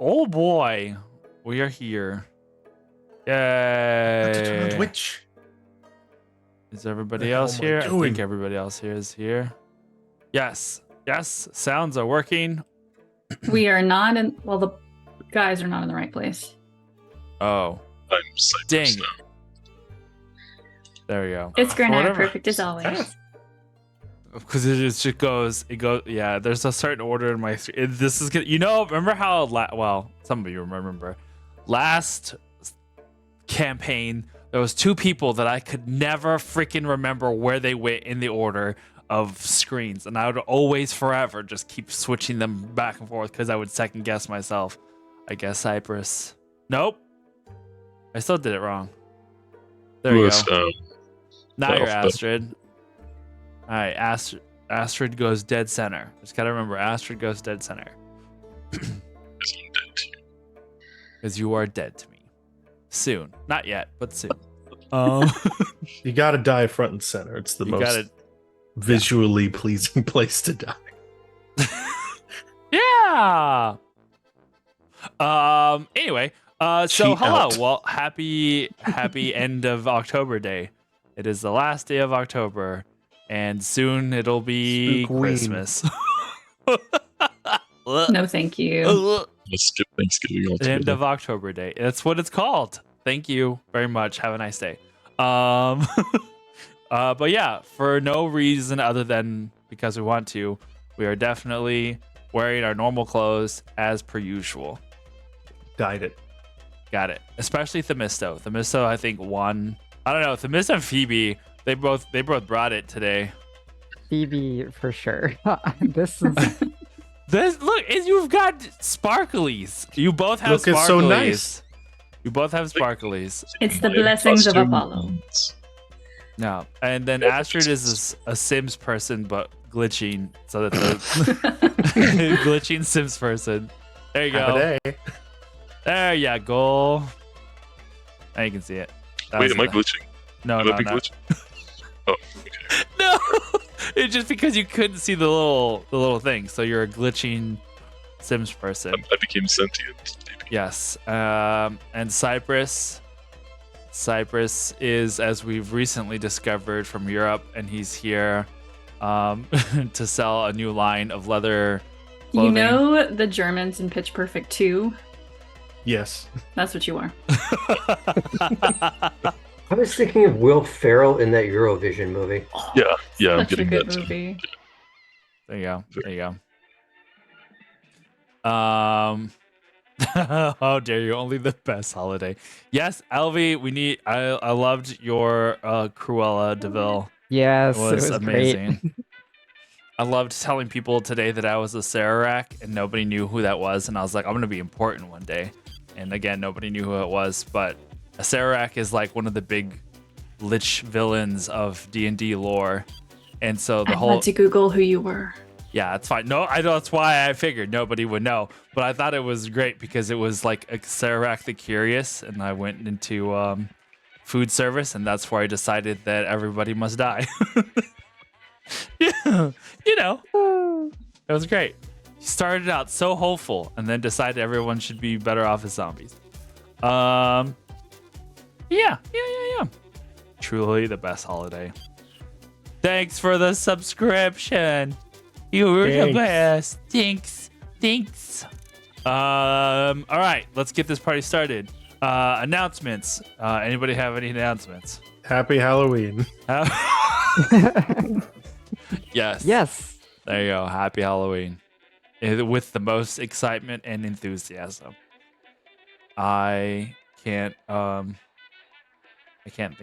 Oh boy, we are here. I have to turn on Yay! Twitch. Is everybody The hell else am I here? I doing? think everybody else here is here. Yes, sounds are working. We are not in. Well, the guys are not in the right place. Oh, I'm Cyprus dang it. now. There we go. It's Granite, Whatever. perfect as always. Because it just goes. Yeah, there's a certain order in my. This is good. Remember how? Well, some of you remember. Last campaign, there was two people that I could never freaking remember where they went in the order of screens, and I would always forever just keep switching them back and forth because I would second guess myself. I guess Cyprus. Nope. I still did it wrong. There you go. Now you're Astrid. All right, Astrid goes dead center. Just gotta remember, Astrid goes dead center. Yes, I'm dead to you. Because you are dead to me. Soon. Not yet, but soon. You gotta die front and center. It's the most visually pleasing place to die. Yeah. Anyway, so Cheat hello. out. Well, happy end of October day. It is the last day of October, and soon it'll be Spook-ween. Christmas. No, thank you. Let's skip Thanksgiving End altogether. of October day. That's what it's called. Thank you very much. Have a nice day. But yeah, for no reason other than because we want to, we are definitely wearing our normal clothes as per usual. Died it. Got it. Especially Themisto. Themisto, I think, won. I don't know. Themisto and Phoebe, they both brought it today. Phoebe for sure. This is You've got sparklies. You both have Look, sparklies. it's so nice. You both have sparklies. It's the blessings of Costume. Apollo. No. And then Yeah, Astrid makes is a Sims person, but glitching. So that the glitching Sims person. There you Have go. a day. There you go. Now you can see it. That Wait, was am I the- glitching? No, Would no, I be no. glitching? Oh, okay. No. It's just because you couldn't see the little thing. So you're a glitching Sims person. I became sentient. Maybe. Yes. And Cyprus is, as we've recently discovered, from Europe, and he's here to sell a new line of leather clothing. You know the Germans in Pitch Perfect 2? Yes. That's what you are. I was thinking of Will Ferrell in that Eurovision movie. Yeah, I'm Such a getting good that. movie. There you go. How dare you? Only the best holiday. Yes, Elvie, I loved your Cruella DeVille. yes, It was great. amazing. I loved telling people today that I was a Sararak and nobody knew who that was, and I was like, I'm gonna be important one day. And again, nobody knew who it was, but a Sararak is like one of the big lich villains of D&D lore. And so the I whole had to Google who you were. yeah, it's fine. No, I know that's why I figured nobody would know. But I thought it was great because it was like a Sararak the Curious, and I went into food service, and that's where I decided that everybody must die. Yeah, it was great. He started out so hopeful, and then decided everyone should be better off as zombies. Yeah. Truly the best holiday. Thanks for the subscription. You were the best. Thanks. All right, let's get this party started. Announcements. Anybody have any announcements? Happy Halloween. Yes. Yes. There you go. Happy Halloween. With the most excitement and enthusiasm. I can't think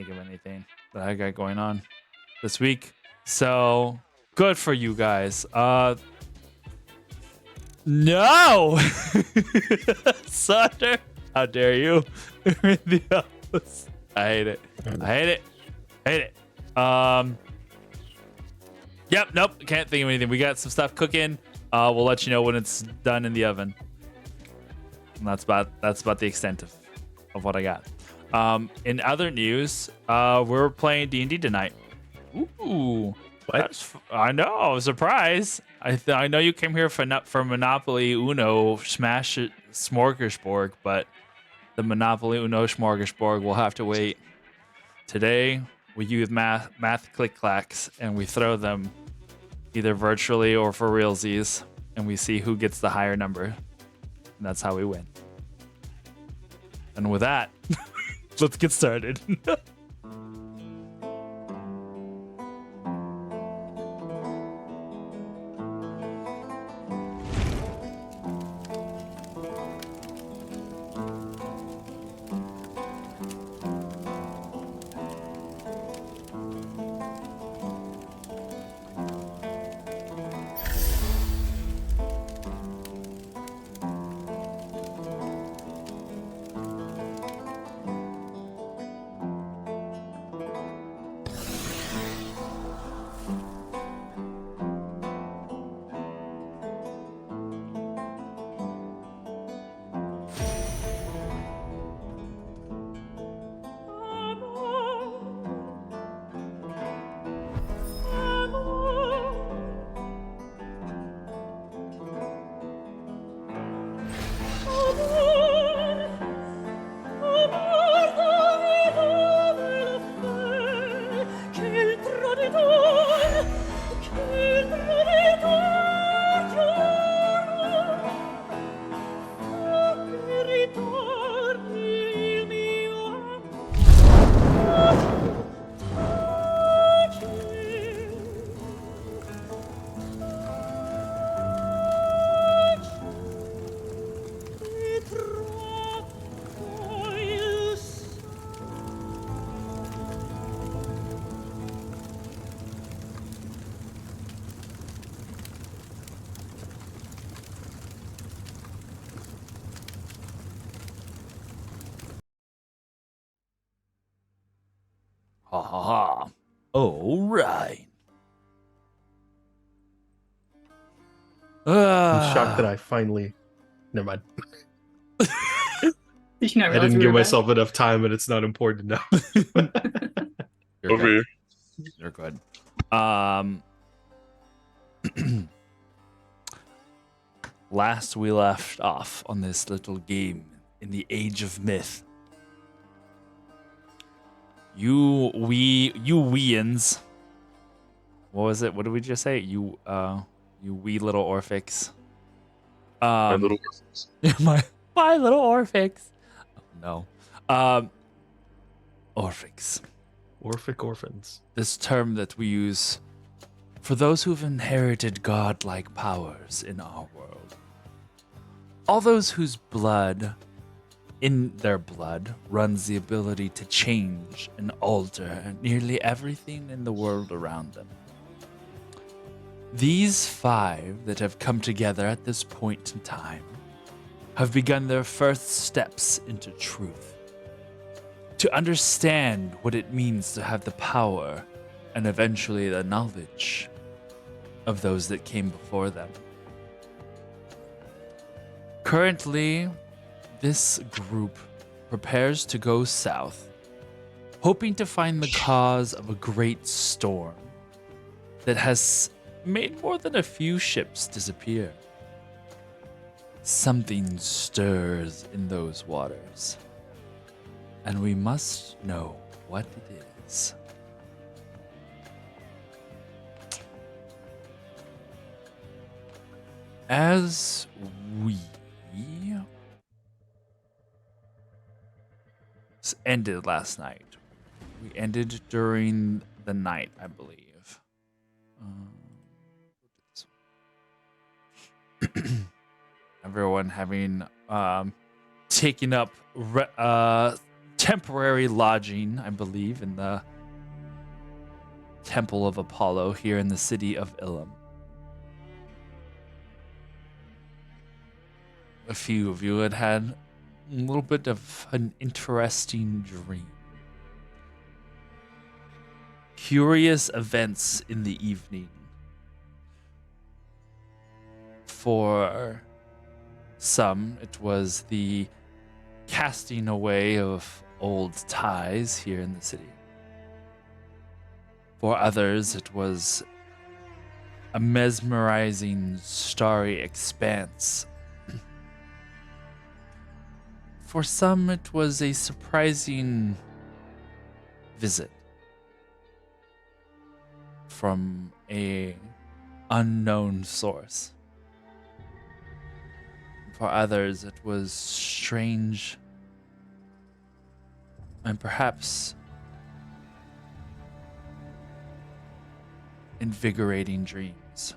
of anything that I got going on this week. So good for you guys. No! Sutter! How dare you? The office. I hate it. Yep, nope. Can't think of anything. We got some stuff cooking. We'll let you know when it's done in the oven. And that's about the extent of what I got. In other news, we're playing D&D tonight. Ooh. I know. Surprise. I know you came here for Monopoly, Uno, Smash smorgasbord, but the Monopoly Uno smorgasbord will have to wait. Today, we use math click clacks and we throw them either virtually or for realsies, and we see who gets the higher number. And that's how we win. And with that, let's get started. Ha ha ha. All right. I'm shocked that I finally. Never mind. Did you not I realize didn't we give were back? myself enough time, and it's not important now. You're Over good. here. You're good. Last we left off on this little game in the Age of Myth. You weeans. What was it? What did we just say? You wee little orphics. My little orphans. my little orphics. Oh, no. Orphics. Orphic orphans. This term that we use for those who've inherited godlike powers in our world. All those whose blood, in their blood, runs the ability to change and alter nearly everything in the world around them. These 5 that have come together at this point in time have begun their first steps into truth. To understand what it means to have the power and eventually the knowledge of those that came before them. Currently, this group prepares to go south, hoping to find the cause of a great storm that has made more than a few ships disappear. Something stirs in those waters, and we must know what it is. As we ended last night, we ended during the night, I believe. Everyone having taken up temporary lodging, I believe, in the Temple of Apollo here in the city of Ilum. A few of you had had a little bit of an interesting dream. Curious events in the evening. For some, it was the casting away of old ties here in the city. For others, it was a mesmerizing starry expanse for some, it was a surprising visit from a unknown source. For others, it was strange and perhaps invigorating dreams.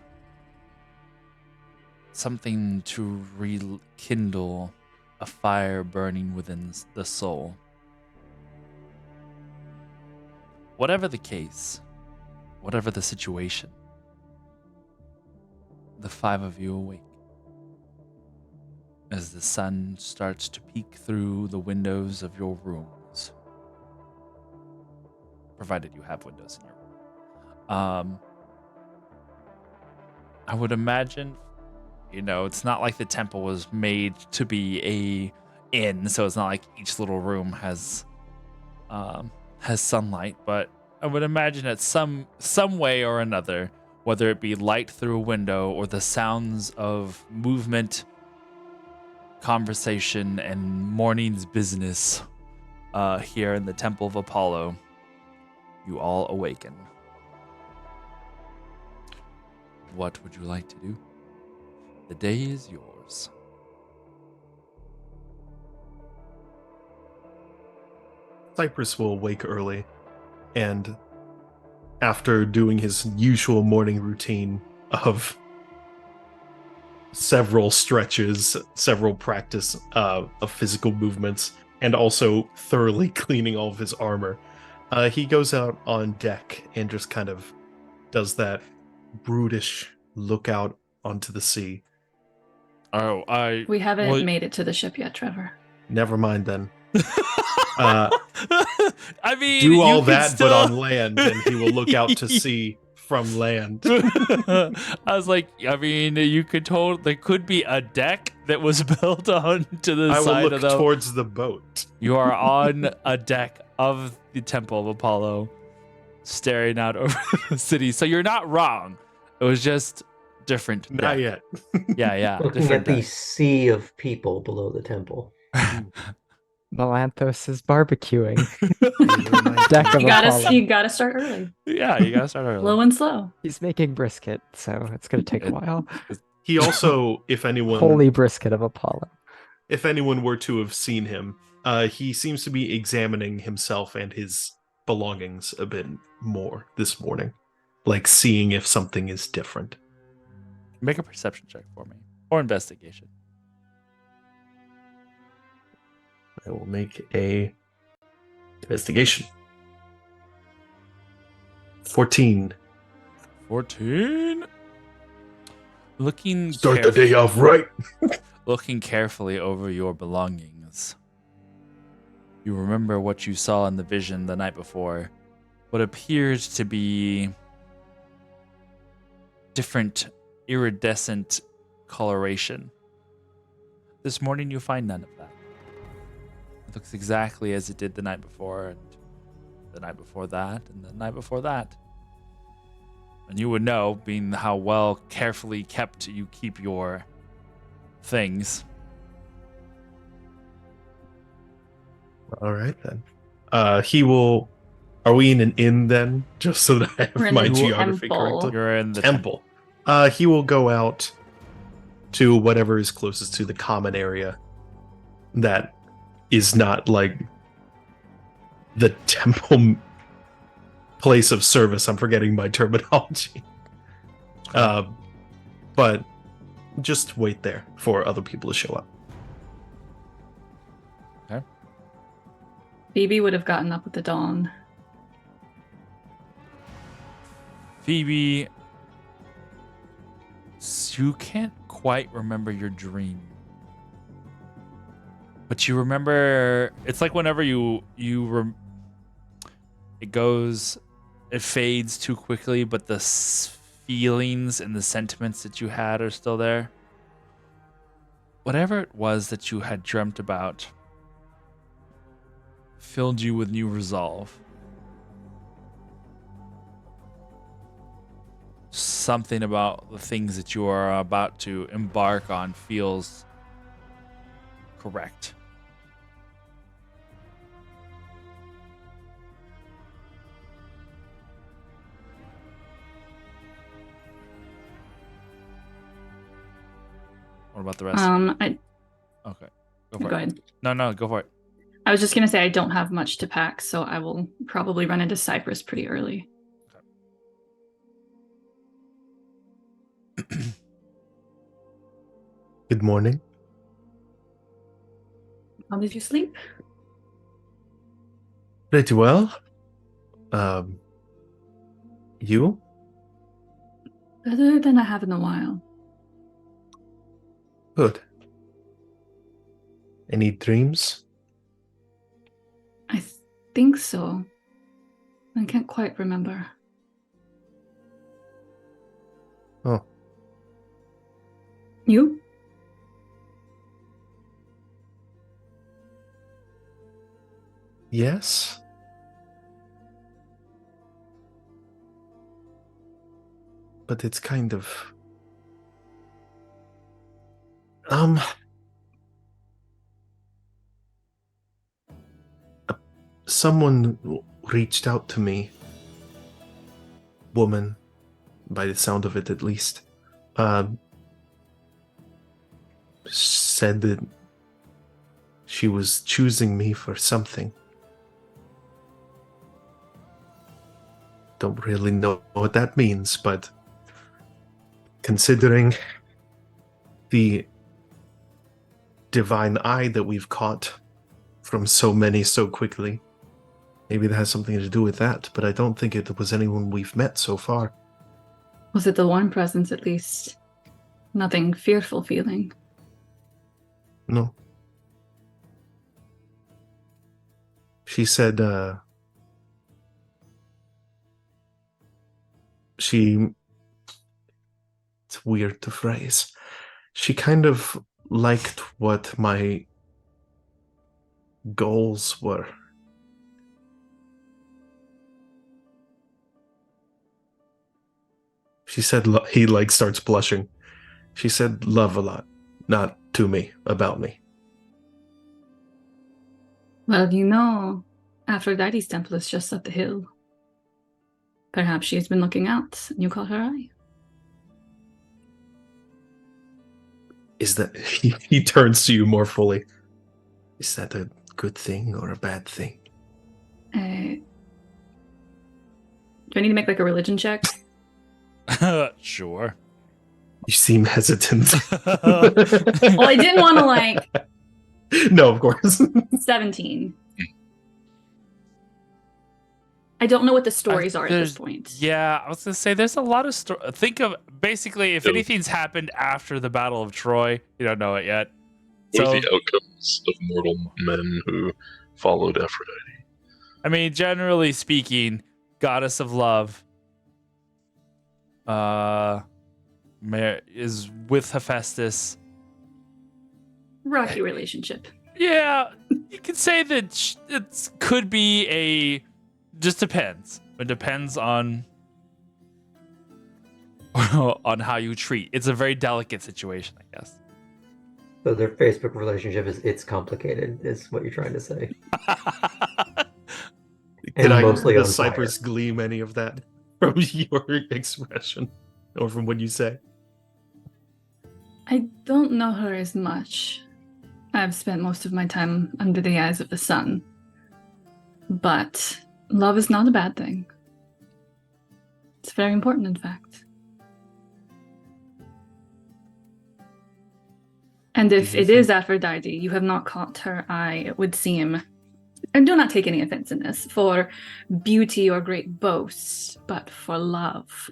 Something to rekindle a fire burning within the soul. Whatever the case, whatever the situation, the five of you awake as the sun starts to peek through the windows of your rooms, provided you have windows in your room. I would imagine, it's not like the temple was made to be a inn, so it's not like each little room has sunlight, but I would imagine that some way or another, whether it be light through a window or the sounds of movement, conversation, and morning's business here in the Temple of Apollo, you all awaken. What would you like to do? The day is yours. Cypress will wake early, and after doing his usual morning routine of several stretches, several practice of physical movements, and also thoroughly cleaning all of his armor, he goes out on deck and just kind of does that brutish look out onto the sea. We haven't made it to the ship yet, Trevor. Never mind then. I mean, do all that, but on land, and he will look out to sea from land. I was like, I mean, there could be a deck that was built onto the I side will of look towards the boat. You are on a deck of the Temple of Apollo, staring out over the city. So you're not wrong. It was just different. Not deck. yet. Yeah. Looking different at the deck. sea of people below the temple. Melanthos is barbecuing. Deck of Apollo. You gotta start early. Yeah, you gotta start early. Low and slow. He's making brisket, so it's gonna take a while. He also, if anyone Holy brisket of Apollo. If anyone were to have seen him, he seems to be examining himself and his belongings a bit more this morning. Like seeing if something is different. Make a perception check for me. Or investigation. I will make a investigation. 14. 14. Looking Start the day off right. Looking carefully over your belongings, you remember what you saw in the vision the night before. What appeared to be different iridescent coloration. This morning you find none of that. It looks exactly as it did the night before, and the night before that, and the night before that. And you would know, being how well carefully kept you keep your things. All right then. He will. Are we in an inn then? Just so that I have my geography correctly. You're in the temple. He will go out to whatever is closest to the common area that is not like the temple place of service. I'm forgetting my terminology. But just wait there for other people to show up. Okay. Phoebe would have gotten up with the dawn. Phoebe, you can't quite remember your dream. But you remember, it's like whenever it fades too quickly, but the feelings and the sentiments that you had are still there. Whatever it was that you had dreamt about filled you with new resolve. Something about the things that you are about to embark on feels correct. about the rest? I Okay. Go for go it. ahead. No, go for it. I was just gonna say I don't have much to pack, so I will probably run into Cypress pretty early. Good morning. How did you sleep? Pretty well. You? Better than I have in a while. Good. Any dreams? I think so. I can't quite remember. Oh, You? yes. But it's kind of someone reached out to me, woman, by the sound of it at least, said that she was choosing me for something. Don't really know what that means, but considering the divine eye that we've caught from so many so quickly, maybe it has something to do with that, but I don't think it was anyone we've met so far. Was it the one presence at least? Nothing fearful feeling. No. She said, it's weird to phrase. She kind of liked what my goals were. She said, he starts blushing. She said love a lot, not to me, about me. Well, you know, Aphrodite's temple is just up the hill. Perhaps she has been looking out, and you caught her eye. Is that, he turns to you more fully. Is that a good thing or a bad thing? Do I need to make like a religion check? Sure. You seem hesitant. Well, I didn't want to like No, of course. 17. I don't know what the stories are at this point. Yeah, I was gonna say there's a lot of story. Think of basically if Yeah. anything's happened after the Battle of Troy, you don't know it yet. What So are the outcomes of mortal men who followed Aphrodite? I mean, generally speaking, goddess of love, is with Hephaestus. Rocky relationship. Yeah, you could say that it could be a. Just depends. It depends on how you treat. It's a very delicate situation, I guess. So their Facebook relationship it's complicated, is what you're trying to say. Did I mostly the on fire. Cypress gleam any of that from your expression or from what you say? I don't know her as much. I've spent most of my time under the eyes of the sun. But love is not a bad thing. It's very important, in fact. And if it is Aphrodite, you have not caught her eye, it would seem, and do not take any offense in this, for beauty or great boasts, but for love.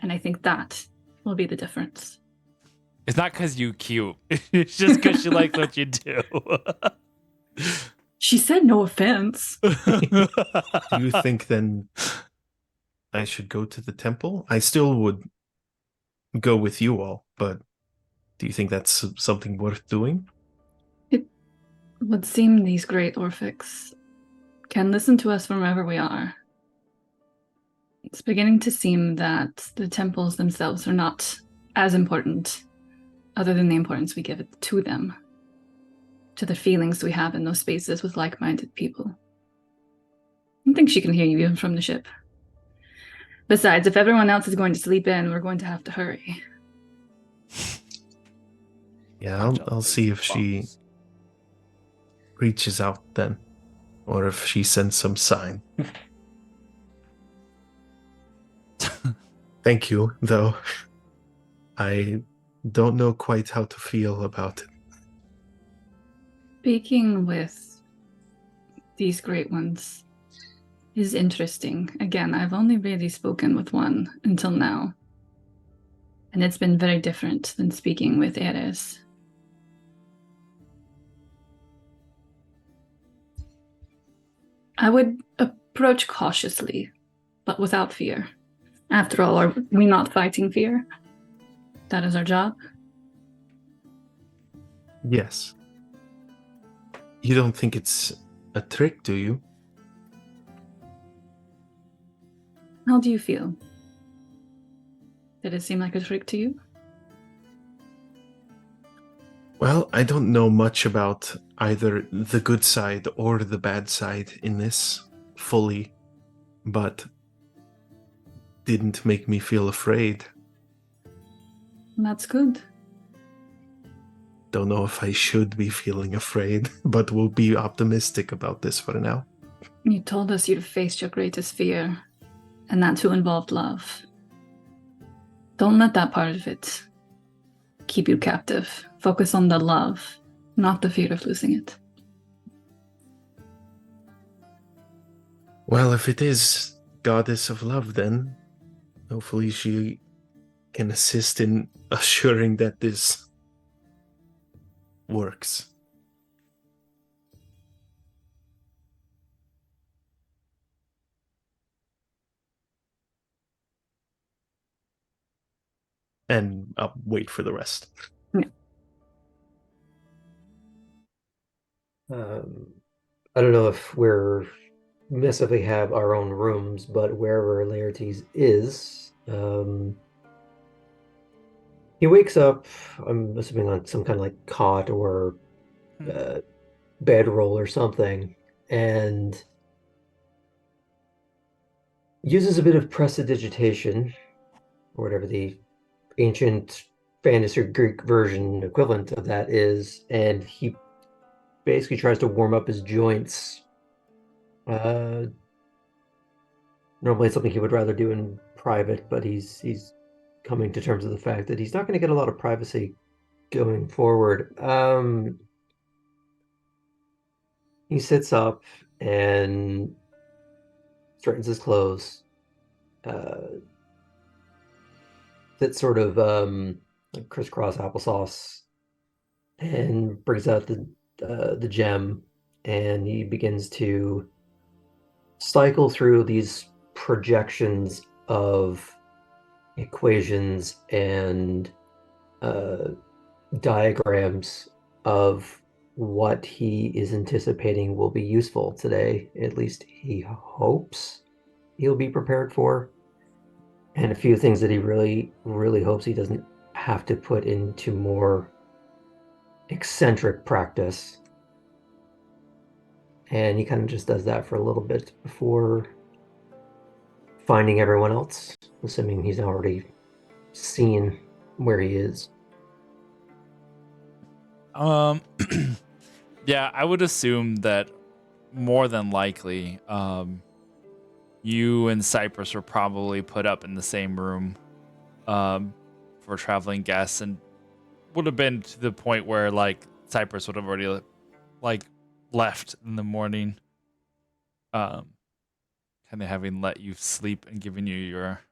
And I think that will be the difference. It's not because you cute. It's just because she likes what you do. She said no offense. Do you think then I should go to the temple? I still would go with you all, but do you think that's something worth doing? It would seem these great Orphics can listen to us from wherever we are. It's beginning to seem that the temples themselves are not as important, other than the importance we give it to them, to the feelings we have in those spaces with like-minded people. I think she can hear you even from the ship. Besides, if everyone else is going to sleep in, we're going to have to hurry. Yeah, Punch I'll out see those if she bumps. reaches out then, or if she sends some sign. Thank you, though. I don't know quite how to feel about it. Speaking with these great ones is interesting. Again, I've only really spoken with one until now. And it's been very different than speaking with Ares. I would approach cautiously, but without fear. After all, are we not fighting fear? That is our job. Yes. You don't think it's a trick, do you? How do you feel? Did it seem like a trick to you? Well, I don't know much about either the good side or the bad side in this fully, but didn't make me feel afraid. That's good. Don't know if I should be feeling afraid, but we'll be optimistic about this for now. You told us you'd faced your greatest fear, and that too involved love. Don't let that part of it keep you captive. Focus on the love, not the fear of losing it. Well, if it is Goddess of Love, then hopefully she can assist in assuring that this works. And I'll wait for the rest. I don't know if we're necessarily have our own rooms, but wherever Laertes is, he wakes up, I'm assuming on some kind of like cot or bedroll or something, and uses a bit of prestidigitation, or whatever the ancient fantasy Greek version equivalent of that is, and he basically tries to warm up his joints. Normally, it's something he would rather do in private, but he's coming to terms with the fact that he's not going to get a lot of privacy going forward. He sits up and straightens his clothes. That sort of like crisscross applesauce, and brings out the gem, and he begins to cycle through these projections of equations and diagrams of what he is anticipating will be useful today. At least he hopes he'll be prepared for. And a few things that he really, really hopes he doesn't have to put into more eccentric practice. And he kind of just does that for a little bit before finding everyone else, assuming he's already seen where he is. Yeah, I would assume that more than likely, you and Cypress were probably put up in the same room for traveling guests, and would have been to the point where like Cypress would have already like left in the morning, kind of having let you sleep and given you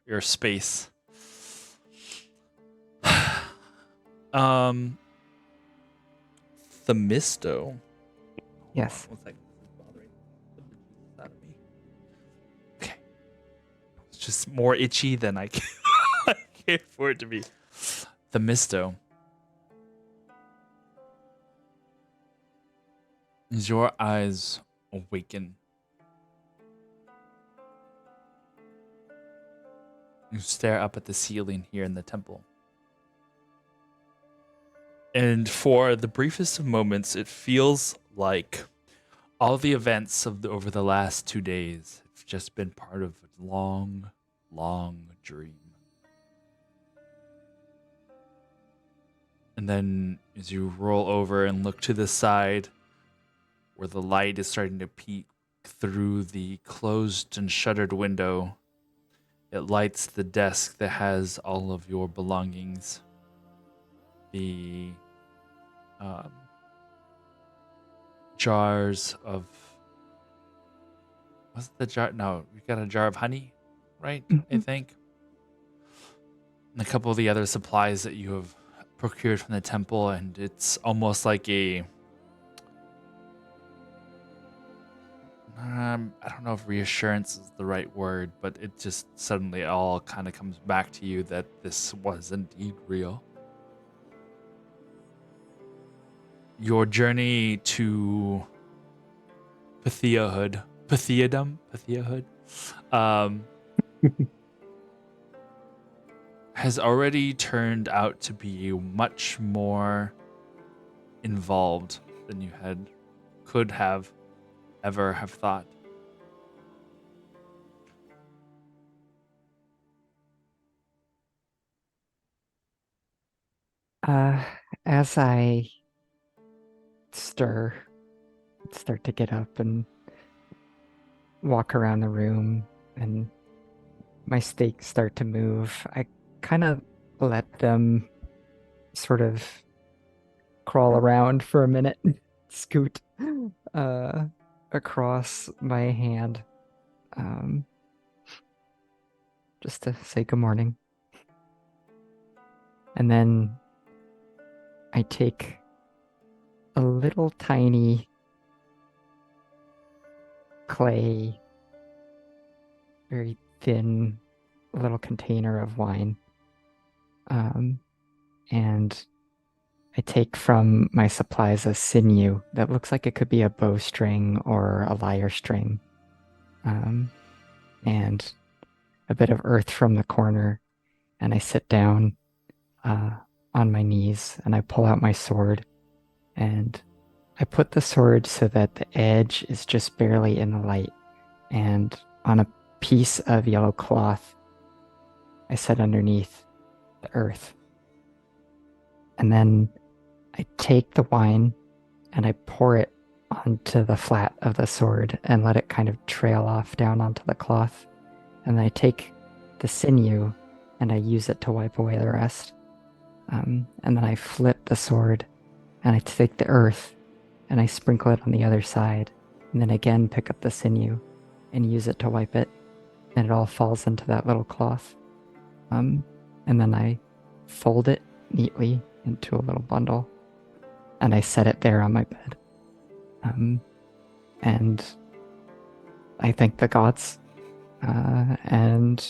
your space. Themisto. Yes. One second, this is bothering the bejesus out of me. Okay, it's just more itchy than I can, I care for it to be. Themisto. As your eyes awaken, you stare up at the ceiling here in the temple. And for the briefest of moments, it feels like all the events of over the last 2 days have just been part of a long, long dream. And then as you roll over and look to the side where the light is starting to peek through the closed and shuttered window, it lights the desk that has all of your belongings. The jars of... Was it the jar? No, we got a jar of honey, right? I think. And a couple of the other supplies that you have procured from the temple, and it's almost like a... I don't know if reassurance is the right word, but it just suddenly all kind of comes back to you that this was indeed real. Your journey to Pythiahood, has already turned out to be much more involved than you could have ever have thought. As I start to get up and walk around the room, and my stakes start to move, I kind of let them sort of crawl around for a minute, scoot across my hand, just to say good morning. And then I take a little tiny clay, very thin little container of wine. And I take from my supplies a sinew that looks like it could be a bowstring or a lyre string. And a bit of earth from the corner. And I sit down on my knees and I pull out my sword. And I put the sword so that the edge is just barely in the light. And on a piece of yellow cloth, I set underneath the earth. And then I take the wine and I pour it onto the flat of the sword and let it kind of trail off down onto the cloth. And then I take the sinew and I use it to wipe away the rest. And then I flip the sword and I take the earth and I sprinkle it on the other side. And then again pick up the sinew and use it to wipe it. And it all falls into that little cloth. And then I fold it neatly into a little bundle. And I set it there on my bed. And I thank the gods. And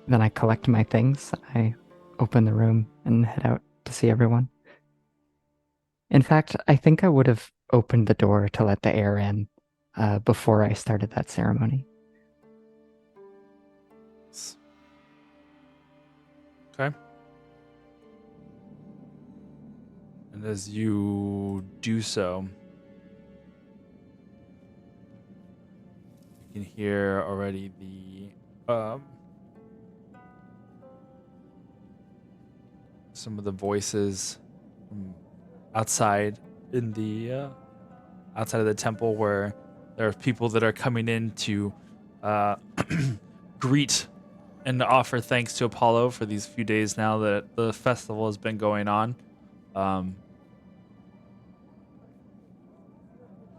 then I collect my things. I open the room and head out to see everyone. In fact, I think I would have opened the door to let the air in before I started that ceremony. Okay. And as you do so, you can hear already some of the voices from outside in the outside of the temple, where there are people that are coming in to greet and offer thanks to Apollo for these few days now that the festival has been going on.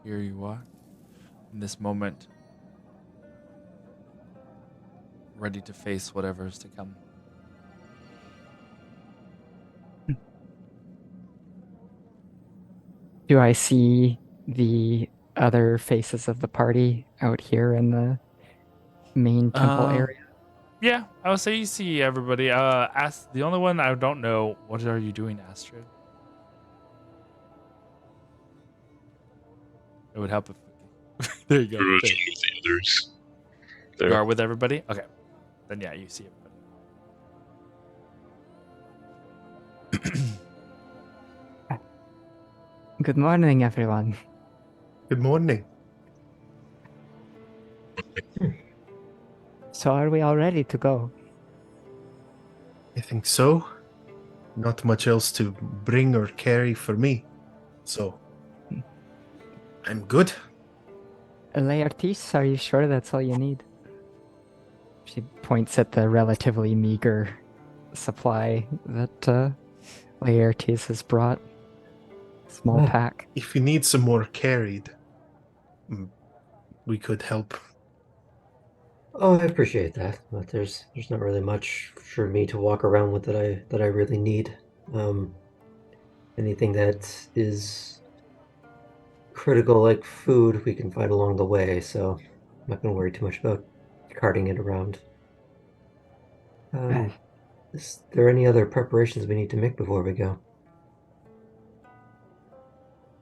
Here you are in this moment, ready to face whatever is to come. Do I see the other faces of the party out here in the main temple area? Yeah, I would say you see everybody. The only one I don't know, what are you doing, Astrid? It would help if there you go. With There. the others. You There. are with everybody? Okay. Then yeah, you see everybody. Good morning, everyone. Good morning. So are we all ready to go? I think so. not much else to bring or carry for me. So, I'm good. Laertes, are you sure that's all you need? She points at the relatively meager supply that Laertes has brought. Small Ah. pack. If you need some more carried, we could help. Oh, I appreciate that, but there's not really much for me to walk around with that I really need. Anything that is critical, like food, we can find along the way. So I'm not gonna worry too much about carting it around. Uh, Is there any other preparations we need to make before we go?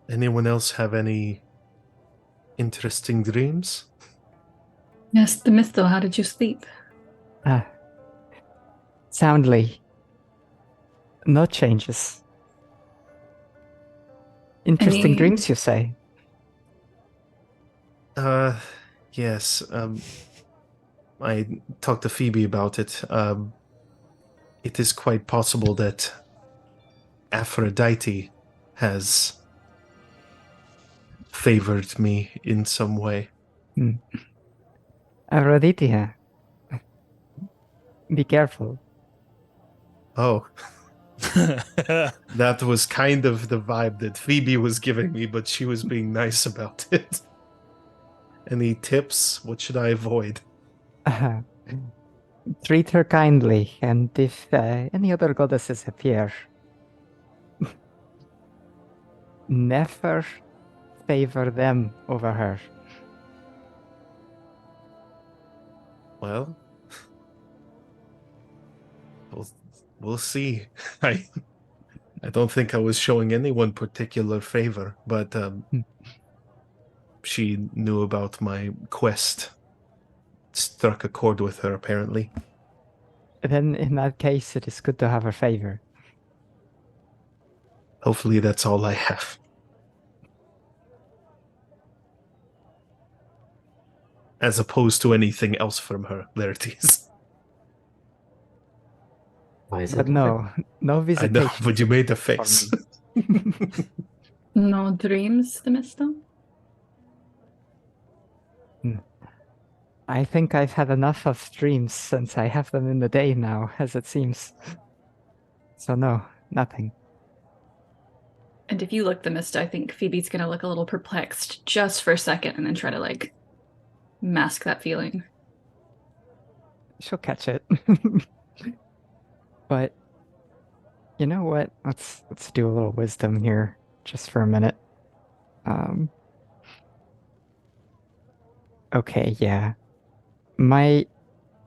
Anyone else have any interesting dreams? Yes, the myth, though. How did you sleep? Soundly. No changes. Interesting Any- dreams, you say? Yes. I talked to Phoebe about it. It is quite possible that Aphrodite has favored me in some way. Aphrodite, be careful. Oh, that was kind of the vibe that Phoebe was giving me, but she was being nice about it. Any tips? What should I avoid? Treat her kindly, and if any other goddesses appear, never favor them over her. Well, we'll see. I don't think I was showing anyone particular favor, but she knew about my quest. Struck a chord with her, apparently. Then, in that case, it is good to have her favor. Hopefully, that's all I have. As opposed to anything else from her. There it is. Why is But it? no I visitation. know, but you made a face. No dreams, the myth, though? I think I've had enough of dreams since I have them in the day now, as it seems. So no, nothing. And if you look the mist, I think Phoebe's gonna look a little perplexed just for a second and then try to like mask that feeling. She'll catch it. But you know what? Let's do a little wisdom here just for a minute. Okay, yeah. My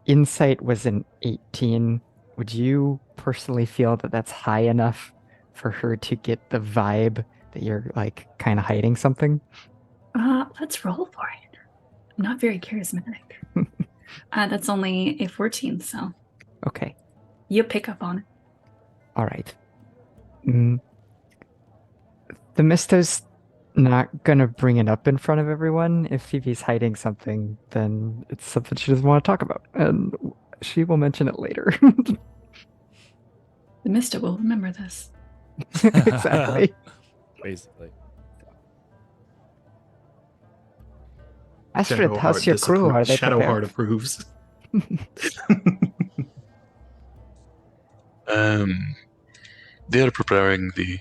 insight was an 18. Would you personally feel that that's high enough for her to get the vibe that you're like kind of hiding something? Let's roll for it. I'm not very charismatic. That's only a 14, so Okay. you pick up on it. All right. The Misto's not gonna bring it up in front of everyone. If Phoebe's hiding something, then it's something she doesn't want to talk about, and she will mention it later. The Mista will remember this. Exactly. Basically. Astrid, how's your crew? Are they Shadowheart prepared? approves. They are preparing the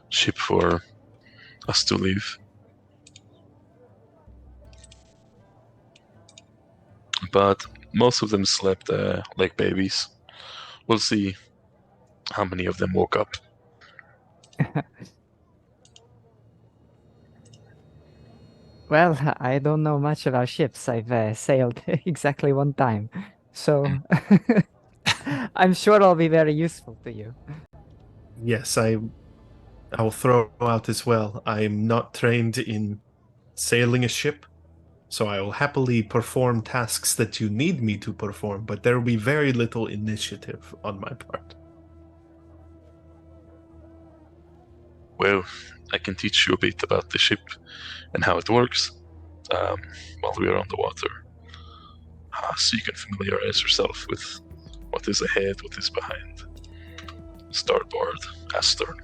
ship for us to leave. But most of them slept like babies. We'll see how many of them woke up. Well, I don't know much about ships. I've sailed exactly one time, so I'm sure I'll be very useful to you. Yes, I'll throw out as well. I'm not trained in sailing a ship, so I will happily perform tasks that you need me to perform, but there will be very little initiative on my part. Well, I can teach you a bit about the ship and how it works while we are on the water. So you can familiarize yourself with what is ahead, what is behind. starboard, astern.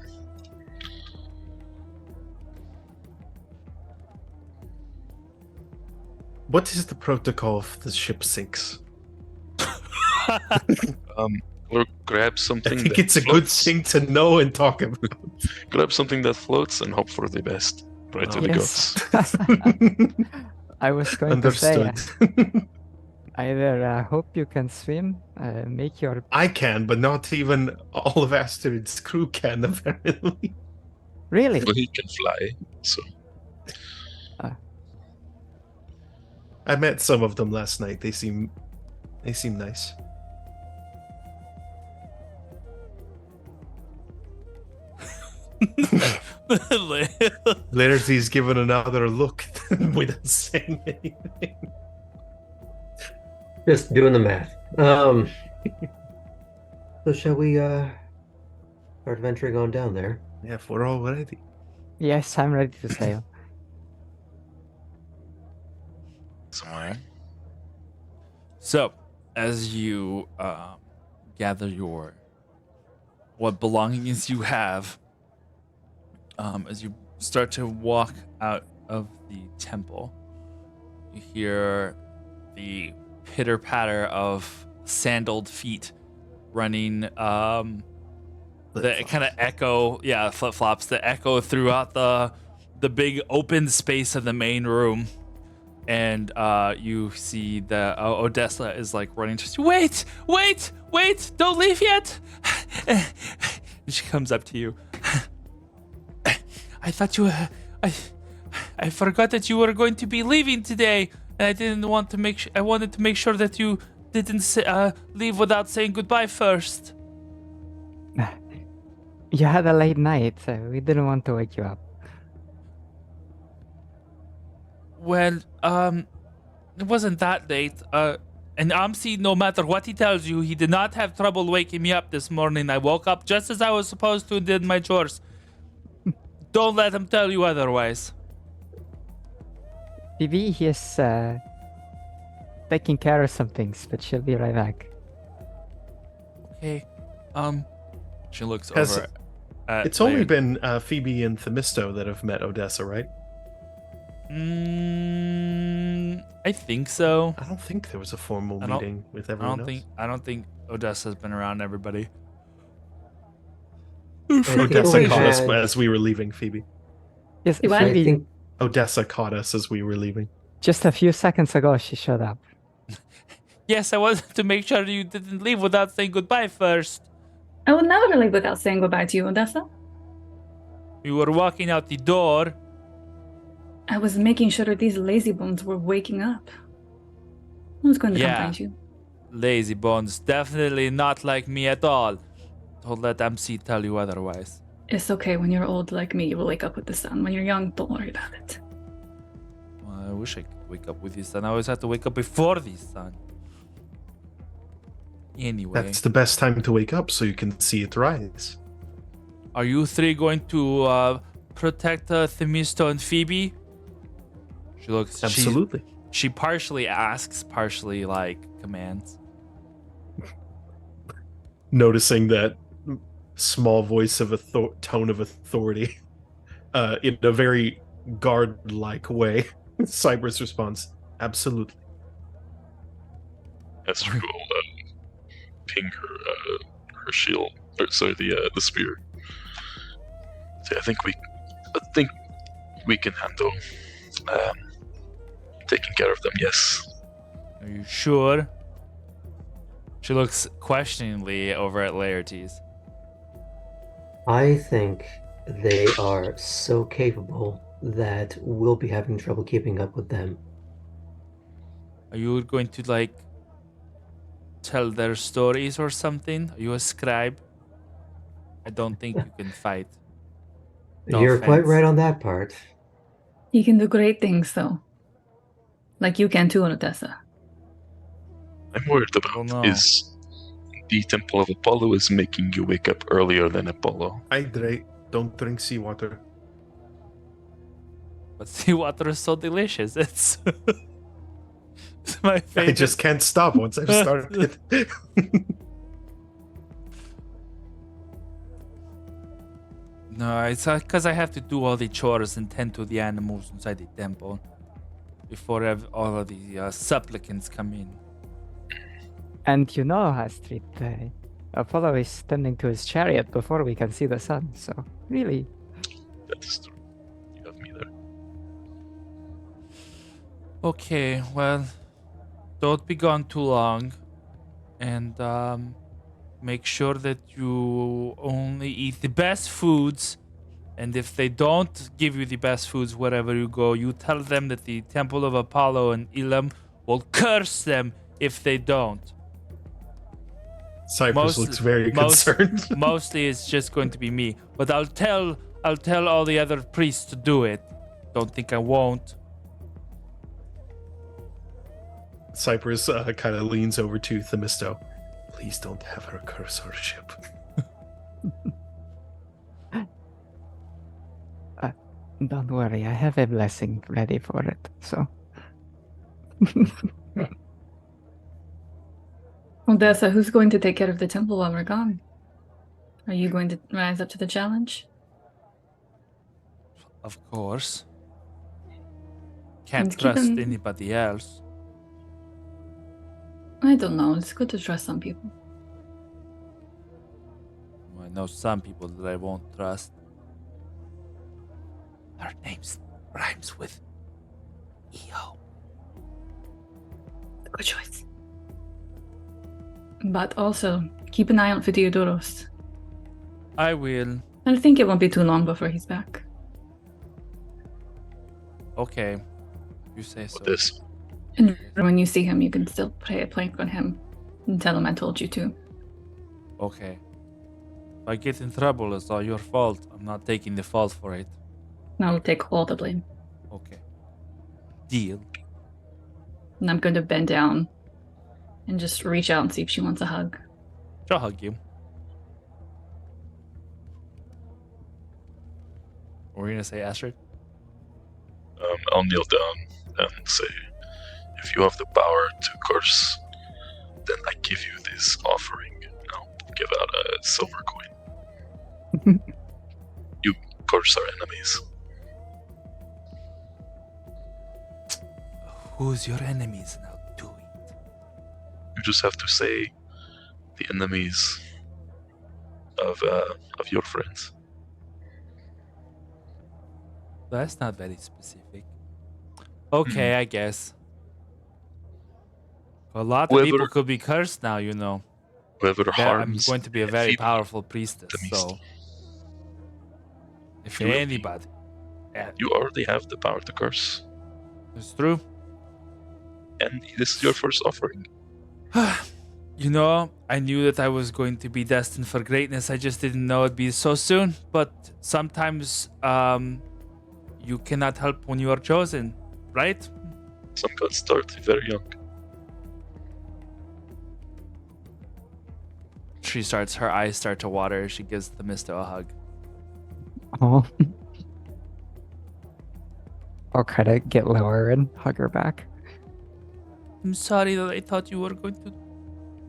What is the protocol if the ship sinks? Or grab I something. think that it's a good floats. thing to know and talk about. Grab something that floats and hope for the best. Right to the Yes. gods. I was going to say, Understood. either hope you can swim, make your I can, but not even all of Astrid's crew can, apparently. really. Well, he can fly, so I met some of them last night. They seem nice. Lairdy's given another look without saying anything. Just doing the math. So shall we start venturing on down there? Yeah, if we're all ready. Yes, I'm ready to sail. somewhere. So, as you gather what belongings you have, as you start to walk out of the temple, you hear the pitter patter of sandaled feet running. The kind of echo, flip flops. The echo throughout the big open space of the main room. And you see that Odessa is like running. Just wait, don't leave yet. And she comes up to you. I thought you, I forgot that you were going to be leaving today. And I didn't want to make. I wanted to make sure that you didn't leave without saying goodbye first. You had a late night, so we didn't want to wake you up. Well, it wasn't that late. And Amsi, no matter what he tells you, he did not have trouble waking me up this morning. I woke up just as I was supposed to and did my chores. Don't let him tell you otherwise. Phoebe, he is taking care of some things, but she'll be right back. Okay. She looks Has- over at It's only Laird. been Phoebe and Themisto that have met Odessa, right? I think so. I don't think there was a formal I don't- meeting with I everyone don't think Odessa's been around everybody. I think Odessa we caught us had- as we were leaving, Phoebe. Yes, What? I Phoebe, think Odessa caught us as we were leaving. just a few seconds ago she showed up. Yes, I wanted to make sure you didn't leave without saying goodbye first. I would never leave without saying goodbye to you, Odessa. You were walking out the door. I was making sure that these lazy bones were waking up. Who's going to come Yeah. find you? Lazy bones, definitely not like me at all. Don't let MC tell you otherwise. It's okay. When you're old like me, you will wake up with the sun. When you're young, don't worry about it. Well, I wish I could wake up with the sun. I always have to wake up before the sun. Anyway, That's the best time to wake up so you can see it rise. are you three going to protect Themisto and Phoebe? She looks. Absolutely. She partially asks, partially like commands. Noticing that small voice of tone of authority in a very guard-like way, Cyber's response, absolutely. Esther will ping her shield, or sorry, the spear. So I think we can handle taking care of them. Yes. Are you sure? She looks questioningly over at Laertes. I think they are so capable that we'll be having trouble keeping up with them. Are you going to like tell their stories or something? Are you a scribe? I don't think you can fight. No You're quite offense. right on that part. You can do great things, though. Like you can too, Odessa. I'm worried about Oh, no. is the Temple of Apollo is making you wake up earlier than Apollo. Hydrate. Don't drink seawater. But seawater is so delicious. It's, it's my favorite. I just can't stop once I've started. No, it's because I have to do all the chores and tend to the animals inside the temple before all of the supplicants come in. And you know, Astrid, Apollo is tending to his chariot before we can see the sun, so really. That is true. You have me there. Okay, well, don't be gone too long, and make sure that you only eat the best foods. And if they don't give you the best foods wherever you go, you tell them that the Temple of Apollo and Elam will curse them if they don't. Cypress looks very concerned. Mostly it's just going to be me, but I'll tell all the other priests to do it. Don't think I won't. Cypress kind of leans over to Themisto. Please don't have her curse our ship. Don't worry, I have a blessing ready for it, so. Odessa, who's going to take care of the temple while we're gone? Are you going to rise up to the challenge? Of course. Can't And keep trust in- anybody else. I don't know. It's good to trust some people. I know some people that I won't trust. Her name rhymes with EO. Good choice. But also, keep an eye out for Theodoros. I will. I think it won't be too long before he's back. Okay. You say so. With this, And when you see him, you can still play a prank on him and tell him I told you to. Okay. If I get in trouble, it's all your fault. I'm not taking the fault for it. And I'll take all the blame. Okay. Deal. And I'm going to bend down and just reach out and see if she wants a hug. She'll hug you. What were you gonna say, Astrid? I'll kneel down and say, if you have the power to curse, then I give you this offering. And I'll give out a silver coin. You curse our enemies. Who's your enemies now? Do it. You just have to say the enemies of your friends. That's not very specific. Okay, I guess. A lot of Whoever- people could be cursed now, you know. Whoever I'm harms going to be a and very feed powerful priestess, enemies. so if You will be. anybody, yeah, You already have the power to curse, it's true. and this is your first offering. You know, I knew that I was going to be destined for greatness. I just didn't know it'd be so soon. But sometimes, you cannot help when you are chosen, right? Some gods start very young. Her eyes start to water. She gives the Misto a hug. Oh. I'll kind of get lower and hug her back. I'm sorry that I thought you were going to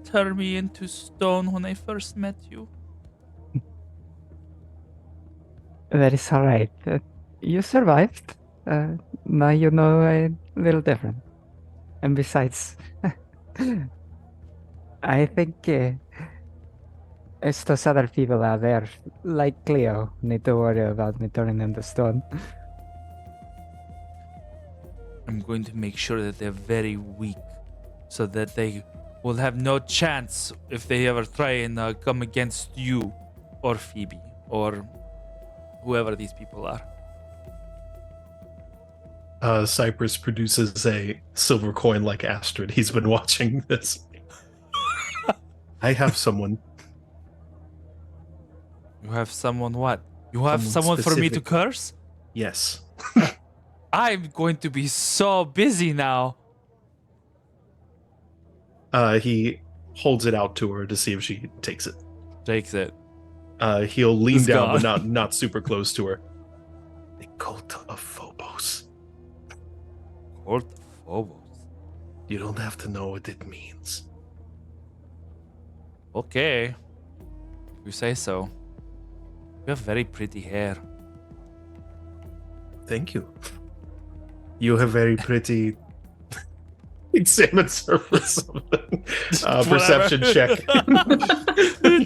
turn me into stone when I first met you. That is alright. You survived. Now you know a little different. And besides, I think it's those other people out there, like Cleo, need to worry about me turning them to stone. I'm going to make sure that they're very weak so that they will have no chance if they ever try and come against you or Phoebe or whoever these people are. Cypress produces a silver coin like Astrid. He's been watching this. I have someone. You have someone what? You have Someone someone for me to specific. curse? Yes. I'm going to be so busy now. He holds it out to her to see if she takes it. Takes it. He'll lean It's down, but gone. not super close to her. The cult of Phobos. Cult of Phobos. You don't have to know what it means. Okay. You say so. You have very pretty hair. Thank you. You have very pretty. Examine surface. Perception check.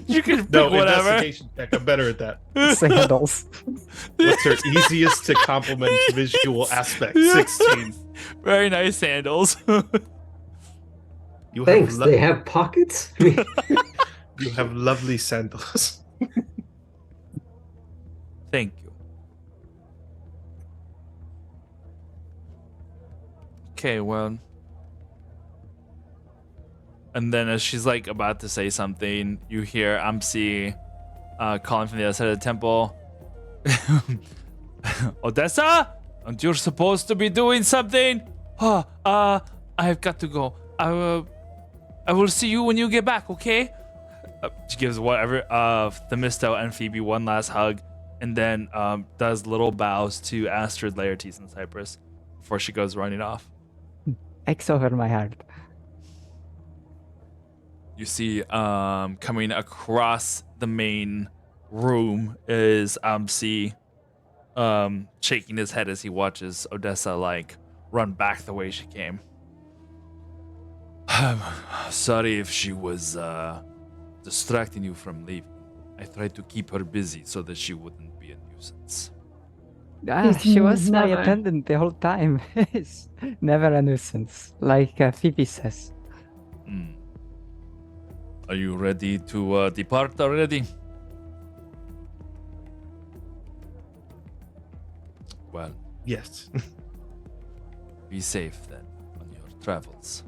You can pick No, whatever. investigation check. I'm better at that. Sandals. What's her easiest to complement visual aspect? 16. Very nice sandals. You Thanks. have They have pockets. you have lovely sandals. Thank you. Okay, well. And then as she's like about to say something, you hear Amsi calling from the other side of the temple. Odessa? Aren't you supposed to be doing something? I've got to go. I will see you when you get back, okay? She gives whatever Themisto and Phoebe one last hug, and then does little bows to Astrid, Laertes, and Cypress before she goes running off. X over my heart. You see, coming across the main room is Amsi, shaking his head as he watches Odessa like run back the way she came. Sorry if she was distracting you from leaving. I tried to keep her busy so that she wouldn't be a nuisance. She was my Never. attendant the whole time. It's never a nuisance, like Phoebe says. Hmm. Are you ready to depart already? Well, Yes. be safe then on your travels.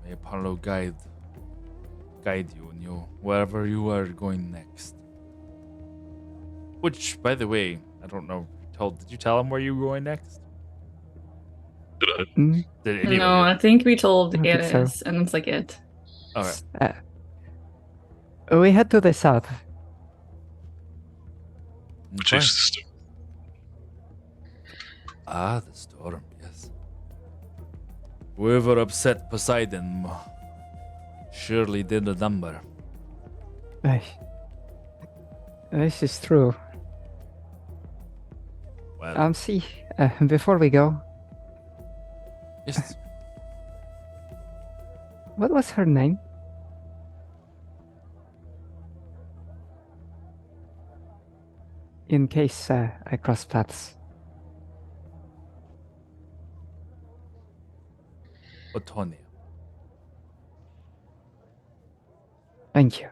May Apollo guide you in wherever you are going next. Which, by the way, I don't know. Did you tell him where you were going next? Did I? Mm, Did any of No, you? I think we told I don't think so. Ares, and it's like it. Okay. We head to the south. Which Okay. is the storm. Ah, the storm, yes. Whoever upset Poseidon surely did a number. Ay, this is true. Well, See, before we go, yes. what was her name? In case I cross paths. Otonia. Thank you.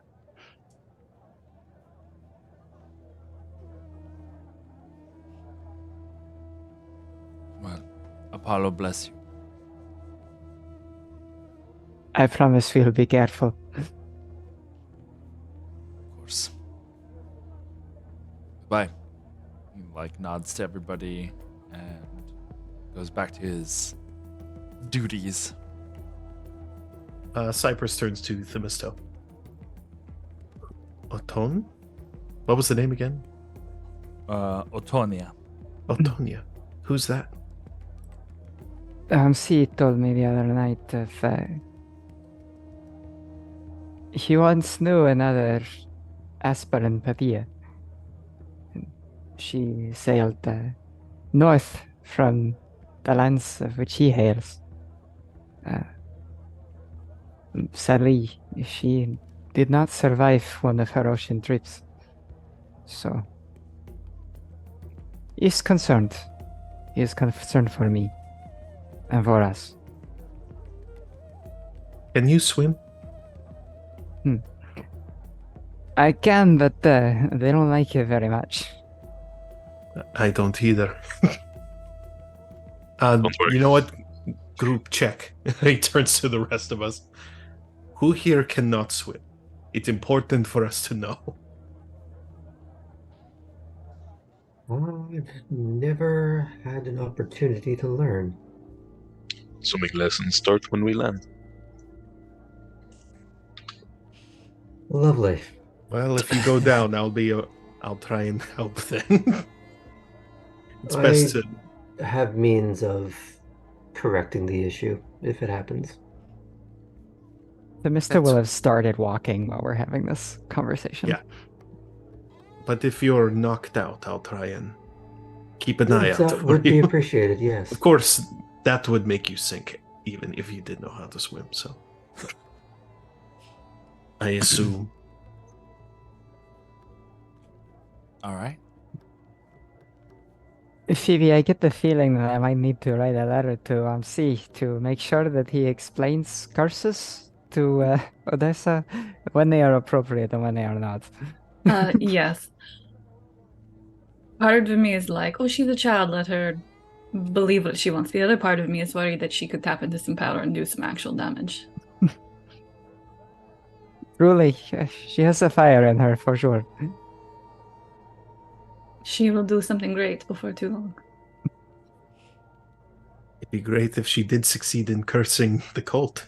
Well, Apollo bless you. I promise we'll be careful. Of course. Goodbye. He like nods to everybody and goes back to his duties. Cypress turns to Themisto. Oton? What was the name again? Otonia. Otonia. Who's that? She told me the other night of he once knew another aspirant Pavia. She sailed north from the lands of which he hails. Sadly, she did not survive one of her ocean trips. So, he's concerned. He is concerned for me and for us. Can you swim? I can, but they don't like it very much. I don't either. Don't worry. You know what? Group check. He turns to the rest of us. Who here cannot swim? It's important for us to know. I've never had an opportunity to learn. Swimming lessons start when we land. Lovely. Well, if you go down, I'll try and help then. It's best to. Have means of correcting the issue if it happens. The Mister will have started walking while we're having this conversation. Yeah. But if you're knocked out, I'll try and keep an eye out That for would be you. appreciated, yes. Of course, that would make you sink, even if you did know how to swim, so. I assume. All right. Phoebe, I get the feeling that I might need to write a letter to C to make sure that he explains curses to Odessa when they are appropriate and when they are not. Yes. Part of me is like, oh, she's a child, let her believe what she wants. The other part of me is worried that she could tap into some power and do some actual damage. Truly, she has a fire in her for sure. She will do something great before too long. It'd be great if she did succeed in cursing the cult.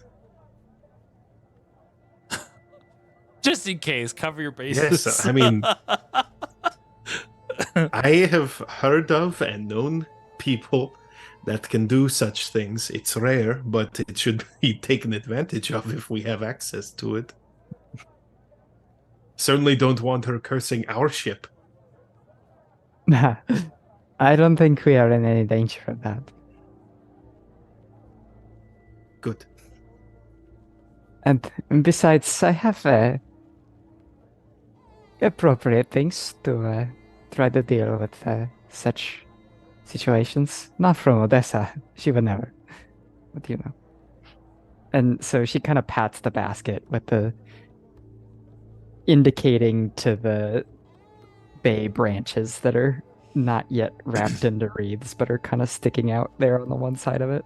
Just in case, cover your bases. Yes, I mean, I have heard of and known people that can do such things. It's rare, but it should be taken advantage of if we have access to it. Certainly don't want her cursing our ship. I don't think we are in any danger of that. Good. And besides, I have appropriate things to try to deal with such situations. Not from Odessa. She would never. But you know. And so she kind of pats the basket with the indicating to the bay branches that are not yet wrapped into wreaths, but are kind of sticking out there on the one side of it.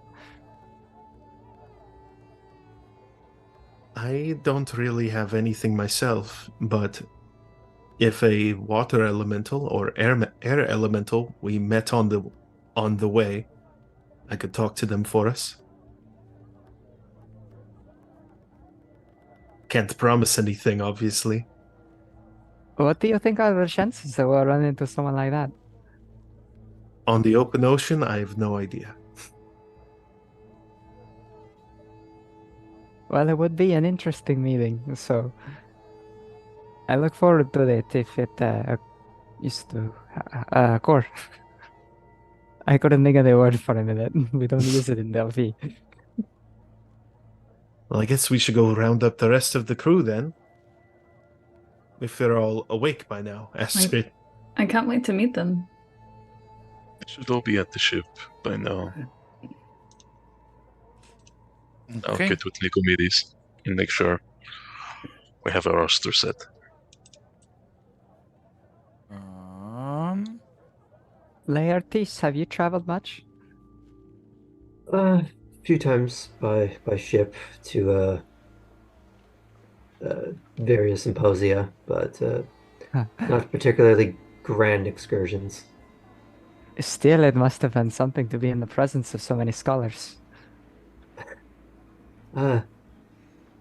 I don't really have anything myself, but if a water elemental or air elemental we met on the way, I could talk to them for us. Can't promise anything, obviously. What do you think are the chances that we'll run into someone like that? On the open ocean, I have no idea. Well, it would be an interesting meeting, so I look forward to it if it used to. Core. I couldn't think of the word for a minute. We don't use it in Delphi. Well, I guess we should go round up the rest of the crew then. If they're all awake by now, Astrid. I can't wait to meet them. Should all be at the ship by now. I'll Okay. get with Nicomedes and make sure we have our roster set. Laertes, have you traveled much? A few times by ship to various symposia, but not particularly grand excursions. Still, it must have been something to be in the presence of so many scholars.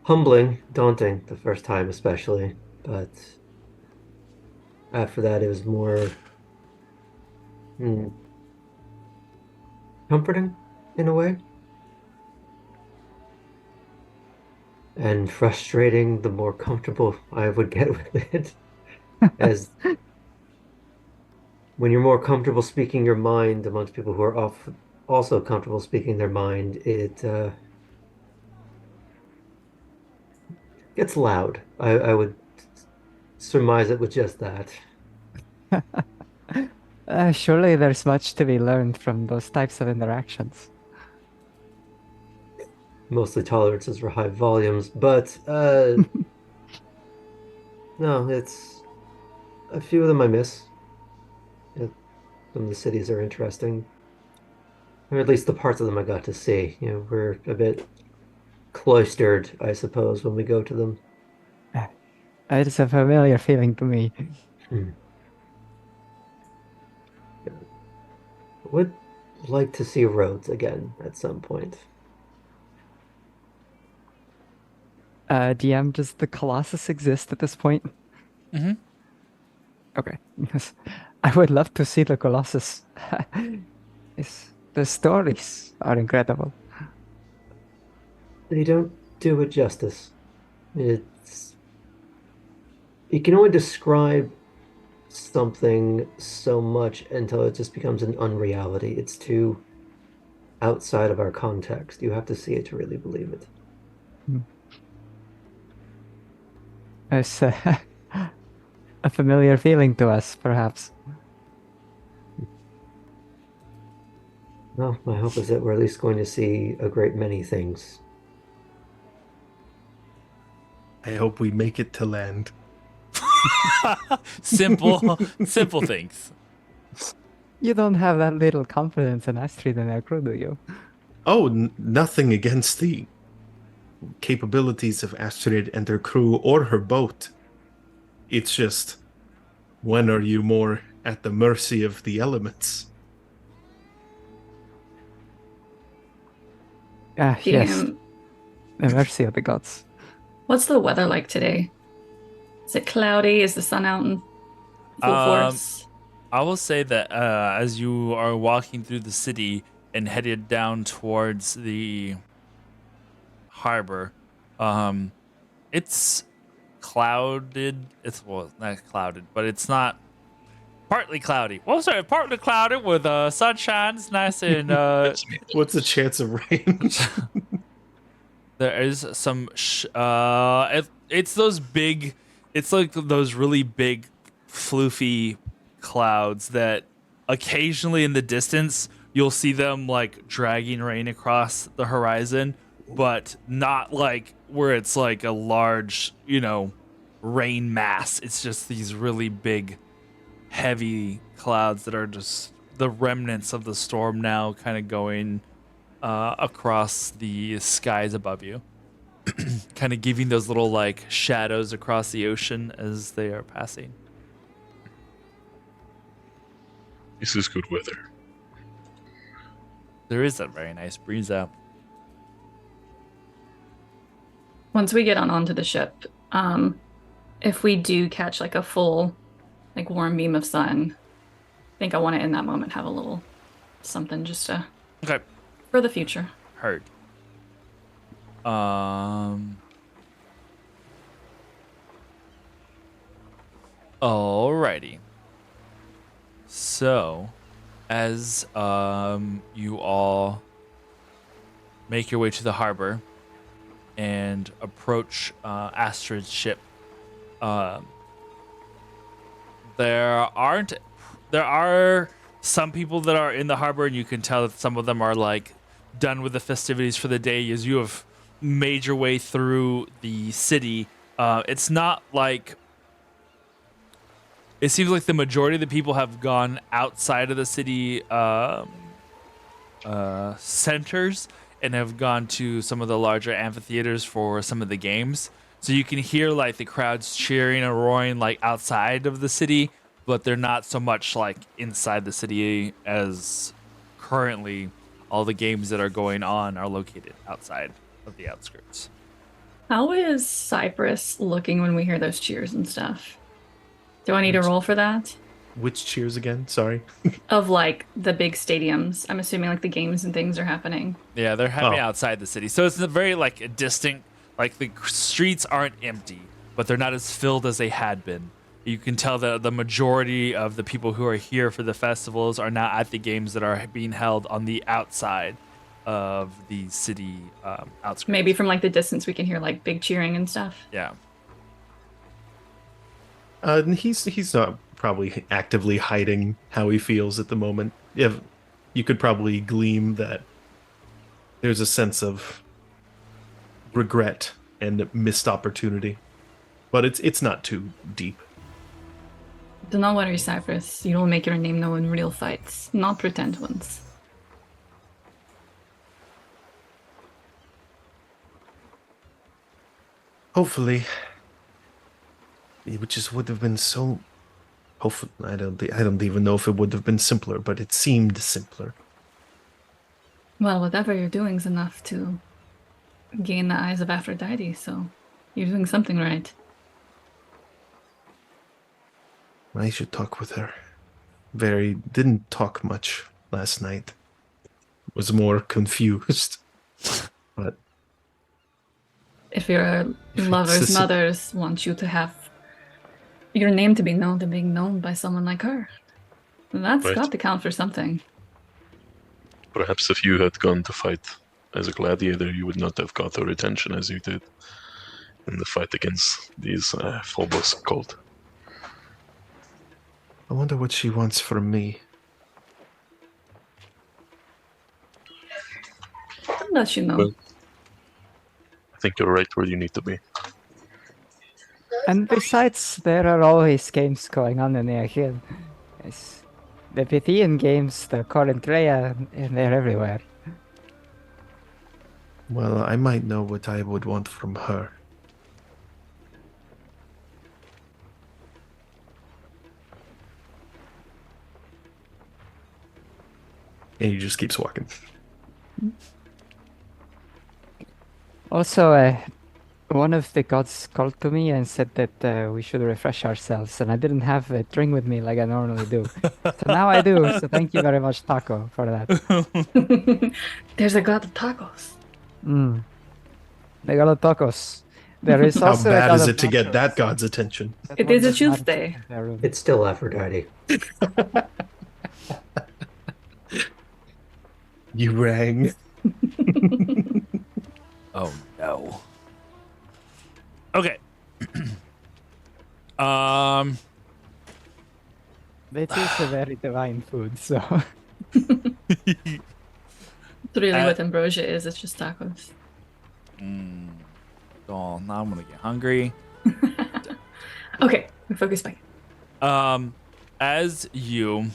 Humbling, daunting the first time especially, but after that it was more comforting in a way. And frustrating the more comfortable I would get with it. As when you're more comfortable speaking your mind amongst people who are also comfortable speaking their mind, it gets loud. I would surmise it with just that. Surely there's much to be learned from those types of interactions. Mostly tolerances for high volumes, but no, it's a few of them I miss. Some of the cities are interesting, or at least the parts of them I got to see. You know, we're a bit cloistered, I suppose, when we go to them. It's a familiar feeling to me. Would like to see Rhodes again at some point. DM, does the Colossus exist at this point? Mm-hmm. Okay, because I would love to see the Colossus. The stories are incredible. They don't do it justice. You can only describe something so much until it just becomes an unreality. It's too outside of our context. You have to see it to really believe it. It's a familiar feeling to us, perhaps. Well, my hope is that we're at least going to see a great many things. I hope we make it to land. Simple things. You don't have that little confidence in Astrid and our crew, do you? Oh, nothing against the capabilities of Astrid and her crew or her boat. It's just, when are you more at the mercy of the elements? Ah, yes. Damn. The mercy of the gods. What's the weather like today? Is it cloudy? Is the sun out in full force? I will say that as you are walking through the city and headed down towards the harbor, it's clouded. It's not clouded, but it's not partly cloudy. Well, sorry, partly clouded with sunshine. It's nice and What's the chance of rain? there is some. It's those big. It's like those really big, floofy clouds that occasionally in the distance you'll see them like dragging rain across the horizon, but not like where it's like a large, rain mass. It's just these really big, heavy clouds that are just the remnants of the storm now, kind of going across the skies above you, kind of giving those little like shadows across the ocean as they are passing. This is good weather. There is a very nice breeze out. Once we get onto the ship, if we do catch like a full, like warm beam of sun, I think I want to in that moment have a little something just to Okay, for the future. heard. Alrighty. So, as you all make your way to the harbor and approach Astrid's ship, there are some people that are in the harbor, and you can tell that some of them are like done with the festivities for the day. As you have made your way through the city, it's not like. It seems like the majority of the people have gone outside of the city centers and have gone to some of the larger amphitheaters for some of the games. So you can hear like the crowds cheering and roaring like outside of the city, but they're not so much like inside the city, as currently all the games that are going on are located outside of the outskirts. How is Cyprus looking when we hear those cheers and stuff? Do I need to roll for that? Which cheers again? Sorry. Of like the big stadiums. I'm assuming like the games and things are happening. Yeah, they're happening Oh. outside the city. So it's a very like a distinct, like the streets aren't empty, but they're not as filled as they had been. You can tell that the majority of the people who are here for the festivals are now at the games that are being held on the outside of the city outskirts. Maybe from like the distance we can hear like big cheering and stuff. Yeah. He's not probably actively hiding how he feels at the moment. If you could probably glean that there's a sense of regret and missed opportunity, but it's not too deep. Do not worry, Cyprus. You will make your name known in real fights, not pretend ones. Hopefully, it just would have been so. Hopefully, I don't even know if it would have been simpler, but it seemed simpler. Well, whatever you're doing is enough to gain the eyes of Aphrodite, so you're doing something right. I should talk with her. Didn't talk much last night. Was more confused. But If your it's lover's the- mothers want you to have your name to be known to being known by someone like her. That's Right. got to count for something. Perhaps if you had gone to fight as a gladiator, you would not have got the attention as you did in the fight against these Phobos cult. I wonder what she wants from me. I'll let you know. Well, I think you're right where you need to be. And besides, there are always games going on in the Aegean. Yes. The Pythian games, the Corintrea, and they're everywhere. Well, I might know what I would want from her. And he just keeps walking. Also, one of the gods called to me and said that we should refresh ourselves, and I didn't have a drink with me like I normally do. So now I do, so thank you very much, Taco, for that. There's a god of tacos. Mm. The god of tacos. There is How also a bad god is of it to get that nachos. god's attention? That It one is a does not Tuesday. exist in their room. It's still Aphrodite. You rang. Oh no. Okay. It is a very divine food, so It's really Uh, what ambrosia is. It's just tacos. Oh, now I'm gonna get hungry. Okay, we focus back. As you.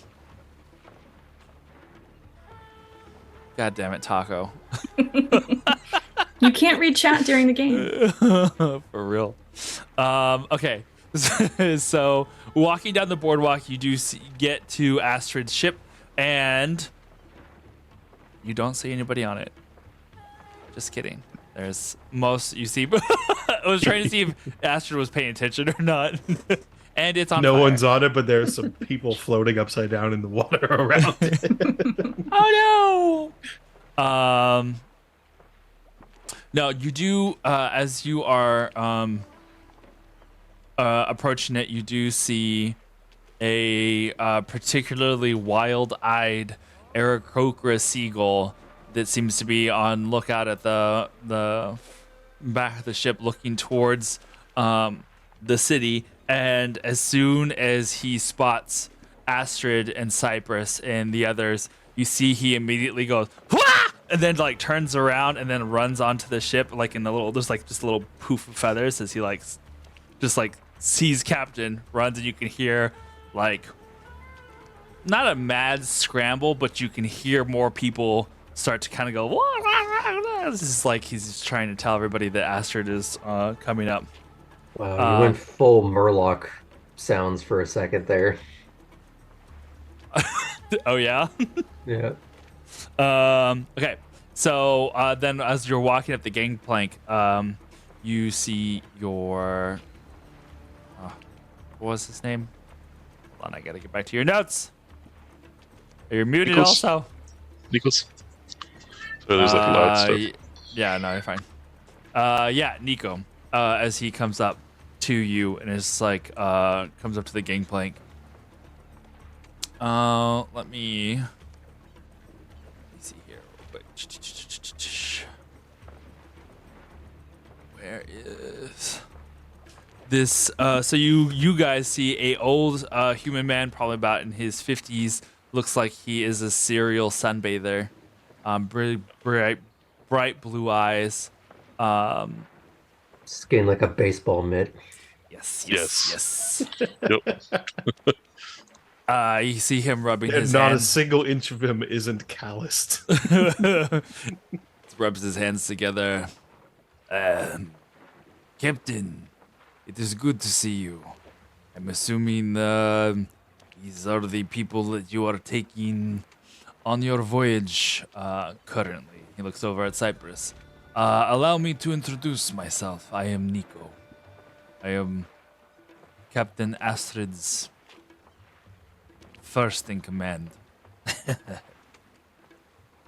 God damn it, Taco. You can't read chat during the game. For real. Okay. So walking down the boardwalk, you do get to Astrid's ship, and you don't see anybody on it. Just kidding. There's most you see. I was trying to see if Astrid was paying attention or not. And it's on No fire. one's on it, but there's some people floating upside down in the water around it. Oh no. No, you do as you are approaching it, you do see a particularly wild-eyed Aarakocra seagull that seems to be on lookout at the back of the ship, looking towards the city. And as soon as he spots Astrid and Cypress and the others, you see he immediately goes, "Wah!" And then like turns around and then runs onto the ship, like in the little, there's like just a little poof of feathers as he like just like sees Captain, runs, and you can hear like not a mad scramble, but you can hear more people start to kind of go, "Wah!" This is like he's just trying to tell everybody that Astrid is coming up. Wow, you went full Murloc sounds for a second there. Oh yeah. Yeah. Okay. So then, as you're walking up the gangplank, you see your. What was his name? Hold on, I gotta get back to your notes. You're muted Nichols. also. Nichols? So there's like loud stuff. Yeah, no, you're fine. Yeah, Nico. As he comes up to you and is like, comes up to the gangplank. Let me see here real quick. Where is this? So you guys see a old human man, probably about in his 50s. Looks like he is a serial sunbather. Bright blue eyes. Skin like a baseball mitt. Yes. Yep. You see him rubbing And his not a hands. single inch of him isn't calloused. Rubs his hands together. Captain, it is good to see you. I'm assuming these are the people that you are taking on your voyage currently. He looks over at Cyprus. Allow me to introduce myself. I am Nico. I am Captain Astrid's first in command.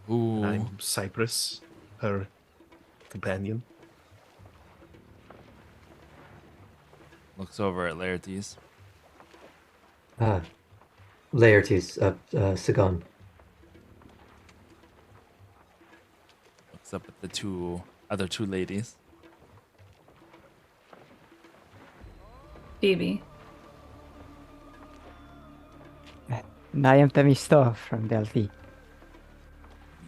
Ooh. I'm Cypress, her companion. Looks over at Laertes. Laertes, Sagan. Looks up at the other two ladies. Phoebe. Najem te misto from Delphi.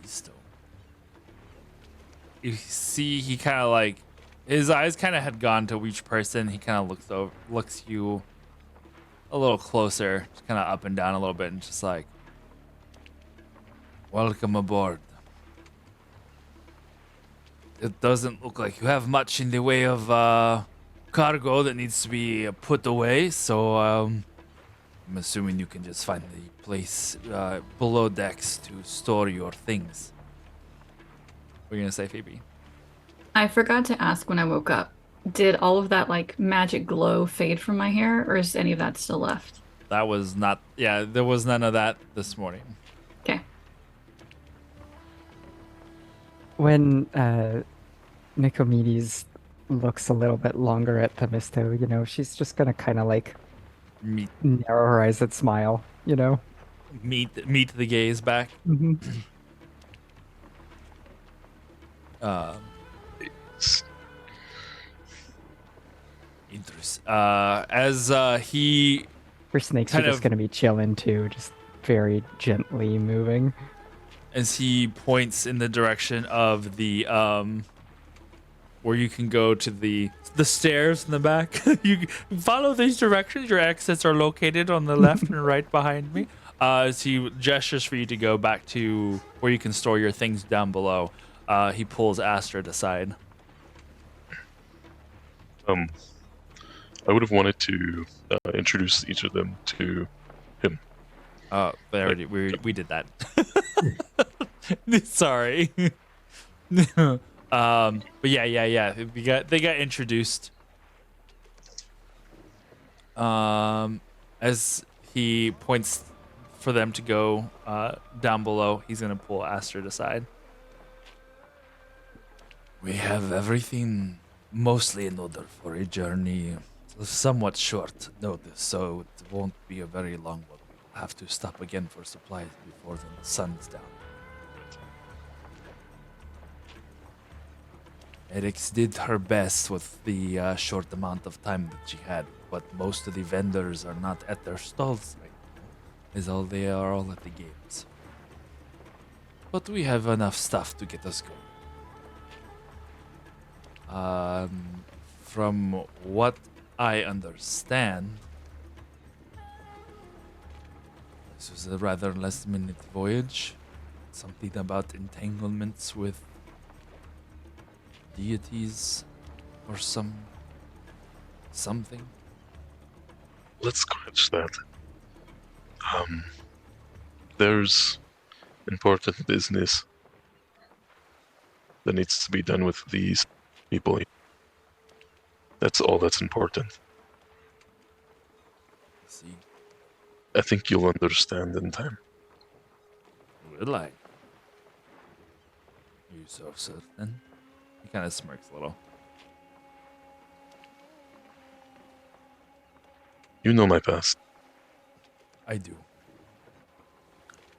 Listo. You see, he kind of like his eyes kind of had gone to each person. He kind of looks you a little closer, just kind of up and down a little bit, and just like, welcome aboard. It doesn't look like you have much in the way of cargo that needs to be put away, so I'm assuming you can just find the place below decks to store your things. What are you gonna say, Phoebe? I forgot to ask when I woke up. Did all of that like magic glow fade from my hair, or is any of that still left? That was not. Yeah, there was none of that this morning. Okay. When Nicomedes looks a little bit longer at Themisto, she's just gonna kind of like Meet narrow her eyes and smile, meet the gaze back. Mm-hmm. Interest. As he Her snakes are kind just of gonna be chilling too, just very gently moving. as he points in the direction of the where you can go to the stairs in the back. You follow these directions. Your exits are located on the left and right behind me. As he gestures for you to go back to where you can store your things down below, he pulls Astrid aside. I would have wanted to introduce each of them to him. They already we did that. Sorry. But yeah. They got introduced. As he points for them to go down below, he's gonna pull Astrid aside. We have everything mostly in order for a journey of somewhat short notice, so it won't be a very long one. We'll have to stop again for supplies before the sun's down. Erix did her best with the short amount of time that she had, but most of the vendors are not at their stalls right now, as they are all at the games. But we have enough stuff to get us going. From what I understand, this was a rather last-minute voyage. Something about entanglements with deities or something. Let's scratch that. There's important business that needs to be done with these people. That's all that's important. See, I think you'll understand in time. will I? You so certain? He kind of smirks a little. You know my past. I do.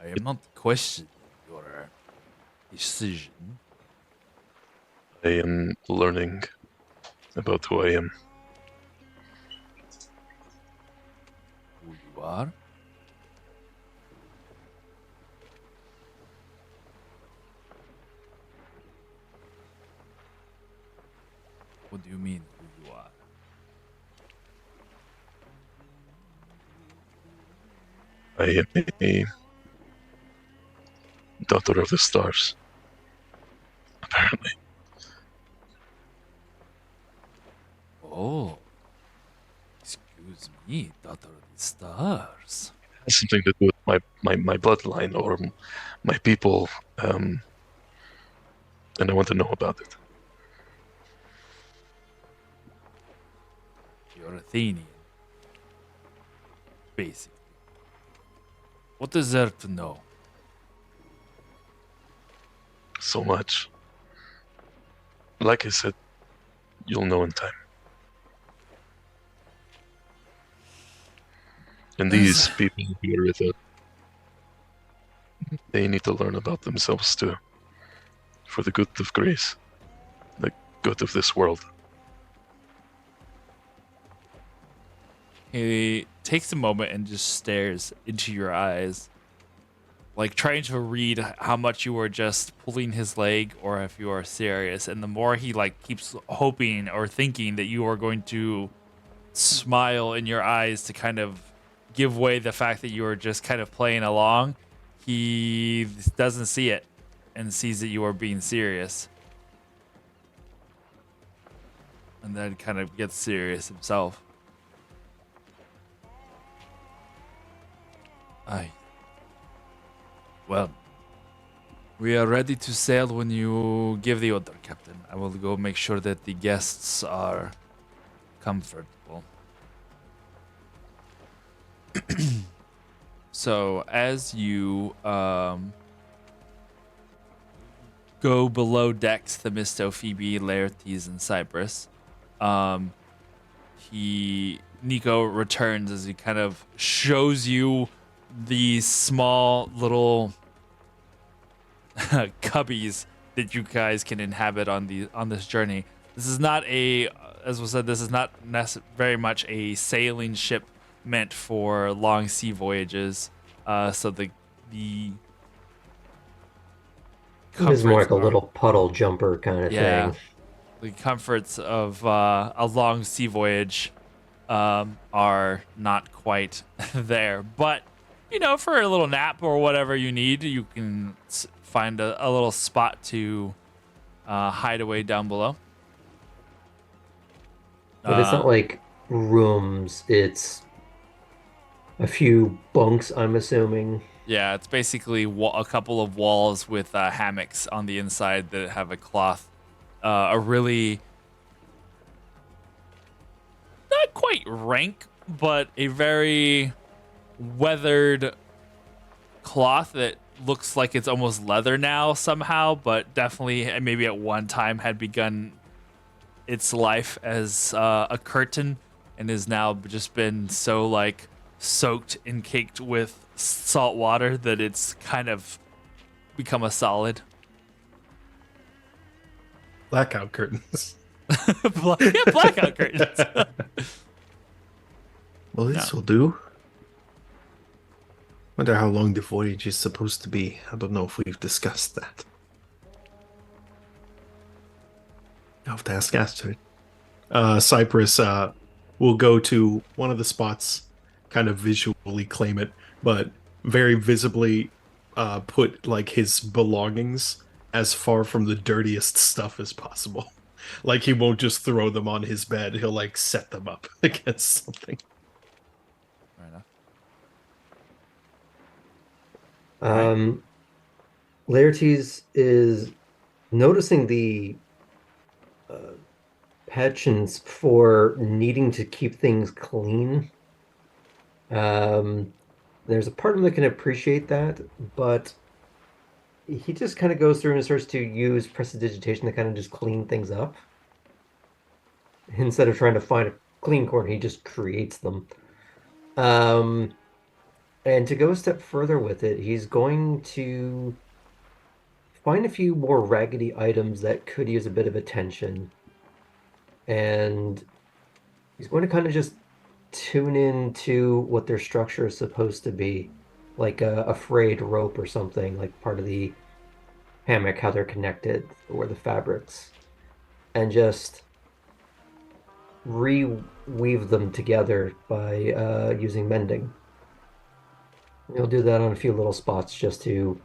I am not questioning your decision. I am learning about who I am. Who you are? What do you mean, who you are? I am a daughter of the stars. Apparently. Oh, excuse me, daughter of the stars. It has something to do with my bloodline or my people, and I want to know about it. You're Athenian. Basically. What is there to know? So much. Like I said, you'll know in time. And these people who are with it, they need to learn about themselves too. For the good of Grace, the good of this world. He takes a moment and just stares into your eyes, like trying to read how much you are just pulling his leg or if you are serious. And the more he like keeps hoping or thinking that you are going to smile in your eyes to kind of give way the fact that you are just kind of playing along, he doesn't see it and sees that you are being serious. And then kind of gets serious himself. Aye. Well, we are ready to sail when you give the order, Captain. I will go make sure that the guests are comfortable. So, as you go below decks, Themisto, Phoebe, Laertes, and Cyprus, Nico returns as he kind of shows you these small little cubbies that you guys can inhabit on this journey. This is not as was said, this is not very much a sailing ship meant for long sea voyages. So the It is more like a comforts are- little puddle jumper kind of Yeah. thing. the comforts of a long sea voyage are not quite there. But, for a little nap or whatever you need, you can find a little spot to hide away down below. But it's not like rooms, it's a few bunks, I'm assuming. Yeah, it's basically a couple of walls with hammocks on the inside that have a cloth. A really not quite rank, but a very weathered cloth that looks like it's almost leather now somehow, but definitely maybe at one time had begun its life as a curtain and has now just been so like soaked and caked with salt water that it's kind of become a solid. Blackout curtains. Blackout curtains. Well, this will do. Wonder how long the voyage is supposed to be. I don't know if we've discussed that. I'll have to ask Astrid. Cyprus will go to one of the spots, kind of visually claim it, but very visibly put like his belongings as far from the dirtiest stuff as possible. Like he won't just throw them on his bed; he'll like set them up against something. Fair enough. Laertes is noticing the penchants for needing to keep things clean. There's a part of him that can appreciate that, but he just kind of goes through and starts to use prestidigitation to kind of just clean things up. Instead of trying to find a clean corner, he just creates them. And to go a step further with it, he's going to find a few more raggedy items that could use a bit of attention. And he's going to kind of just tune into what their structure is supposed to be, like a frayed rope or something, like part of the hammock, how they're connected, or the fabrics, and just reweave them together by using mending. You'll do that on a few little spots just to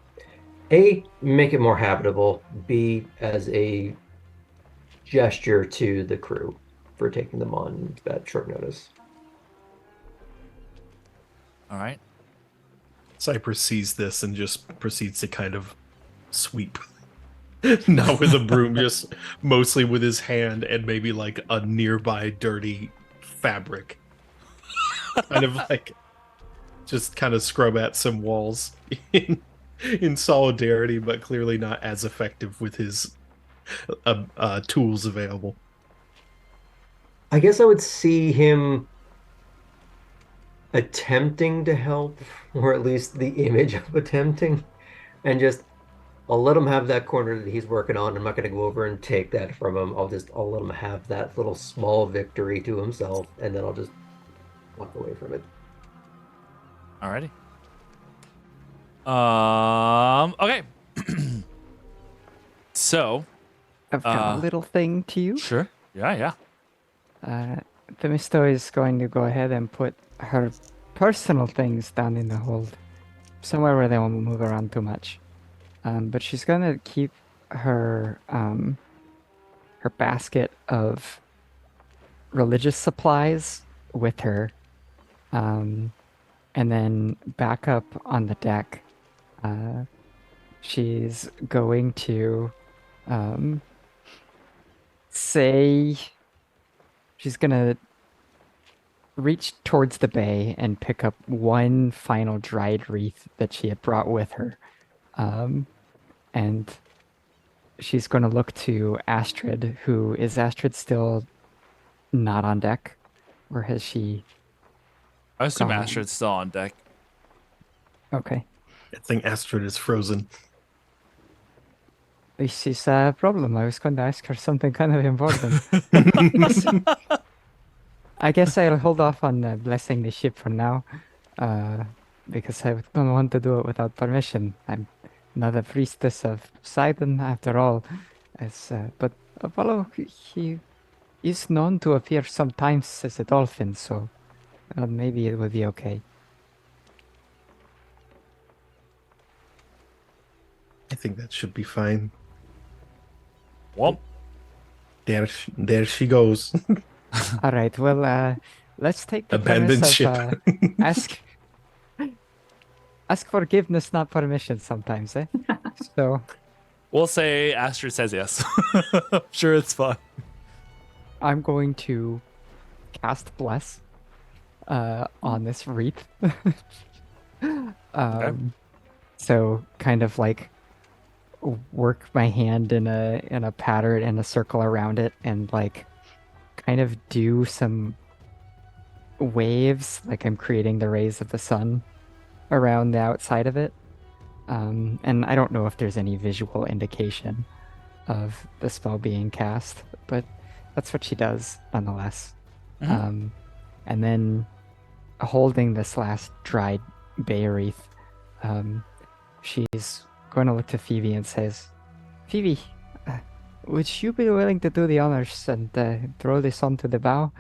A, make it more habitable, B, as a gesture to the crew for taking them on at short notice. All right. Cypress sees this and just proceeds to kind of sweep. Not with a broom, just mostly with his hand and maybe like a nearby dirty fabric. Kind of like just kind of scrub at some walls in solidarity, but clearly not as effective with his tools available. I guess I would see him attempting to help, or at least the image of attempting, and just I'll let him have that corner that he's working on. I'm not going to go over and take that from him. I'll let him have that little small victory to himself, and then I'll just walk away from it. Alrighty. Okay. So, I've got a little thing to you. sure. Yeah. Themisto is going to go ahead and put her personal things down in the hold, somewhere where they won't move around too much. But she's gonna keep her her basket of religious supplies with her, and then back up on the deck. She's going to say she's gonna reach towards the bay and pick up one final dried wreath that she had brought with her. And she's going to look to Astrid, who is Astrid still not on deck? Or has she? I assume Gone. Astrid's still on deck. Okay. I think Astrid is frozen. This is a problem. I was going to ask her something kind of important. I guess I'll hold off on blessing the ship for now, because I don't want to do it without permission. I'm not a priestess of Poseidon, after all. But Apollo, he is known to appear sometimes as a dolphin, so maybe it will be okay. I think that should be fine. Well, There she goes. All right. Well, let's take the Abandoned premise ship. of ask forgiveness, not permission. Sometimes, eh? So we'll say Astrid says yes. I'm sure it's fun. I'm going to cast bless on this wreath. So kind of like work my hand in a pattern and a circle around it, and like kind of do some waves, like I'm creating the rays of the sun around the outside of it. And I don't know if there's any visual indication of the spell being cast, but that's what she does nonetheless. And then holding this last dried bay wreath, she's going to look to Phoebe and says, Phoebe, would you be willing to do the honors and throw this onto the bow?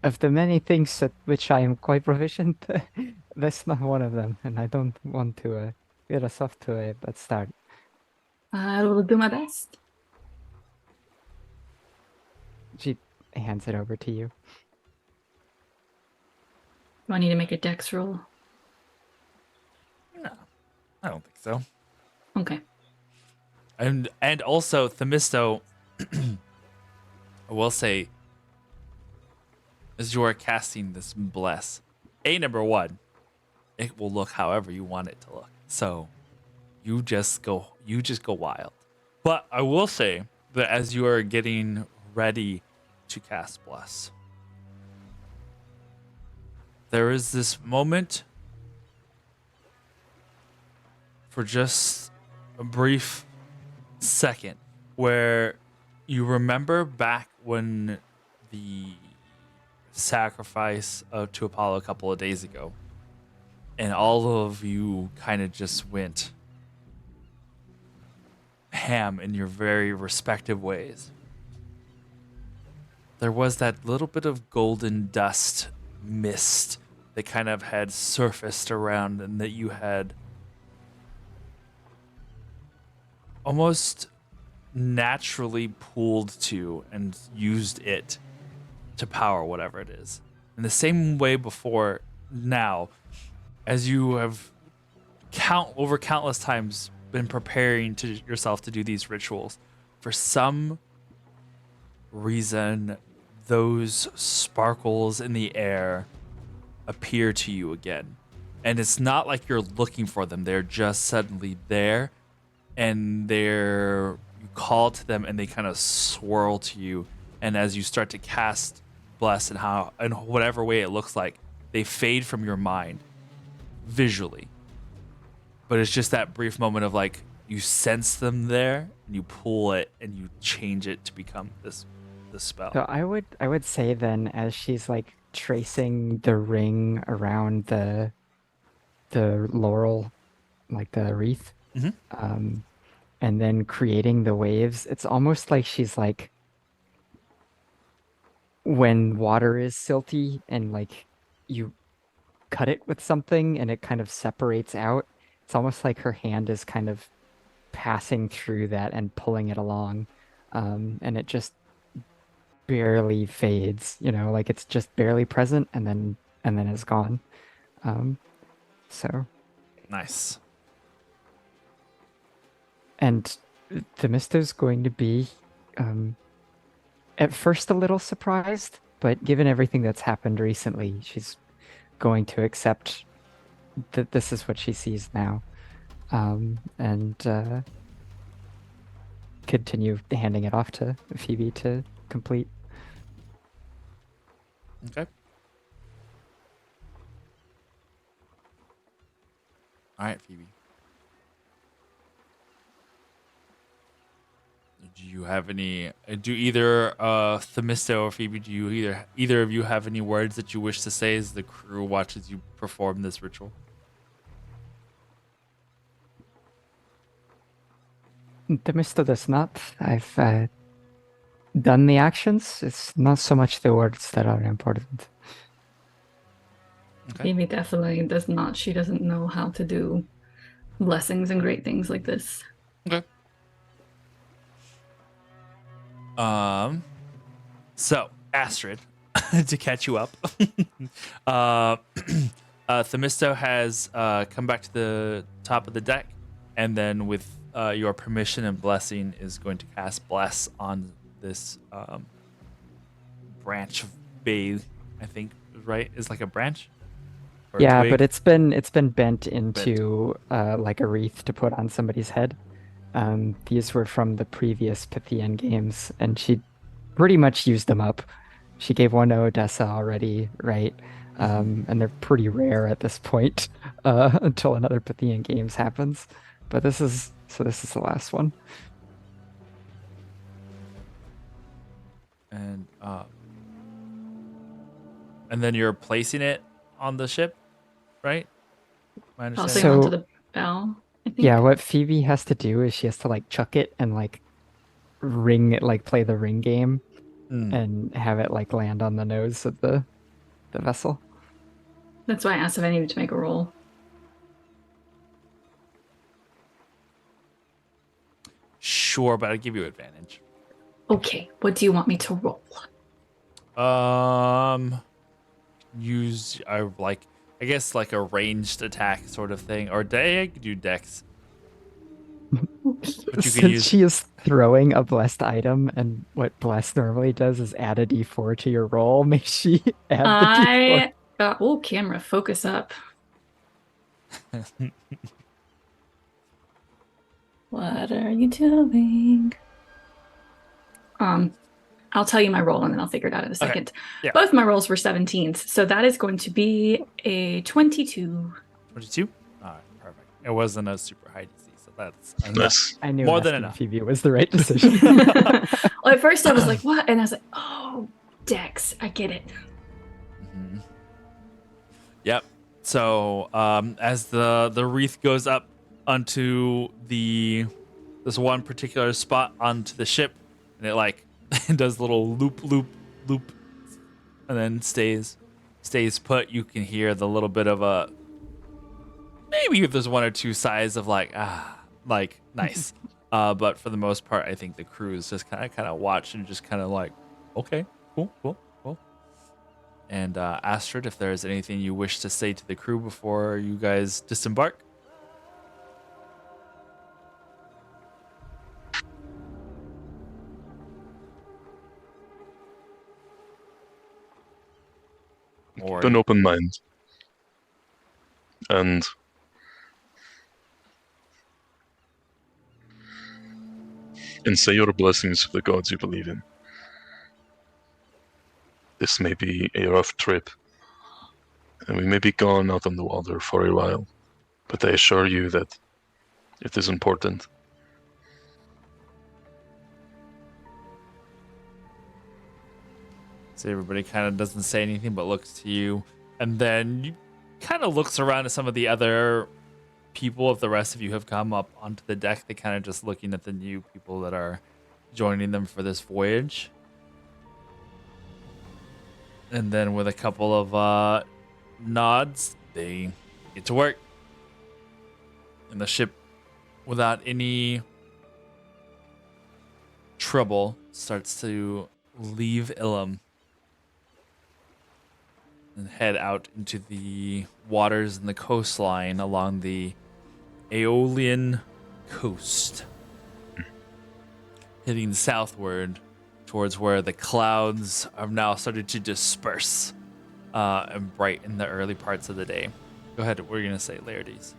Of the many things at which I am quite proficient, that's not one of them, and I don't want to get us off to a bad start. I will do my best. She hands it over to you. Do I need to make a dex roll? No, I don't think so. Okay. And also Themisto, I will say, as you are casting this bless, number one, it will look however you want it to look. So you just go wild. But I will say that as you are getting ready to cast bless, there is this moment for just a brief second where you remember back when the sacrifice to Apollo a couple of days ago, and all of you kind of just went ham in your very respective ways. There was that little bit of golden dust mist that kind of had surfaced around, and that you had almost naturally pulled to and used it to power whatever it is. In the same way before, now, as you have over countless times been preparing to yourself to do these rituals, for some reason those sparkles in the air appear to you again. And it's not like you're looking for them, they're just suddenly there, and you call to them and they kind of swirl to you. And as you start to cast bless and how in whatever way it looks like, they fade from your mind visually. But it's just that brief moment of like you sense them there and you pull it and you change it to become this spell. So I would say then, as she's like tracing the ring around the laurel, like the wreath, Mhm. and then creating the waves, it's almost like she's like when water is silty and like you cut it with something and it kind of separates out. It's almost like her hand is kind of passing through that and pulling it along, and it just barely fades, like it's just barely present and then it's gone. Um, so Nice. and Themisto's going to be at first a little surprised, but given everything that's happened recently, she's going to accept that this is what she sees now, and continue handing it off to Phoebe to complete. Okay. All right, Phoebe. Do you have any? Do either Themisto or Phoebe? Do you either of you have any words that you wish to say as the crew watches you perform this ritual? Themisto does not. I've done the actions. It's not so much the words that are important. Okay. Phoebe definitely does not. She doesn't know how to do blessings and great things like this. Okay. So Astrid, to catch you up, Themisto has come back to the top of the deck, and then with your permission and blessing, is going to cast Bless on this branch of bay. I think right is like a branch. Or a Yeah, twig? but it's been bent into like a wreath to put on somebody's head. These were from the previous Pythian games, and she pretty much used them up. She gave one to Odessa already, right? And they're pretty rare at this point, until another Pythian games happens. But this is the last one. And then you're placing it on the ship, right? My Tossing understanding. it onto So the bell, I think. yeah, what Phoebe has to do is she has to like chuck it and like ring it, like play the ring game, Mm. and have it like land on the nose of the vessel. That's why I asked if I needed to make a roll. Sure, but I'll give you advantage. Okay, what do you want me to roll? Use I guess like a ranged attack sort of thing, or I could do Dex. But you could Since use she is throwing a blessed item, and what blessed normally does is add a d4 to your roll, may she add the d4? I got camera, focus up. What are you doing? I'll tell you my roll and then I'll figure it out in a second. Yeah. Both my rolls were 17s, so that is going to be a 22. 22. All right, perfect. It wasn't a super high DC, so that's enough. Nice. I knew More than asking enough. Phoebe was the right decision. Well, at first I was like, what? And I was like, oh, Dex, I get it. Mhm. Yep. So as the wreath goes up onto this one particular spot onto the ship, and it like it does a little loop, and then stays put. You can hear the little bit of a maybe if there's one or two sighs of like nice. But for the most part, I think the crew is just kind of watch and just kind of like, okay, cool. And Astrid, if there's anything you wish to say to the crew before you guys disembark. Or Keep an open mind. And say your blessings to the gods you believe in. This may be a rough trip, and we may be gone out on the water for a while, but I assure you that it is important. So everybody kind of doesn't say anything but looks to you, and then you kind of looks around at some of the other people. If the rest of you have come up onto the deck, they kind of just looking at the new people that are joining them for this voyage. And then with a couple of nods, they get to work. And the ship, without any trouble, starts to leave Ilum and head out into the waters and the coastline along the Aeolian Coast, heading southward towards where the clouds have now started to disperse and brighten the early parts of the day. Go ahead. What are you going to say, Laertes?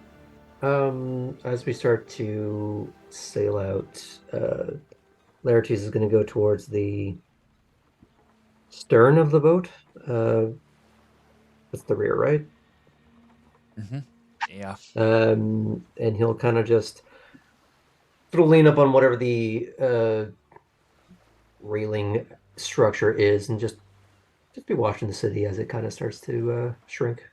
As we start to sail out, Laertes is going to go towards the stern of the boat. That's the rear, right? Mm-hmm. Yeah. And he'll kind of just sort of lean up on whatever the railing structure is and just be watching the city as it kind of starts to shrink.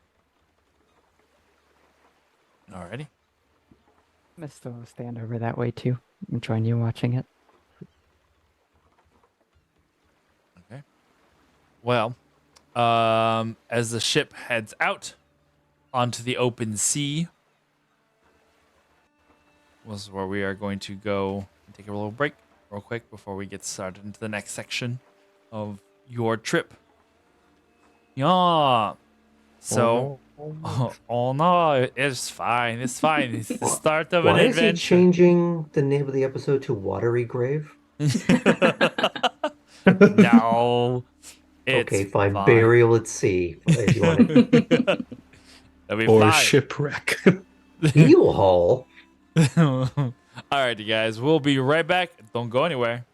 Alrighty. I'm gonna still stand over that way too and join you watching it. Okay. Well, as the ship heads out onto the open sea, this is where we are going to go and take a little break real quick before we get started into the next section of your trip. Yeah. So, oh no, it's fine. It's fine. It's the start of an Why is he adventure. changing the name of the episode to Watery Grave? No. It's Okay, fine. Burial at sea, if you want it. That'll be Or fine. shipwreck. Eel Hall. Alrighty, guys. We'll be right back. Don't go anywhere.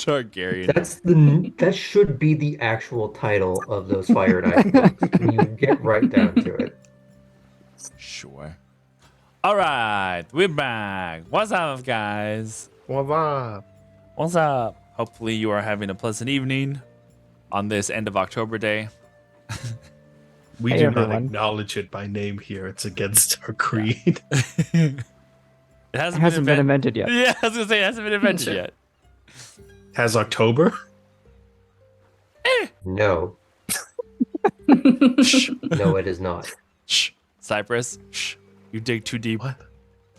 Targaryen. That should be the actual title of those Fire and Ice books. When you get right down to it. Sure. All right, we're back. What's up, guys? Voila. What's up? Hopefully, you are having a pleasant evening on this end of October day. We Hey, do not everyone. acknowledge it by name here. It's against our creed. It It hasn't, hasn't been invented. invented yet. Yeah, I was gonna say it hasn't been invented Sure. yet. Has October? No, Shh, no, it is not. shh, Cypress. Shh, you dig too deep. What?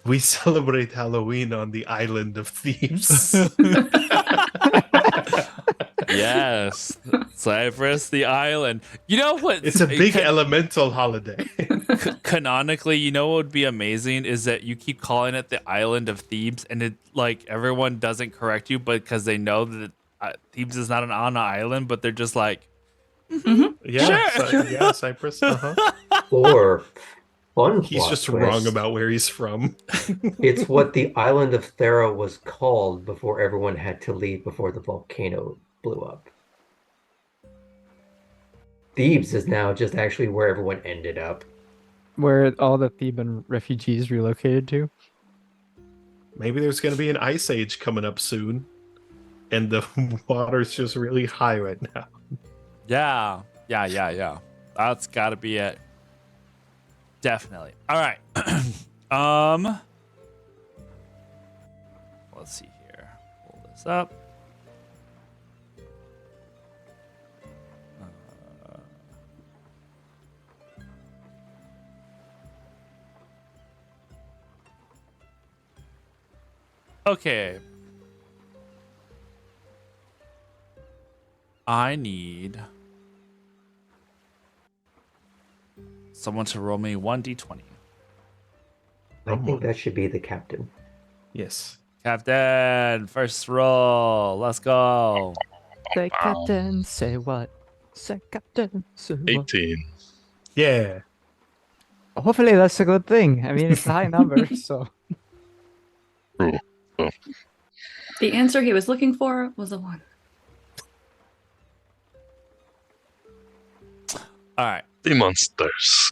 We celebrate Halloween on the island of thieves. Yes, Cypress, the island. You know what? It's a big elemental holiday. Canonically, you know what would be amazing is that you keep calling it the Island of Thebes, and it like everyone doesn't correct you, but because they know that Thebes is not on an island, but they're just like, Yeah, Sure. yeah, Cyprus. Uh-huh. Or fun He's plot just twist, wrong about where he's from. It's what the island of Thera was called before everyone had to leave before the volcano blew up. Thebes is now just actually where everyone ended up. Where all the Theban refugees relocated to. Maybe there's going to be an ice age coming up soon, and the water's just really high right now. yeah. That's got to be it. Definitely. All right. Let's see here. Pull this up. Okay. I need someone to roll me 1d20. I think that should be the captain. Yes. Captain, first roll. Let's go. Say captain, say what? Say captain, say what? 18. Yeah. Hopefully that's a good thing. I mean, it's a high number, so. Cool. The answer he was looking for was a 1. All right. The monsters.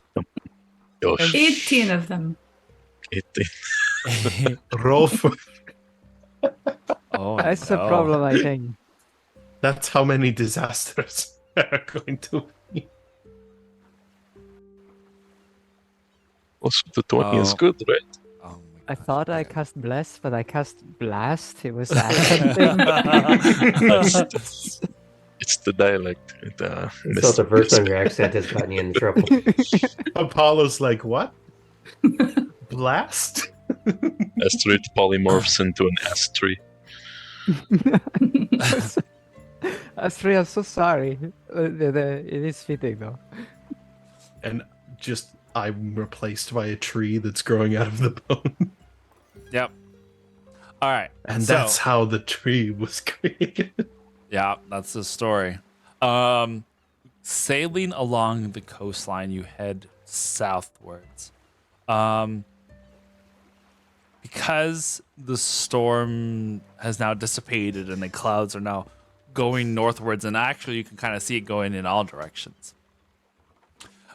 Gosh. 18 of them. 18. Roll for. Oh, That's the no. problem, I think. That's how many disasters are going to be. Also, the 20 is Oh. good, right? Oh my I God. thought I cast bless, but I cast blast. It was the accent thing. It's the dialect. So the verse on your accent has gotten you into trouble. Apollo's like, what? Blast? Asteroid polymorphs into an S3. Astrid, I'm so sorry. It is fitting though. And just, I'm replaced by a tree that's growing out of the bone. Yep. All right. And so, that's how the tree was created. yeah, that's the story. Sailing along the coastline, you head southwards. Because the storm has now dissipated and the clouds are now going northwards, and actually you can kind of see it going in all directions.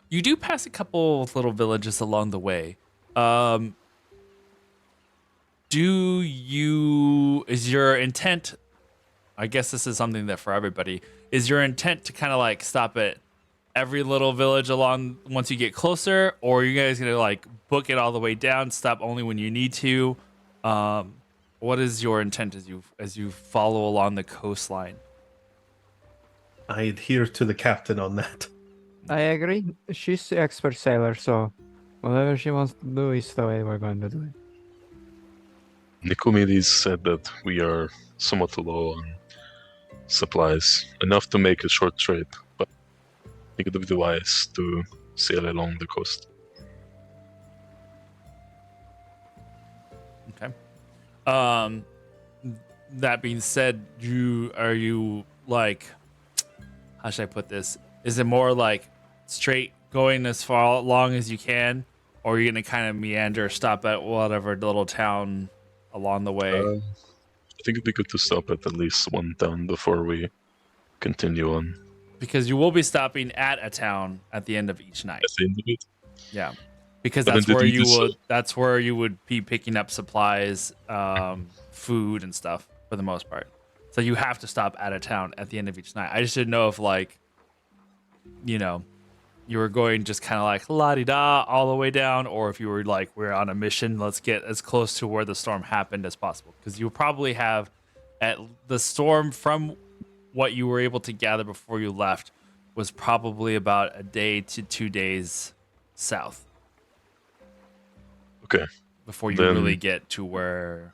You do pass a couple of little villages along the way. Is your intent, I guess this is something that for everybody, is your intent to kind of like stop at every little village along once you get closer, or are you guys gonna like book it all the way down, stop only when you need to? What is your intent as you follow along the coastline? I adhere to the captain on that. I agree. She's the expert sailor, so whatever she wants to do is the way we're going to do it. Nicomedes said that we are somewhat low on supplies, enough to make a short trip, but I think it would be wise to sail along the coast. Okay. That being said, are you like, how should I put this? Is it more like straight going as far along as you can, or are you gonna kind of meander, stop at whatever little town along the way? I think it'd be good to stop at least one town before we continue on. Because you will be stopping at a town at the end of each night. At the end of it. Yeah, because But then that's did where we you decide- would. That's where you would be picking up supplies, food and stuff for the most part. So you have to stop at a town at the end of each night. I just didn't know if like, you know, you were going just kind of like la di da all the way down, or if you were like, we're on a mission. Let's get as close to where the storm happened as possible, because you'll probably have at the storm from what you were able to gather before you left was probably about a day to 2 days south. Okay. Before you Then- really get to where,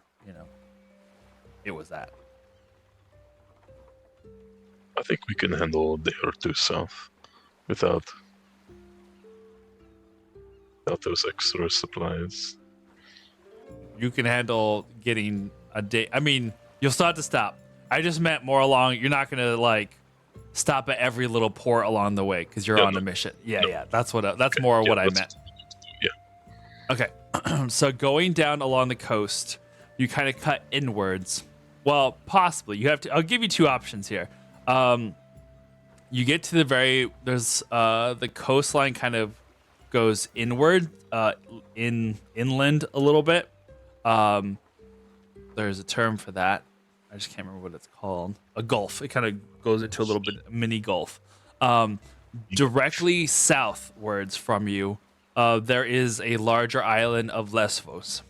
it was at. I think we can handle a day or two south without those extra supplies. You can handle getting a day. I mean, you'll still have to stop. I just meant more along. You're not gonna like stop at every little port along the way because you're Yeah, on no. a mission. Yeah, No. yeah. That's more what I that's meant. what Okay. So going down along the coast, you kind of cut inwards. Well, possibly. You have to. I'll give you two options here. You get to there's the coastline kind of goes inward, inland a little bit. There's a term for that. I just can't remember what it's called. A gulf. It kind of goes into a little bit mini gulf. Directly southwards from you, there is a larger island of Lesvos.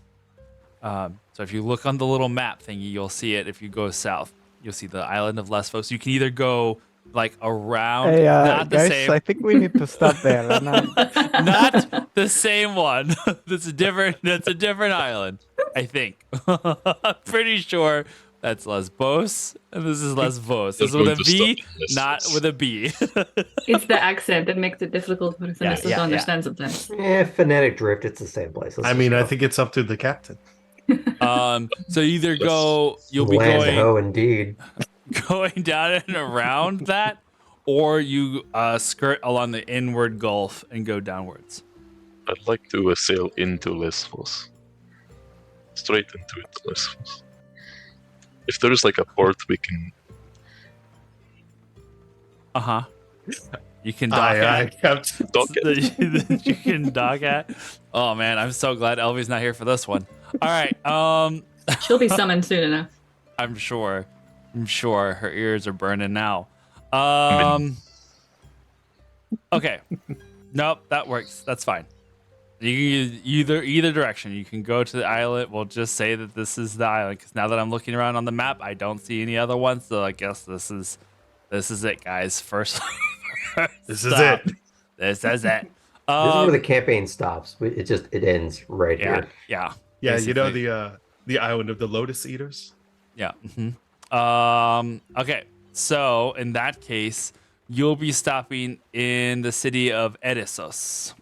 So if you look on the little map thingy, you'll see it. If you go south, you'll see the island of Lesvos. You can either go like around, Hey, not the guys, same, I think we need to stop there. And not the same one. That's a different island. I think. I'm pretty sure that's Lesbos, and this is Lesvos. This is with a V, not with a B. It's the accent that makes it difficult for Vanessa to understand sometimes. Phonetic drift, it's the same place. Let's I just mean, I go. think it's up to the captain. So either you'll be Land going ho, indeed. down and around that, or you skirt along the inward gulf and go downwards. I'd like to sail into Lesvos. Straight into it, Lesvos. If there's like a port we can... You can dock at. Captain. Dock it. You can dock at. Oh man, I'm so glad Elvie's not here for this one. All right. She'll be summoned soon enough. I'm sure her ears are burning now. Okay. Nope, that works. That's fine. You can either direction. You can go to the island. We'll just say that this is the island, because now that I'm looking around on the map, I don't see any other ones. So I guess this is it, guys. First. This is stop. it. This is it. This is where the campaign stops. It ends right Yeah, here. yeah. Yeah, you know basically. the island of the Lotus Eaters. Yeah. Okay. So in that case, you'll be stopping in the city of Eresos.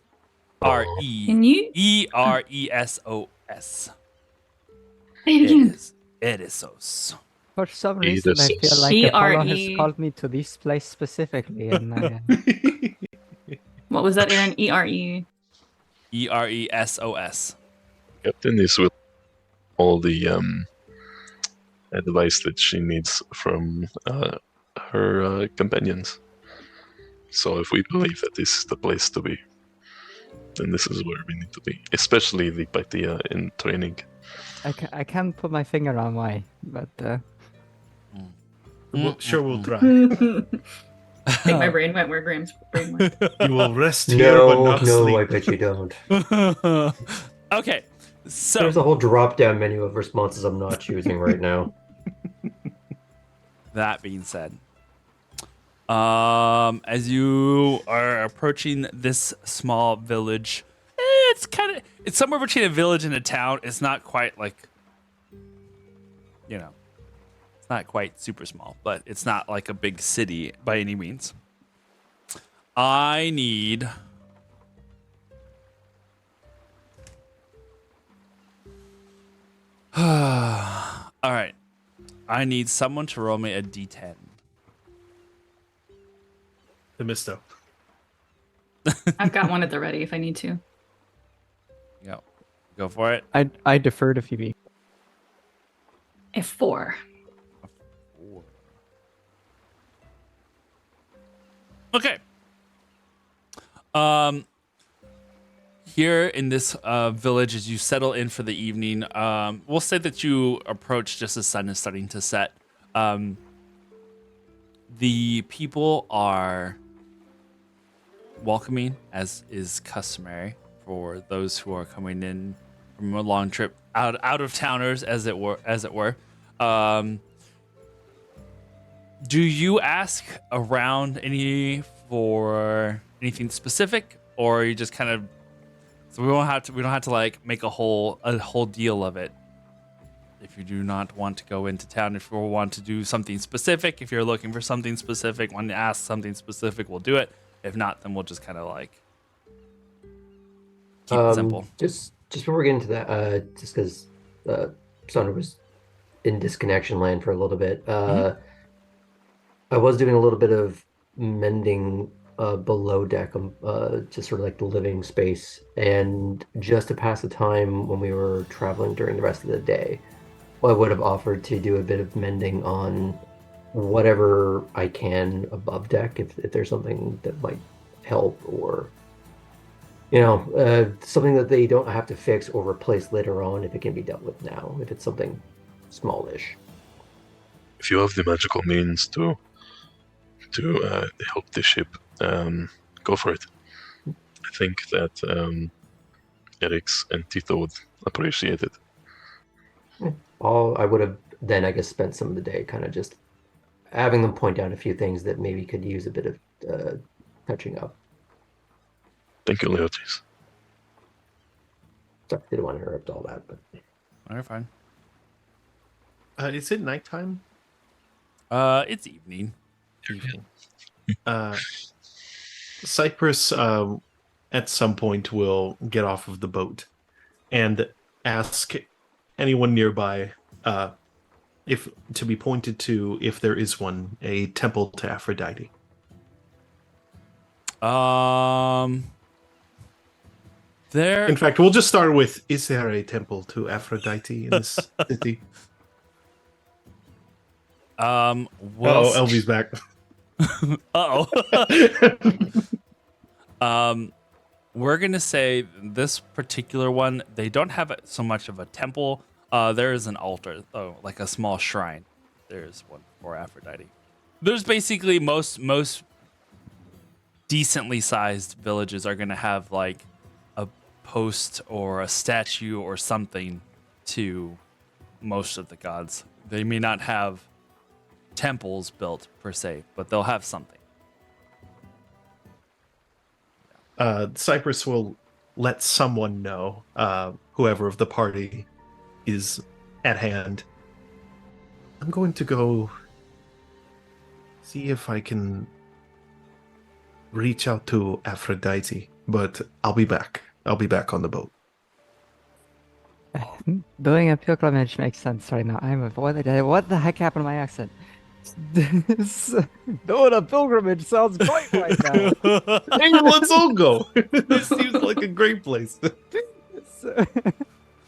Can you? Eresos. Say it again. Eresos. for some reason, I feel like Apollo has called me to this place specifically. And What was that, Aaron? E-R-E. Eresos. Captain is with all the advice that she needs from her companions. So if we believe that this is the place to be, then this is where we need to be. Especially the Patia in training. I can't put my finger on why, but We'll try. I think my brain went where Graham's brain went. You will rest here, but No, not no, sleep. I bet you don't. Okay. So There's a whole drop-down menu of responses I'm not choosing right now. that being said, as you are approaching this small village, it's somewhere between a village and a town. It's not quite like, it's not quite super small, but it's not like a big city by any means. I need all right. I need someone to roll me a d10. The Misto. I've got one at the ready if I need to. Go for it. I defer to Phoebe. A 4. Okay. Here in this village, as you settle in for the evening, we'll say that you approach just as sun is starting to set. The people are welcoming, as is customary for those who are coming in from a long trip, out of towners, as it were. Do you ask around for anything specific, or are you just kind of, so we don't have to like make a whole deal of it? If you do not want to go into town, if you want to do something specific, if you're looking for something specific, want to ask something specific, we'll do it. If not, then we'll just kind of like keep it simple. Just before we get into that, just because Sandra was in disconnection land for a little bit, I was doing a little bit of mending below deck, just sort of like the living space, and just to pass the time when we were traveling during the rest of the day, I would have offered to do a bit of mending on whatever I can above deck, if there's something that might help, or something that they don't have to fix or replace later on if it can be dealt with now, if it's something smallish. If you have the magical means to help the ship, go for it. I think that Eric's and Tito would appreciate it. I would have then, I guess, spent some of the day kind of just having them point out a few things that maybe could use a bit of touching up. Thank you, Leotis. Sorry, didn't want to interrupt all that, but All right, fine. Is it nighttime? It's evening. Cypress at some point will get off of the boat and ask anyone nearby if to be pointed to, if there is one, a temple to Aphrodite. There. In fact, we'll just start with, is there a temple to Aphrodite in this city? Well, Elvy's back. We're gonna say this particular one, they don't have so much of a temple. There is an altar, though, like a small shrine. There's one for Aphrodite. There's basically most decently sized villages are gonna have like a post or a statue or something to most of the gods. They may not have temples built per se, but they'll have something. Cypress will let someone know, whoever of the party is at hand. I'm going to go see if I can reach out to Aphrodite, but I'll be back. I'll be back on the boat. Doing a pilgrimage makes sense right now. What the heck happened to my accent? Doing a pilgrimage sounds great right now. Hey, let's all go. This seems like a great place.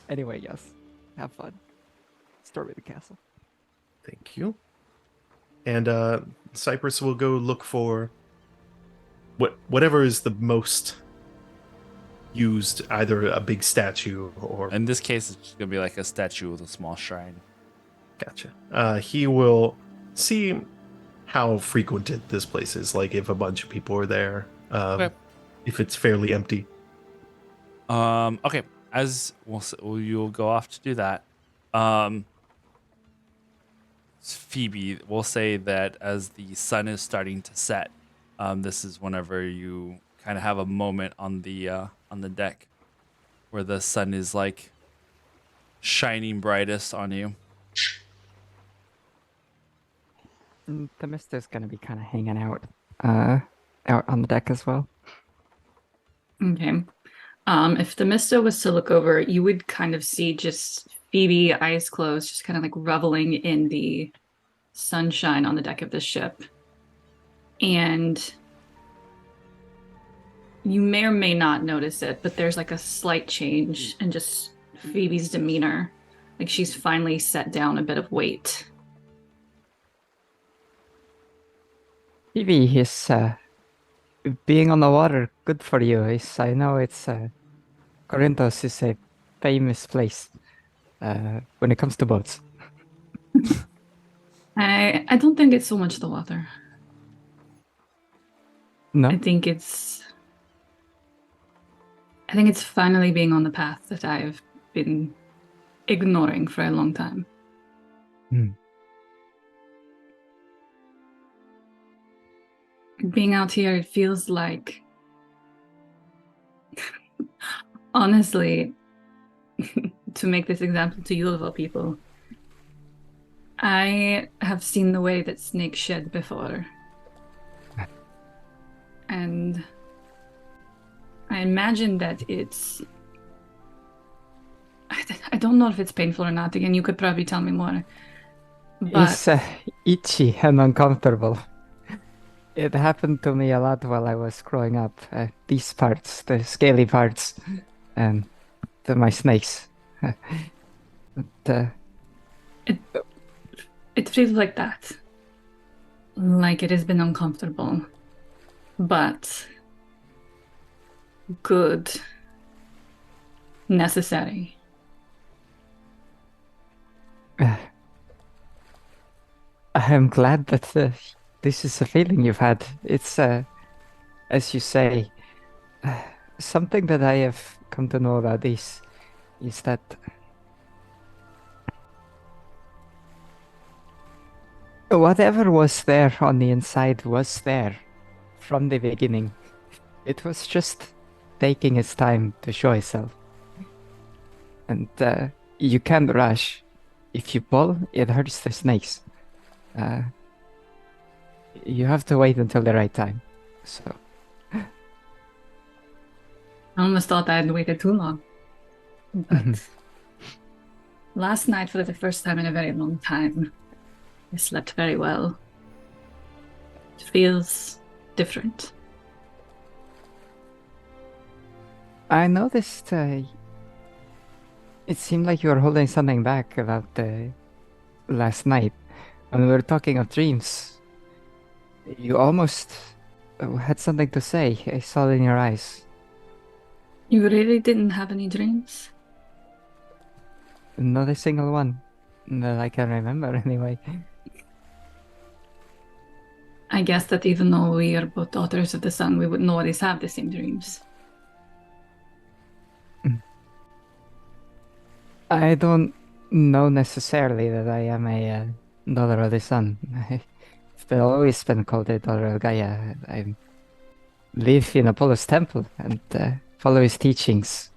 Anyway, yes. Have fun. Start with the castle. Thank you. And Cypress will go look for whatever is the most used, either a big statue or... In this case, it's just gonna be like a statue with a small shrine. Gotcha. He will see how frequented this place is, like if a bunch of people are there, Okay. if it's fairly empty. Okay. As you'll go off to do that. Phoebe, we'll say that as the sun is starting to set, this is whenever you kind of have a moment on the deck where the sun is like shining brightest on you. The Mister's gonna be kind of hanging out on the deck as well. Okay. If the Mista was to look over, you would kind of see just Phoebe, eyes closed, just kind of like reveling in the sunshine on the deck of the ship. And you may or may not notice it, but there's like a slight change in just Phoebe's demeanor. Like she's finally set down a bit of weight. Maybe is being on the water good for you. I know it's Corinthos is a famous place when it comes to boats. I don't think it's so much the water. No? I think it's finally being on the path that I've been ignoring for a long time. Hmm. Being out here, it feels like, honestly, to make this example to you of all people, I have seen the way that snakes shed before. And I imagine that it's... I don't know if it's painful or not. Again, you could probably tell me more. But It's itchy and uncomfortable. It happened to me a lot while I was growing up. These parts, the scaly parts, and my snakes. But, it feels like that. Like it has been uncomfortable. But good. Necessary. I'm glad that this is a feeling you've had. It's, as you say, something that I have come to know about this is that whatever was there on the inside was there from the beginning. It was just taking its time to show itself. And you can't rush. If you pull, it hurts the snakes. You have to wait until the right time. So I almost thought I had waited too long. But last night, for the first time in a very long time, I slept very well. It feels different. I noticed it seemed like you were holding something back about last night. When we were talking of dreams, you almost had something to say. I saw it in your eyes. You really didn't have any dreams? Not a single one that I can remember, anyway. I guess that even though we are both daughters of the sun, we wouldn't always have the same dreams. I don't know necessarily that I am a daughter of the sun. I've always been called a daughter of Gaia. I live in Apollo's temple and follow his teachings.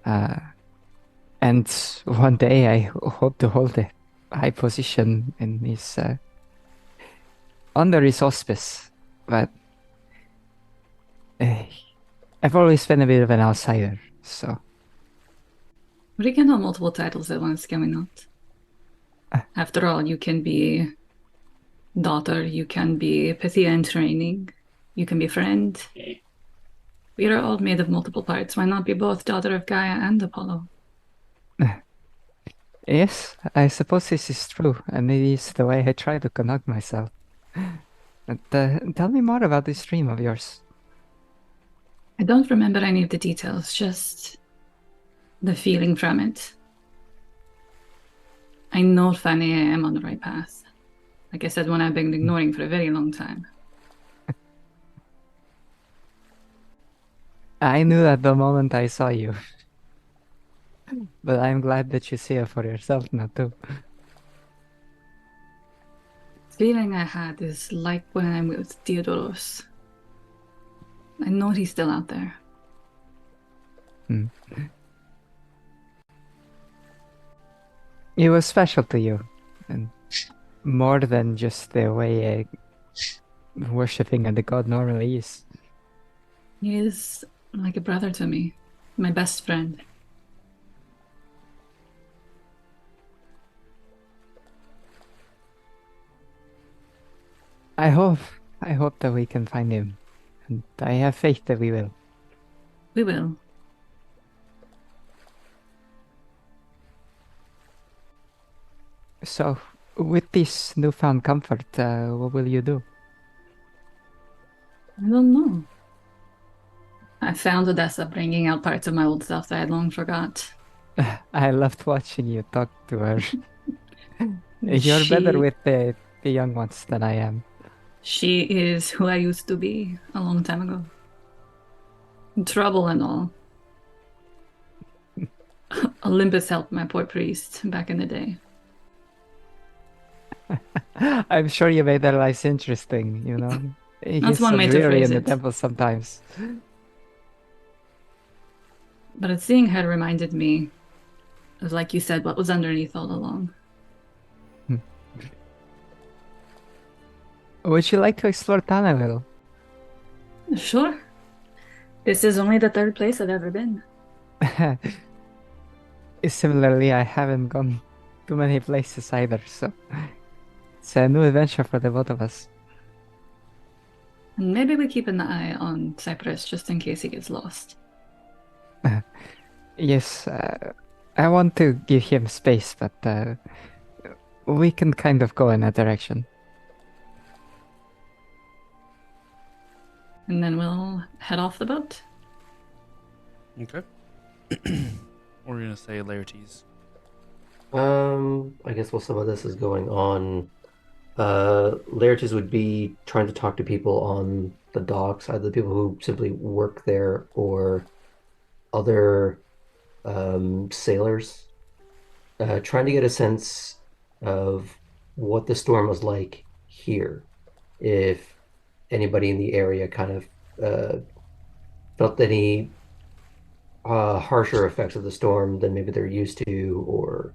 And one day I hope to hold a high position in his under his auspice. But I've always been a bit of an outsider, so But you can have multiple titles at once, can we not? After all, you can be daughter, you can be Pythia in training, you can be friend. We are all made of multiple parts. Why not be both daughter of Gaia and Apollo? yes, I suppose this is true, and it is the way I try to conduct myself. But tell me more about this dream of yours. I don't remember any of the details, just the feeling from it. I know finally I am on the right path. Like I said, one I've been ignoring for a very long time. I knew that the moment I saw you. But I'm glad that you see it for yourself now too. The feeling I had is like when I'm with Theodoros. I know he's still out there. It was special to you, and more than just the way worshipping the god normally is. He is like a brother to me, my best friend. I hope that we can find him, and I have faith that we will. We will. So, with this newfound comfort, what will you do? I don't know. I found Odessa bringing out parts of my old self that I long forgot. I loved watching you talk to her. You're better She with the young ones than I am. she is who I used to be a long time ago. In trouble and all. Olympus helped my poor priest back in the day. I'm sure you made their lives interesting, you know? It That's gets one so way to dreary phrase in the it. temple sometimes. But seeing her reminded me of, like you said, what was underneath all along. Would you like to explore town a little? Sure. This is only the third place I've ever been. Similarly, I haven't gone too many places either, so it's a new adventure for the both of us. And maybe we keep an eye on Cypress just in case he gets lost. Yes, I want to give him space, but we can kind of go in that direction. And then we'll head off the boat. Okay. What are you gonna say, Laertes? I guess while some of this is going on, Laertes would be trying to talk to people on the docks, either people who simply work there or other sailors, trying to get a sense of what the storm was like here. If anybody in the area kind of felt any harsher effects of the storm than maybe they're used to, or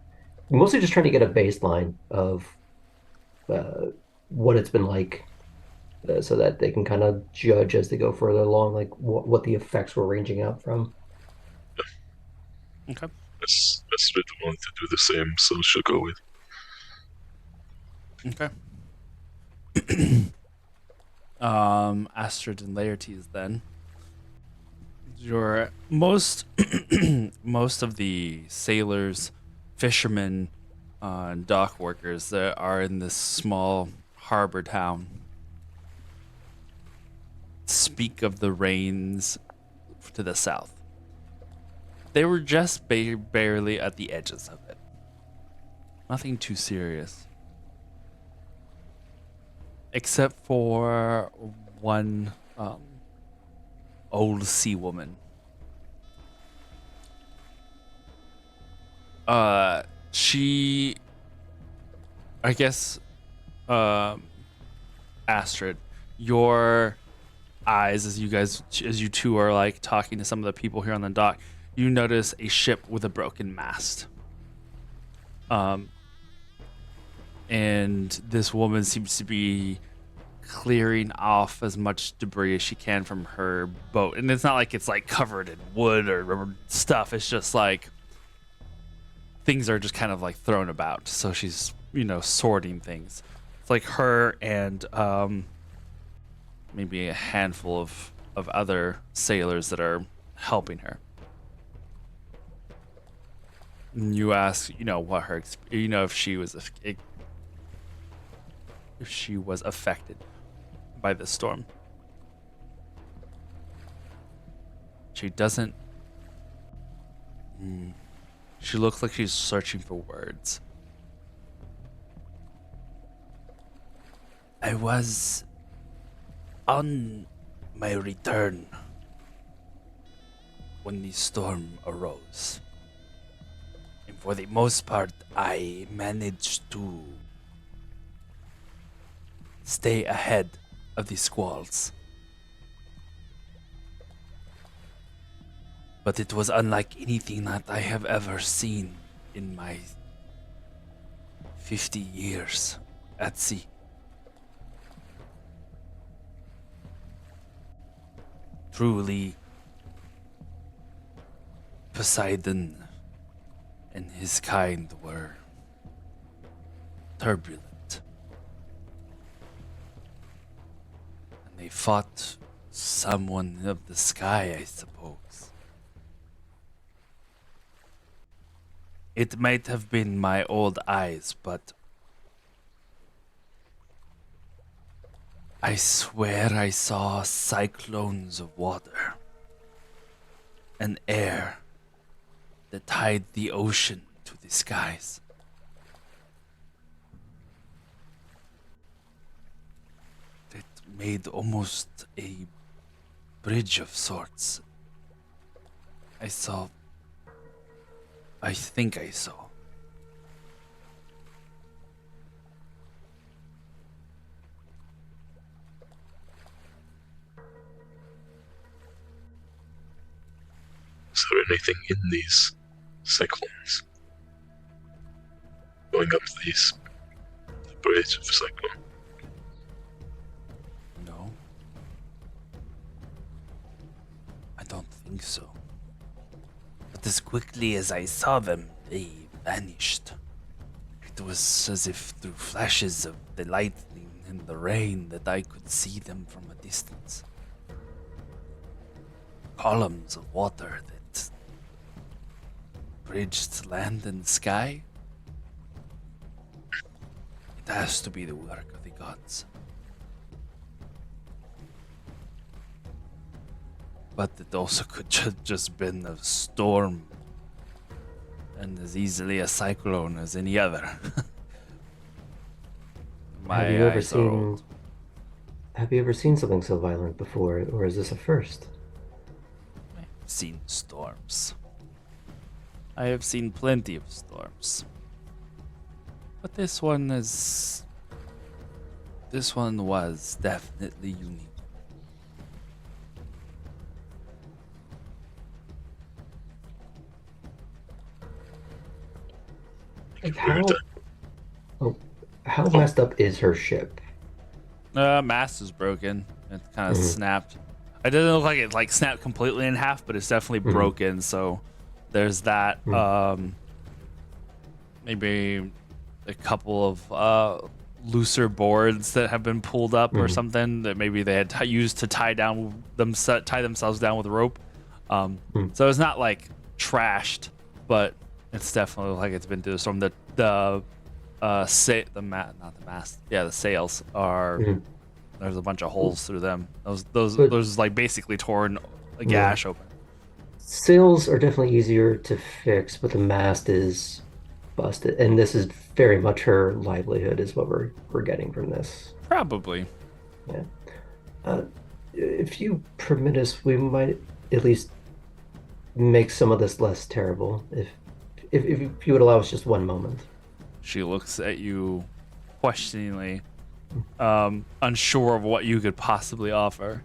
mostly just trying to get a baseline of uh, what it's been like, so that they can kind of judge as they go further along, like what the effects were ranging out from. Okay. Astrid wanted to do the same, so she'll go with. Okay. Astrid and Laertes then. Your most most of the sailors, fishermen, and dock workers that are in this small harbor town speak of the rains to the south. They were just barely at the edges of it. Nothing too serious. Except for one old sea woman. She, I guess, Astrid, your eyes as you two are like talking to some of the people here on the dock, you notice a ship with a broken mast. And this woman seems to be clearing off as much debris as she can from her boat. And it's not like it's like covered in wood or rubber stuff. It's just like things are just kind of like thrown about. So she's, sorting things. It's like her and maybe a handful of other sailors that are helping her. And you ask, what her, if she was affected by this storm. She doesn't. She looks like she's searching for words. I was on my return when the storm arose. And for the most part, I managed to stay ahead of the squalls. But it was unlike anything that I have ever seen in my 50 years at sea. Truly, Poseidon and his kind were turbulent. And they fought someone of the sky, I suppose. It might have been my old eyes, but I swear I saw cyclones of water and air that tied the ocean to the skies. It made almost a bridge of sorts. I think I saw. Is there anything in these cyclones? Going up the bridge of cyclone. No. I don't think so. But as quickly as I saw them, they vanished. It was as if through flashes of the lightning and the rain that I could see them from a distance. Columns of water that bridged land and sky. It has to be the work of the gods. But it also could just been a storm, and as easily a cyclone as any other. Have you My ever eyes are old. seen something so violent before, or is this a first? I've seen storms. I have seen plenty of storms. But this one was definitely unique. Like Very how messed up is her ship? Mast is broken. It kind of snapped. It doesn't look like it like snapped completely in half, but it's definitely broken. So there's that. Maybe a couple of looser boards that have been pulled up or something that maybe they had used to tie themselves down with rope. So it's not like trashed, but it's definitely like it's been through the storm. The sails are. There's a bunch of holes through them. Those like basically torn a gash open. Sails are definitely easier to fix, but the mast is busted, and this is very much her livelihood, is what we're getting from this. Probably. Yeah. If you permit us, we might at least make some of this less terrible. If you would allow us just one moment. She looks at you questioningly, unsure of what you could possibly offer.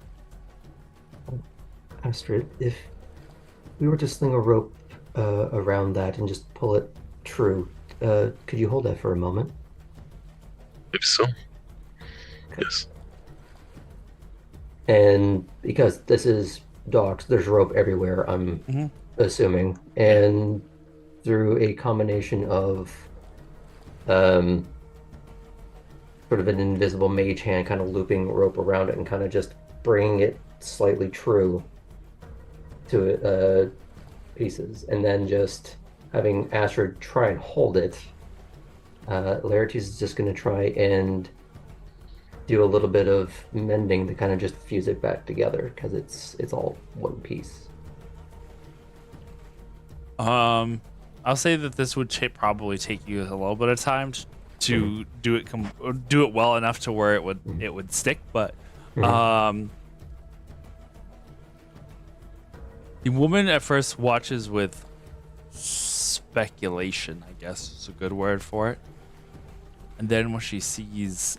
Astrid, if we were to sling a rope around that and just pull it true, could you hold that for a moment? If so. Yes. And because this is docks, there's rope everywhere, I'm assuming. And through a combination of sort of an invisible mage hand kind of looping rope around it and kind of just bringing it slightly true to pieces, and then just having Astrid try and hold it, Laertes is just going to try and do a little bit of mending to kind of just fuse it back together, because it's all one piece. I'll say that this would probably take you a little bit of time to do it well enough to where it would stick, but the woman at first watches with speculation, I guess is a good word for it. And then when she sees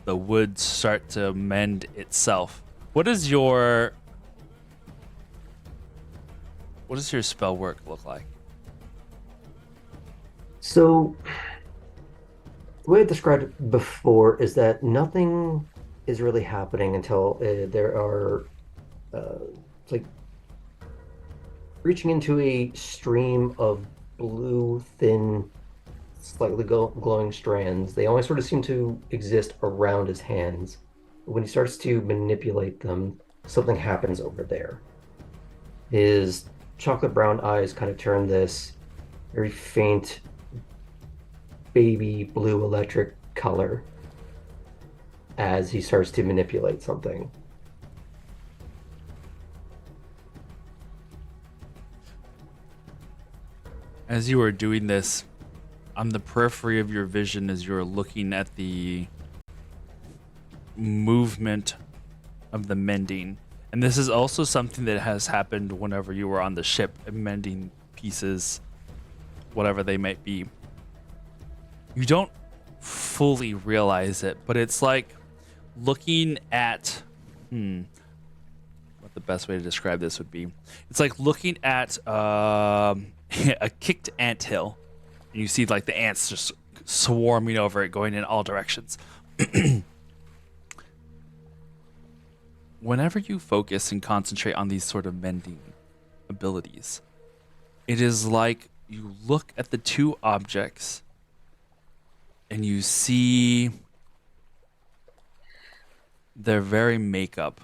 the wood start to mend itself, what does your spell work look like? So, the way I described it before is that nothing is really happening until there are like reaching into a stream of blue, thin, slightly glowing strands. They only sort of seem to exist around his hands. When he starts to manipulate them, something happens over there. His chocolate brown eyes kind of turn this very faint baby blue electric color. as he starts to manipulate something. As you are doing this, on the periphery of your vision, as you're looking at the movement of the mending, and this is also something that has happened whenever you were on the ship, mending pieces, whatever they might be. You don't fully realize it, but it's like looking at what the best way to describe this would be. It's like looking at a kicked anthill. You see like the ants just swarming over it, going in all directions. Whenever you focus and concentrate on these sort of mending abilities, it is like you look at the two objects and you see their very makeup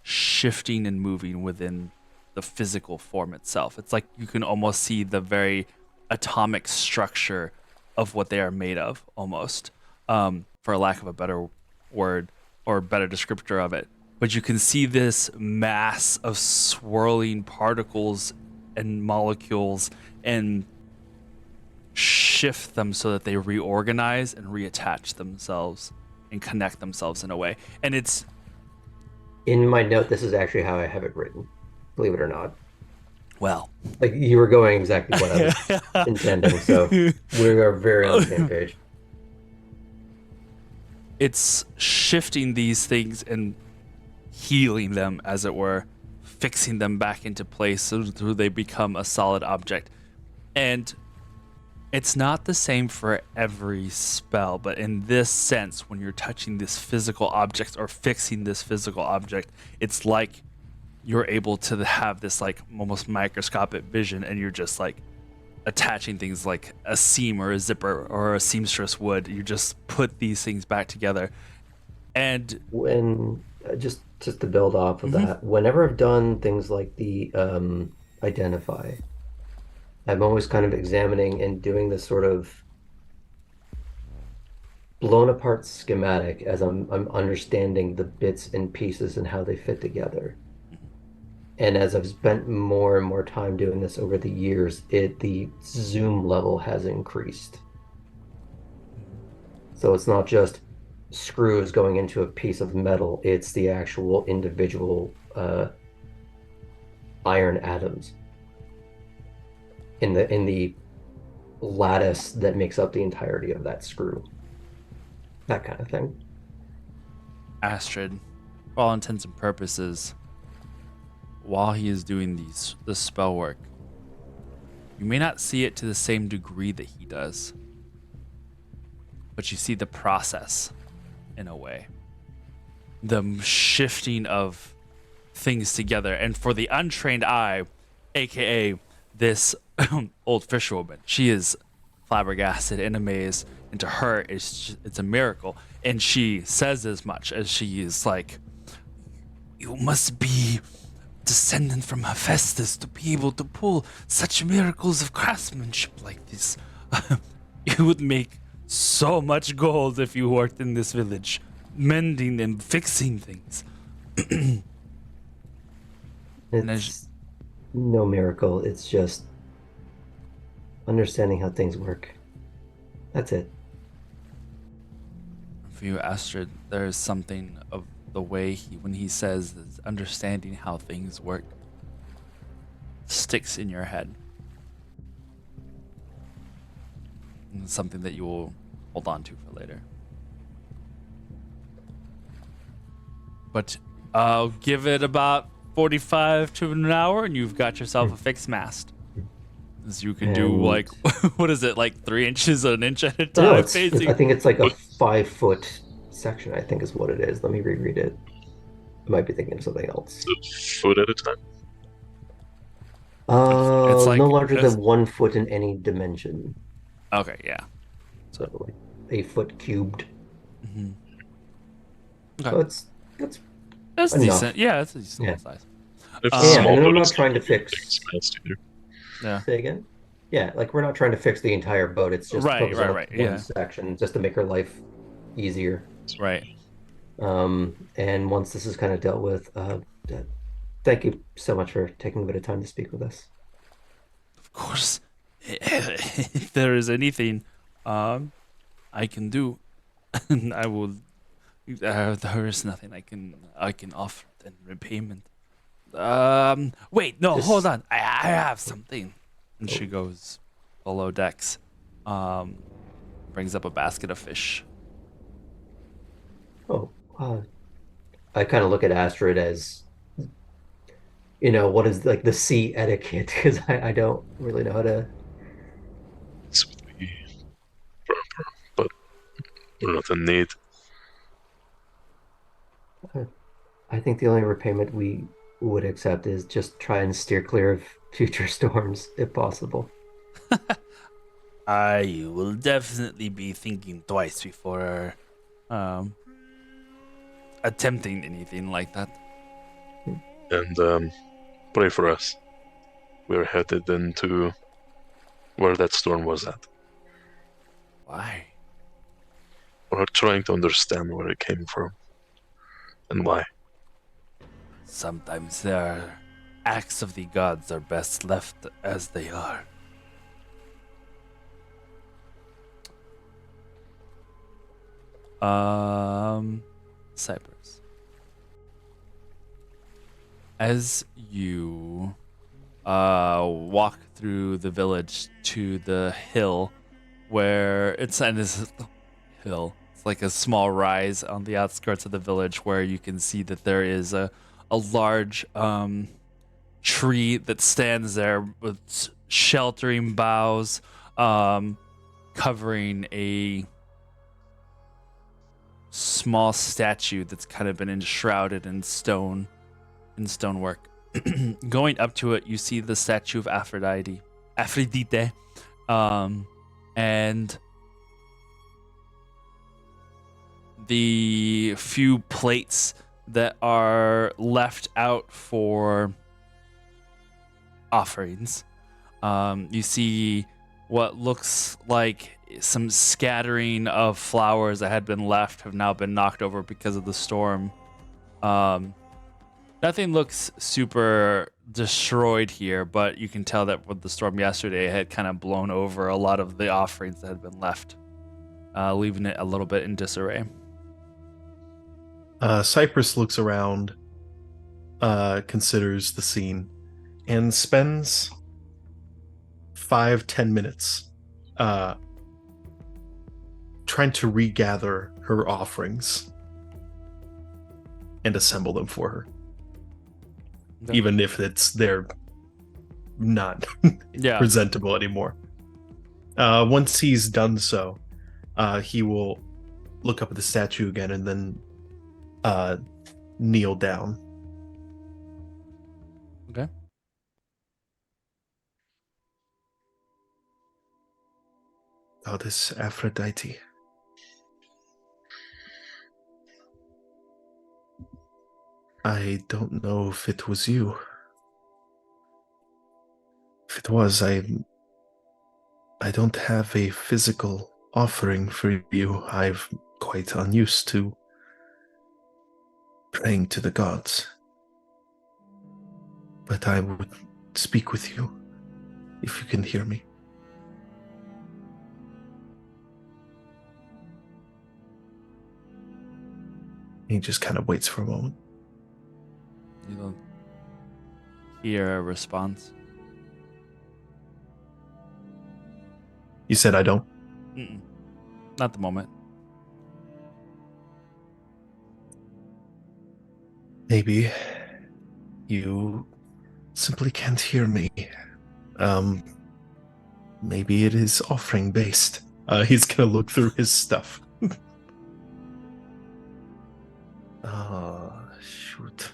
shifting and moving within the physical form itself. It's like you can almost see the very atomic structure of what they are made of, almost, for lack of a better word or better descriptor of it. But you can see this mass of swirling particles and molecules and shift them so that they reorganize and reattach themselves and connect themselves in a way. And it's In my note, this is actually how I have it written, believe it or not. well, Like, you were going exactly what I was intending, so we are very on the same page. it's shifting these things and healing them, as it were, fixing them back into place so they become a solid object. And it's not the same for every spell, but in this sense, when you're touching this physical object or fixing this physical object, it's like you're able to have this like almost microscopic vision, and you're just like attaching things like a seam or a zipper or a seamstress would. You just put these things back together. And When just to build off of that, whenever I've done things like the identify, I'm always kind of examining and doing this sort of blown apart schematic as I'm understanding the bits and pieces and how they fit together. And as I've spent more and more time doing this over the years, the zoom level has increased. So it's not just screws going into a piece of metal, it's the actual individual iron atoms in the lattice that makes up the entirety of that screw. That kind of thing. Astrid, for all intents and purposes, while he is doing this spell work, you may not see it to the same degree that he does, but you see the process in a way. The shifting of things together. And for the untrained eye, aka this old fisherwoman, she is flabbergasted and amazed. And to her, it's a miracle. And she says as much as she is like, "You must be descendant from Hephaestus to be able to pull such miracles of craftsmanship like this. You would make so much gold if you worked in this village, mending and fixing things." It's no miracle. It's just understanding how things work. That's it. For you, Astrid, there is something of the way when he says this, understanding how things work, sticks in your head. And it's something that you will hold on to for later. But I'll give it about 45 to an hour, and you've got yourself a fixed mast. As you can do, like, what is it, like 3 inches, an inch at a time? No, I think it's like a 5-foot section, I think is what it is. Let me reread it. I might be thinking of something else. A foot at a time. It's like- no larger than 1 foot in any dimension. Okay, yeah. So like a foot cubed. Okay. So that's That's enough. decent. Yeah, that's a decent Yeah. size. If Yeah, it's and small, I'm but not it's trying to not really fix- big expanse either. Yeah. Say again? Yeah, like we're not trying to fix the entire boat. It's just Right, focus on right, one yeah. section just to make her life easier. Right. And once this is kind of dealt with, thank you so much for taking a bit of time to speak with us. Of course, if there is anything I can do, I will. There is nothing I can offer in repayment. Wait, no, hold Just on. I have something. And she Oh. goes below decks. Um, brings up a basket of fish. oh, I kind of look at Astrid as, what is like the sea etiquette because I don't really know how to. This would be proper, but we're not in need. uh, I think the only repayment we would accept is just try and steer clear of future storms if possible. I will definitely be thinking twice before um, attempting anything like that. And pray for us. We're headed into where that storm was at. Why? We're trying to understand where it came from and why. Sometimes their acts of the gods are best left as they are. Cypress. As you walk through the village to the hill where it's on this hill. It's like a small rise on the outskirts of the village where you can see that there is a large tree that stands there with sheltering boughs, covering a small statue that's kind of been enshrouded in stonework. Going up to it, you see the statue of Aphrodite, and the few plates that are left out for offerings. You see what looks like some scattering of flowers that had been left have now been knocked over because of the storm. Nothing looks super destroyed here, but you can tell that with the storm yesterday, it had kind of blown over a lot of the offerings that had been left, leaving it a little bit in disarray. Cypress looks around, considers the scene, and spends 5-10 minutes trying to regather her offerings and assemble them for her. Okay. Even if they're not Yeah. presentable anymore. Once he's done so, he will look up at the statue again and then kneel down. Okay. Goddess Aphrodite. I don't know if it was you. If it was, I don't have a physical offering for you. I'm quite unused to praying to the gods. But I would speak with you if you can hear me. He just kind of waits for a moment. You don't hear a response. You said I don't? Mm-mm. Not the moment. Maybe you simply can't hear me. Maybe it is offering based. He's gonna look through his stuff. Shoot.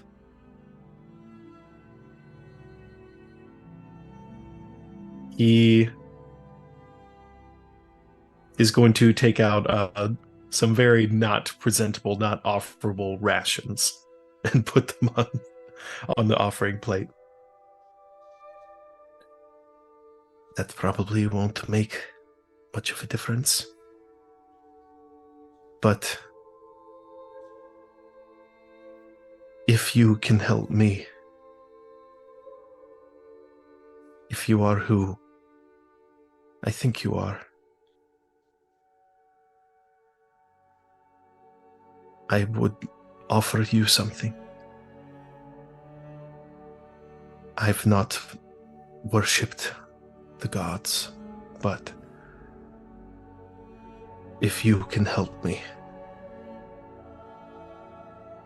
He is going to take out some very not presentable, not offerable rations and put them on the offering plate. That probably won't make much of a difference. But If you can help me, if you are who I think you are, I would offer you something. I've not worshipped the gods, but if you can help me,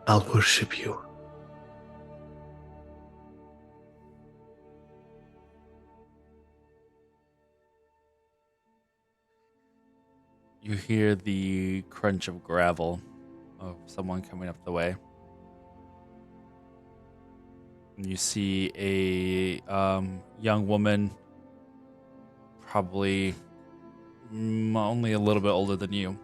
I'll worship you. You hear the crunch of gravel of someone coming up the way. And you see a young woman, probably only a little bit older than you.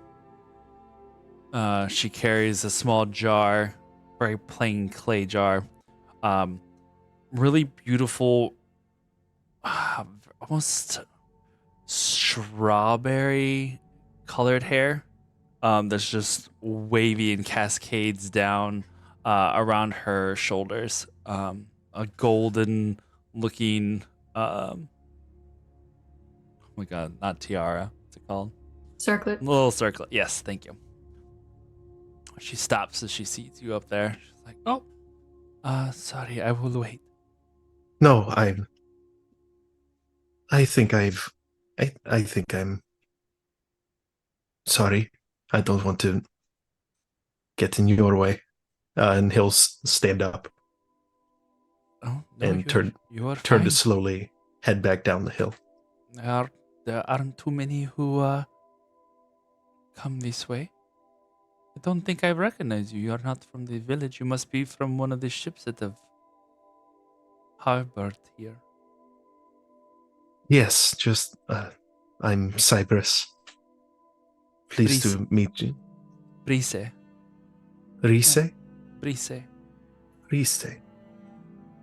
She carries a small jar, very plain clay jar. Really beautiful, almost strawberry colored hair. That's just wavy and cascades down around her shoulders. A golden looking, oh my god, not tiara. What's it called? Circlet. Little circlet. Yes, thank you. She stops as she sees you up there. She's like, "Oh, sorry, I will wait." No, I think I'm sorry. I don't want to get in your way. And he'll stand up Oh, no, and turn to to slowly head back down the hill. There aren't too many who come this way. I don't think I recognize you. You're not from the village. You must be from one of the ships that have harbored here. Yes, just I'm Cypress. Pleased Brise. to meet you. Brise. Rise? Brise. Rise.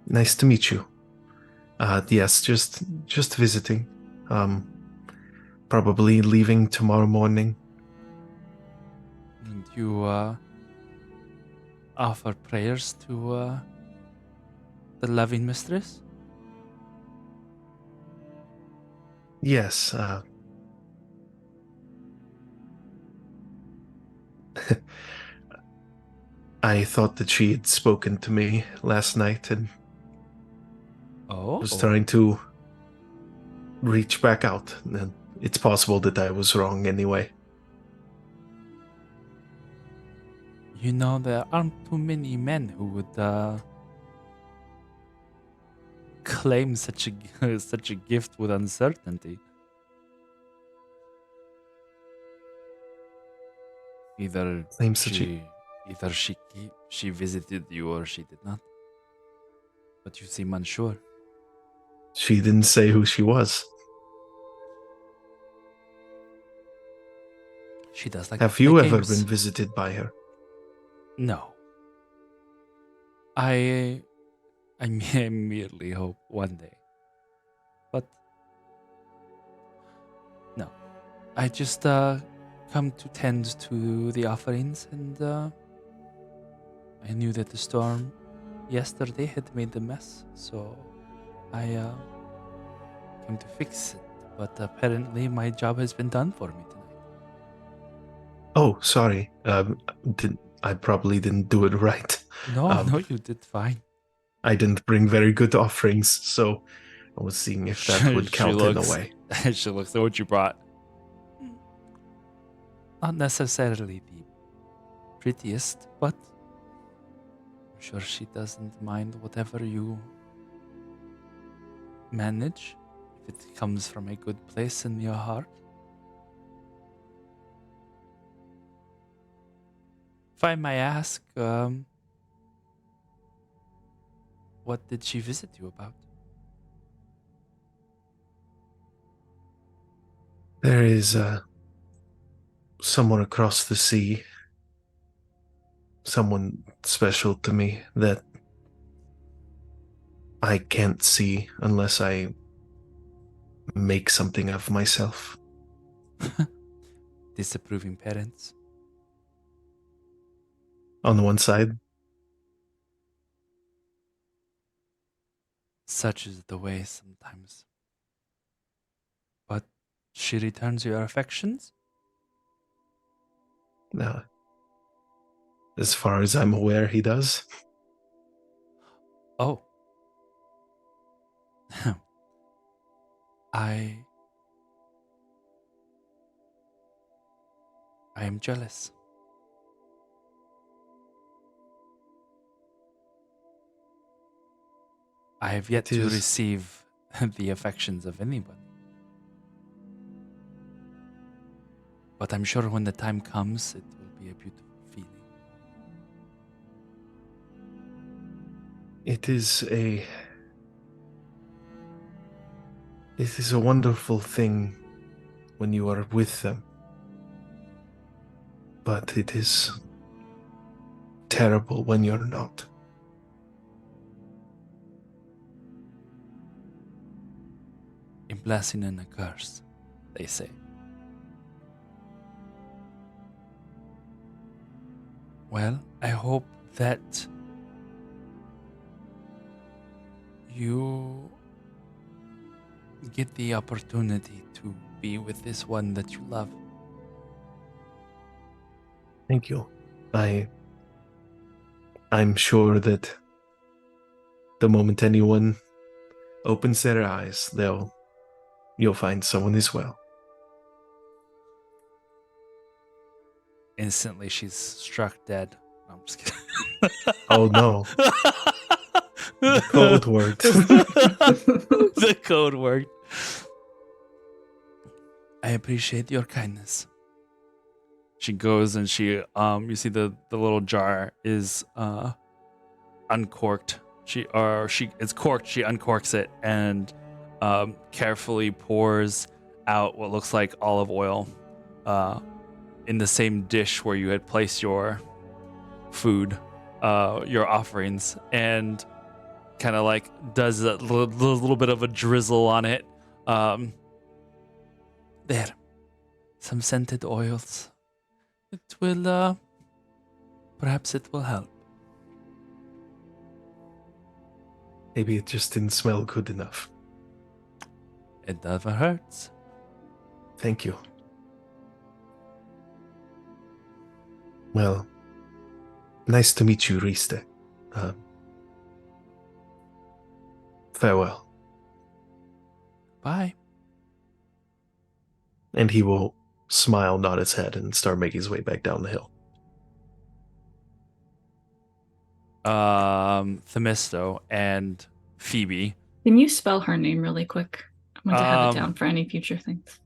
Nice to meet you. Yes, just visiting. Probably leaving tomorrow morning. And you offer prayers to the loving mistress? Yes, I thought that she had spoken to me last night and was trying to reach back out. And it's possible that I was wrong anyway. You know, there aren't too many men who would claim such a such a gift with uncertainty. Either Claim such a- she visited you or she did not. But you seem unsure. She didn't say who she was. She does like Have to you play ever games. been visited by her? No. I merely hope one day. But no. I just come to tend to the offerings, and I knew that the storm yesterday had made a mess, so I came to fix it. But apparently my job has been done for me tonight. Oh, sorry. I probably didn't do it right. No, no, you did fine. I didn't bring very good offerings, so I was seeing if that would count in a way. She looks at what you brought. Not necessarily the prettiest, but I'm sure she doesn't mind whatever you manage, if it comes from a good place in your heart. If I may ask, what did she visit you about? There is someone across the sea, someone special to me that I can't see unless I make something of myself. Disapproving parents. On the one side, Such is the way sometimes. But she returns your affections? No. As far as I'm aware, he does. Oh. I am jealous. I have yet It to is. receive the affections of anybody. But I'm sure when the time comes, it will be a beautiful feeling. It is a wonderful thing when you are with them. But it is terrible when you're not. A blessing and a curse, they say. Well, I hope that you get the opportunity to be with this one that you love. Thank you. I'm sure that the moment anyone opens their eyes, you'll find someone as well. Instantly, she's struck dead. No, I'm just kidding. Oh no. The code word. The code word. I appreciate your kindness. She goes and she you see the little jar is uncorked. It's corked, she uncorks it and carefully pours out what looks like olive oil in the same dish where you had placed your food, your offerings, and kind of like does a little bit of a drizzle on it. There, some scented oils. It will, perhaps it will help. Maybe it just didn't smell good enough. It never hurts. Thank you. Well, nice to meet you, Riste. Farewell. Bye. And he will smile, nod his head, and start making his way back down the hill. Themisto and Phoebe. Can you spell her name really quick? I want to have it down Um, for any future things.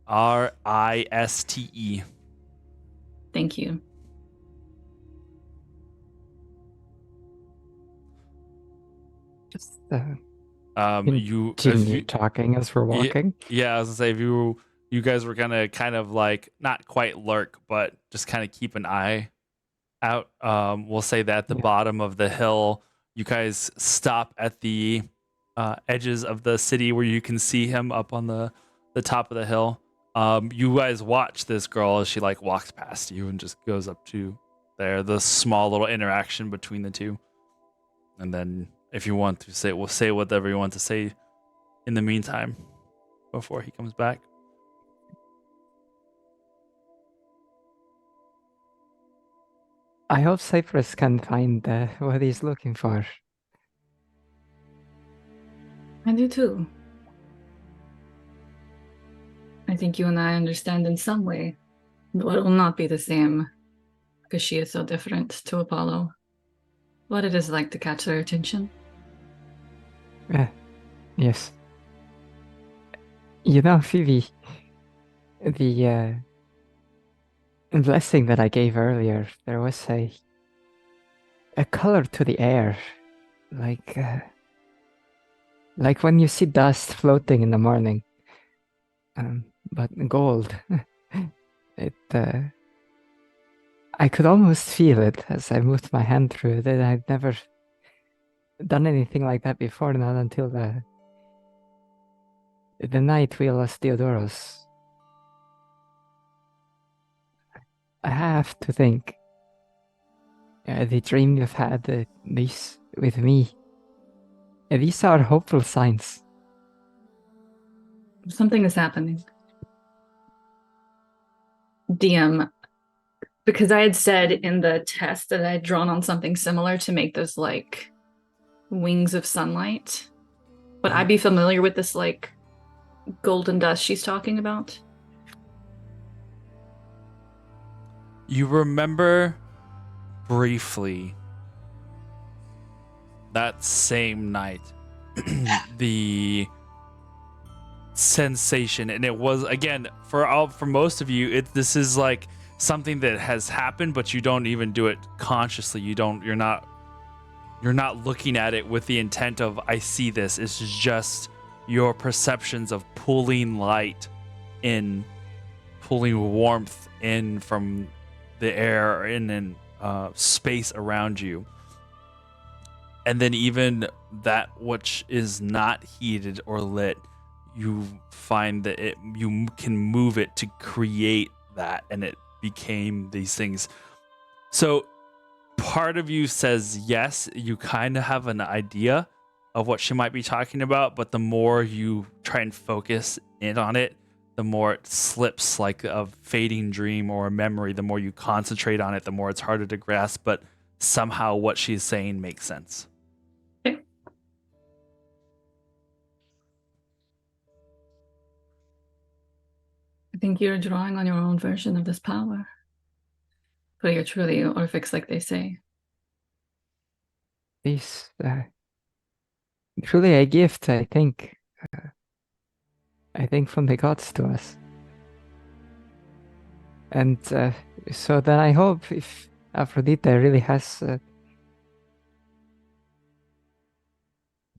Riste. Thank you. Just You continue talking as we're walking. Yeah, I was gonna say if you guys were gonna kind of like not quite lurk, but just kind of keep an eye out. We'll say that at the Yeah. bottom of the hill, you guys stop at the edges of the city where you can see him up on the top of the hill. You guys watch this girl as she like walks past you and just goes up to there. The small little interaction between the two, and then if you want to say, we'll say whatever you want to say in the meantime before he comes back. I hope Cypress can find what he's looking for. I do too. I think you and I understand in some way, though it will not be the same because she is so different to Apollo. What it is like to catch their attention. Yes. You know, Phoebe, the blessing that I gave earlier, there was a color to the air, like when you see dust floating in the morning, but gold. It I could almost feel it as I moved my hand through it. I'd never done anything like that before, not until the night we lost Theodoros. I have to think the dream you've had this with me, These are hopeful signs. Something is happening. DM, because I had said in the test that I had drawn on something similar to make those like wings of sunlight. Would I be familiar with this like golden dust she's talking about? You remember briefly that same night the sensation, and it was again for most of you this is like something that has happened, but you don't even do it consciously. You're not looking at it with the intent of I see this. It's just your perceptions of pulling light in, pulling warmth in from the air in space around you. And then even that which is not heated or lit, you find that you can move it to create that, and it became these things. So part of you says yes, you kind of have an idea of what she might be talking about, but the more you try and focus in on it, the more it slips like a fading dream or a memory. The more you concentrate on it, the more it's harder to grasp, but somehow what she's saying makes sense. Okay. I think you're drawing on your own version of this power. But you're truly Orphics like they say. This truly a gift, I think. I think from the gods to us. And so then I hope if Aphrodite really has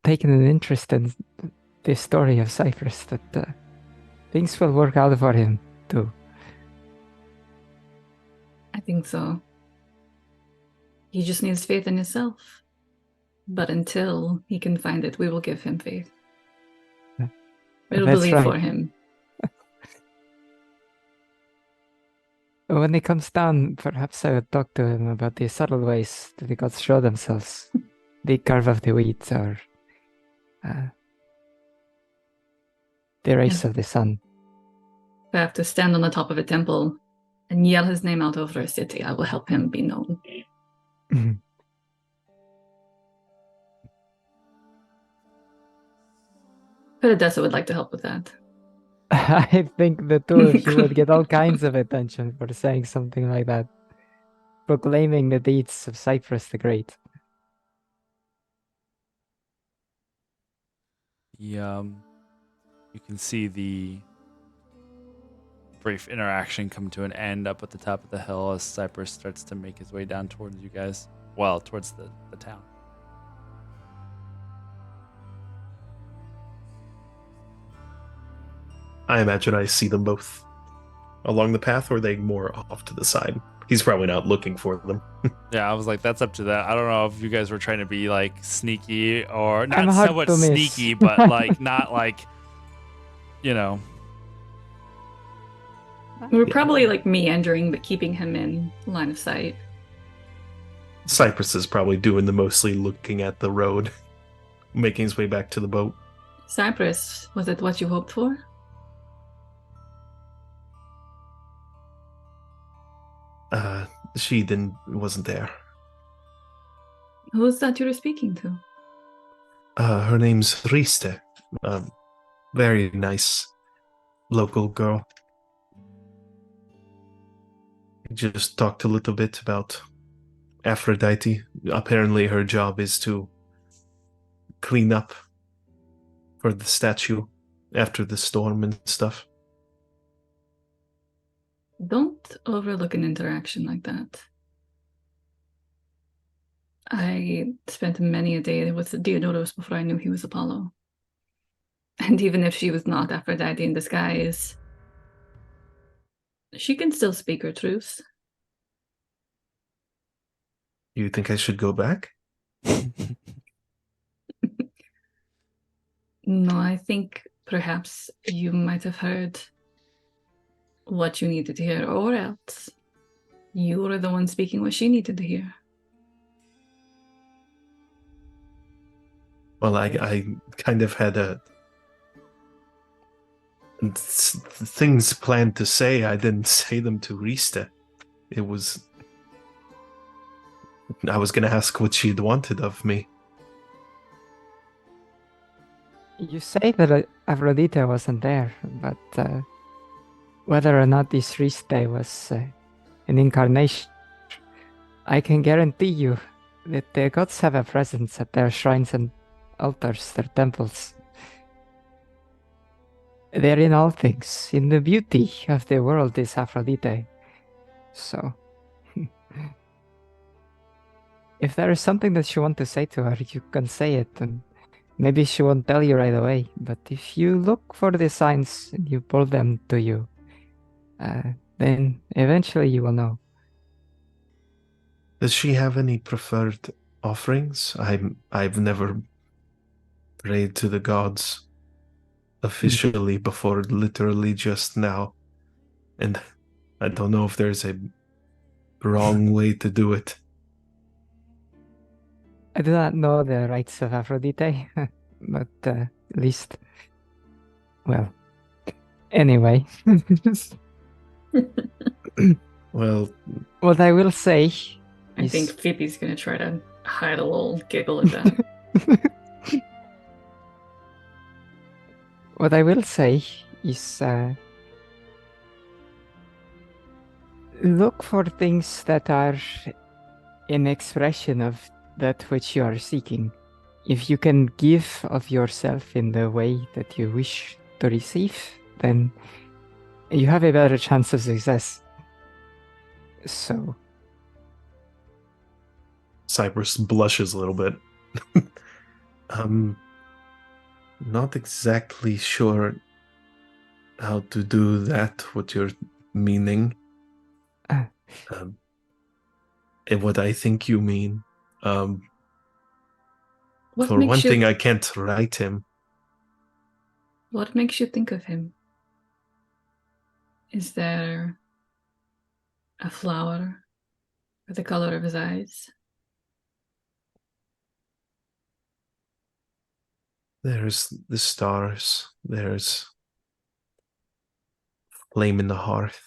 taken an interest in this story of Cyprus, that things will work out for him too. I think so. He just needs faith in himself. But until he can find it, we will give him faith. We'll That's believe right. for him. When he comes down, perhaps I would talk to him about the subtle ways that the gods show themselves. The curve of the wheat or the rays Yeah. of the sun. If I have to stand on the top of a temple and yell his name out over a city, I will help him be known. Odessa would like to help with that. I think the two of you would get all kinds of attention for saying something like that. Proclaiming the deeds of Cyprus the Great. You can see the brief interaction come to an end up at the top of the hill as Cypress starts to make his way down towards you guys. Well, towards the town. I imagine I see them both along the path, or are they more off to the side? He's probably not looking for them. Yeah, I was like, that's up to that. I don't know if you guys were trying to be like sneaky or I'm not hard somewhat to miss. sneaky, but like not like, you know. We're probably like meandering, but keeping him in line of sight. Cypress is probably doing the mostly looking at the road, making his way back to the boat. Cyprus, was it what you hoped for? She then wasn't there. Who's that you were speaking to? Her name's Riste. Very nice local girl. Just talked a little bit about Aphrodite. Apparently her job is to clean up for the statue after the storm and stuff. Don't overlook an interaction like that. I spent many a day with Diodorus before I knew he was Apollo. And even if she was not Aphrodite in disguise, she can still speak her truths. You think I should go back? No, I think perhaps you might have heard what you needed to hear, or else you were the one speaking what she needed to hear. Well, I kind of had things planned to say. I didn't say them to Rista. I was gonna ask what she'd wanted of me. You say that Aphrodite wasn't there, but whether or not this Riste was an incarnation, I can guarantee you that the gods have a presence at their shrines and altars, their temples. They're in all things. In the beauty of the world is Aphrodite. So, if there is something that you want to say to her, you can say it, and maybe she won't tell you right away. But if you look for the signs and you pull them to you, then eventually you will know. Does she have any preferred offerings? I've never prayed to the gods officially before, literally just now, and I don't know if there's a wrong way to do it. I do not know the rights of Aphrodite, but at least, well, anyway. Well, What I will say I is. think Phoebe's gonna try to hide a little giggle at that. What I will say is look for things that are an expression of that which you are seeking. If you can give of yourself in the way that you wish to receive, then you have a better chance of success. So, Cypress blushes a little bit. Not exactly sure how to do that, what you're meaning. And what I think you mean. What For one makes you thing, I can't write him. What makes you think of him? Is there a flower or the color of his eyes? There's the stars. There's flame in the hearth.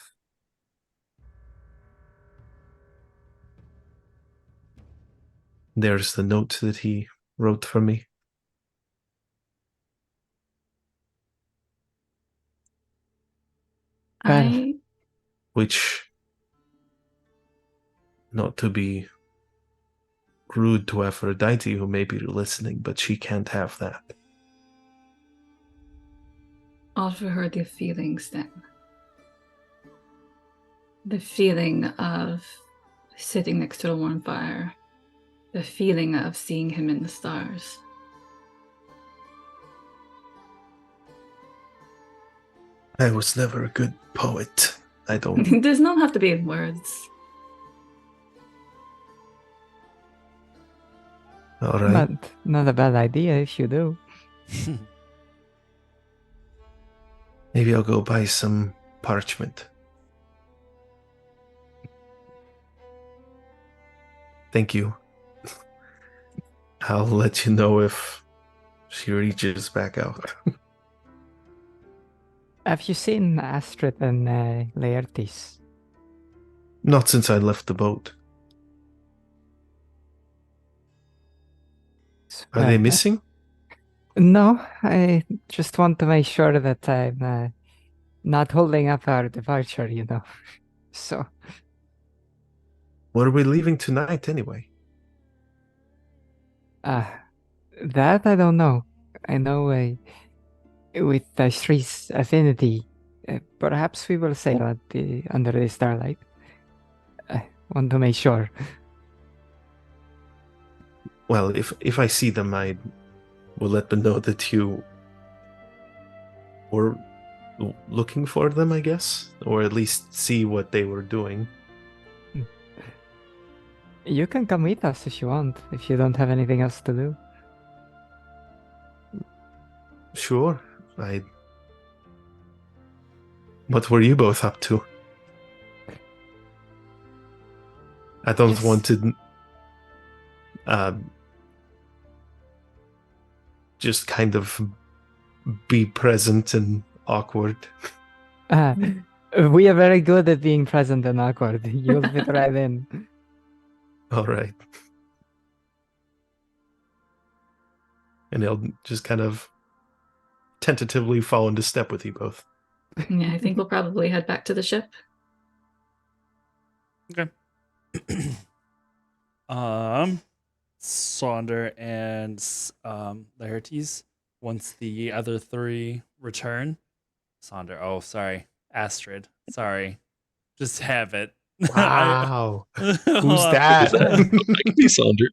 There's the note that he wrote for me. I Which, not to be rude to Aphrodite, who may be listening, but she can't have that. offer her the feelings then. The feeling of sitting next to the warm fire. The feeling of seeing him in the stars. I was never a good poet. I don't. It does not have to be in words. All right. but not a bad idea if you do. Maybe I'll go buy some parchment. Thank you. I'll let you know if she reaches back out. Have you seen Astrid and Laertes? Not since I left the boat. Are they Well, missing? No, I just want to make sure that I'm not holding up our departure, you know. So, What are we leaving tonight anyway? that I don't know. I know with Shree's affinity, perhaps we will sail under the starlight. I want to make sure. Well, if I see them, I will let them know that you were looking for them, I guess, or at least see what they were doing. You can come with us if you want, if you don't have anything else to do. Sure. What were you both up to? I don't Just- want to just kind of be present and awkward. We are very good at being present and awkward. You'll fit right in. All right. And he'll just kind of tentatively fall into step with you both. Yeah, I think we'll probably head back to the ship. Okay. Sonder and Laertes, once the other three return. Sonder, oh sorry, Astrid, sorry, just have it. Wow. Who's Hold that? I can be Sonder.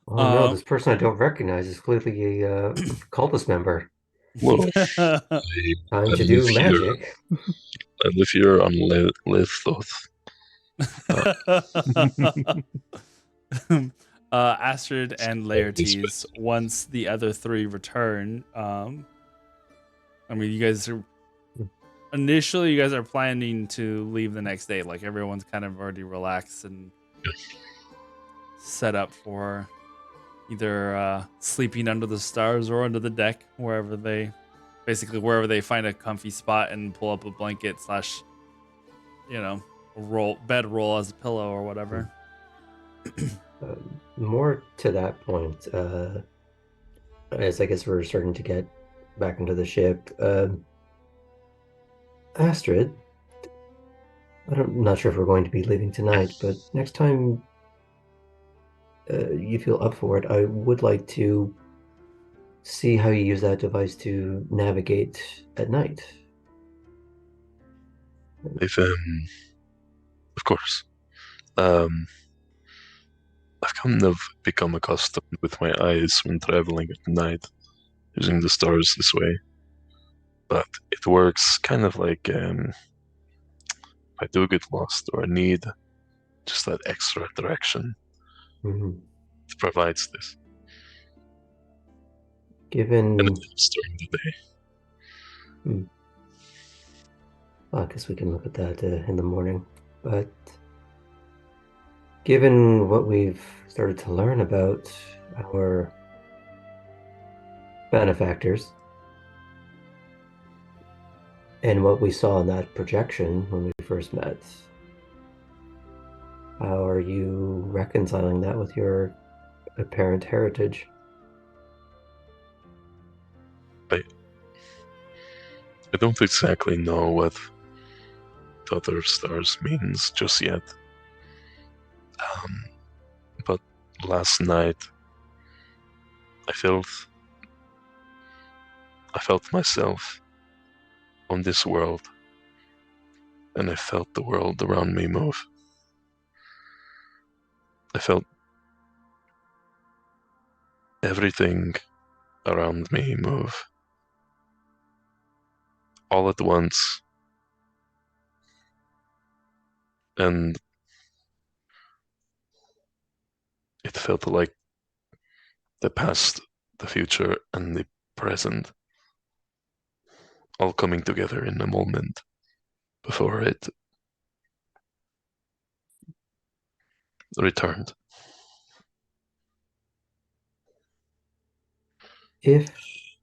Oh no, this person I don't recognize is clearly a cultist member. Well, Time to do magic. I live here on Lithoth. Astrid and Laertes, once the other three return, I mean, you guys are initially you guys are planning to leave the next day. Like everyone's kind of already relaxed and set up for either sleeping under the stars or under the deck, wherever they find a comfy spot and pull up a blanket slash, bedroll as a pillow or whatever. More to that point, as I guess we're starting to get back into the ship, Astrid, I'm not sure if we're going to be leaving tonight, but next time you feel up for it, I would like to see how you use that device to navigate at night. If, of course. I've kind of become accustomed with my eyes when traveling at night, using the stars this way. But it works kind of like if I do get lost or I need just that extra direction. Mm-hmm. It provides this. Given... And it helps during the day. Well, I guess we can look at that in the morning. But given what we've started to learn about our benefactors and what we saw in that projection when we first met, how are you reconciling that with your apparent heritage? I don't exactly know what the other stars means just yet. But last night, I felt myself on this world, and I felt the world around me move. I felt everything around me move all at once, and it felt like the past, the future, and the present all coming together in a moment before it returned. If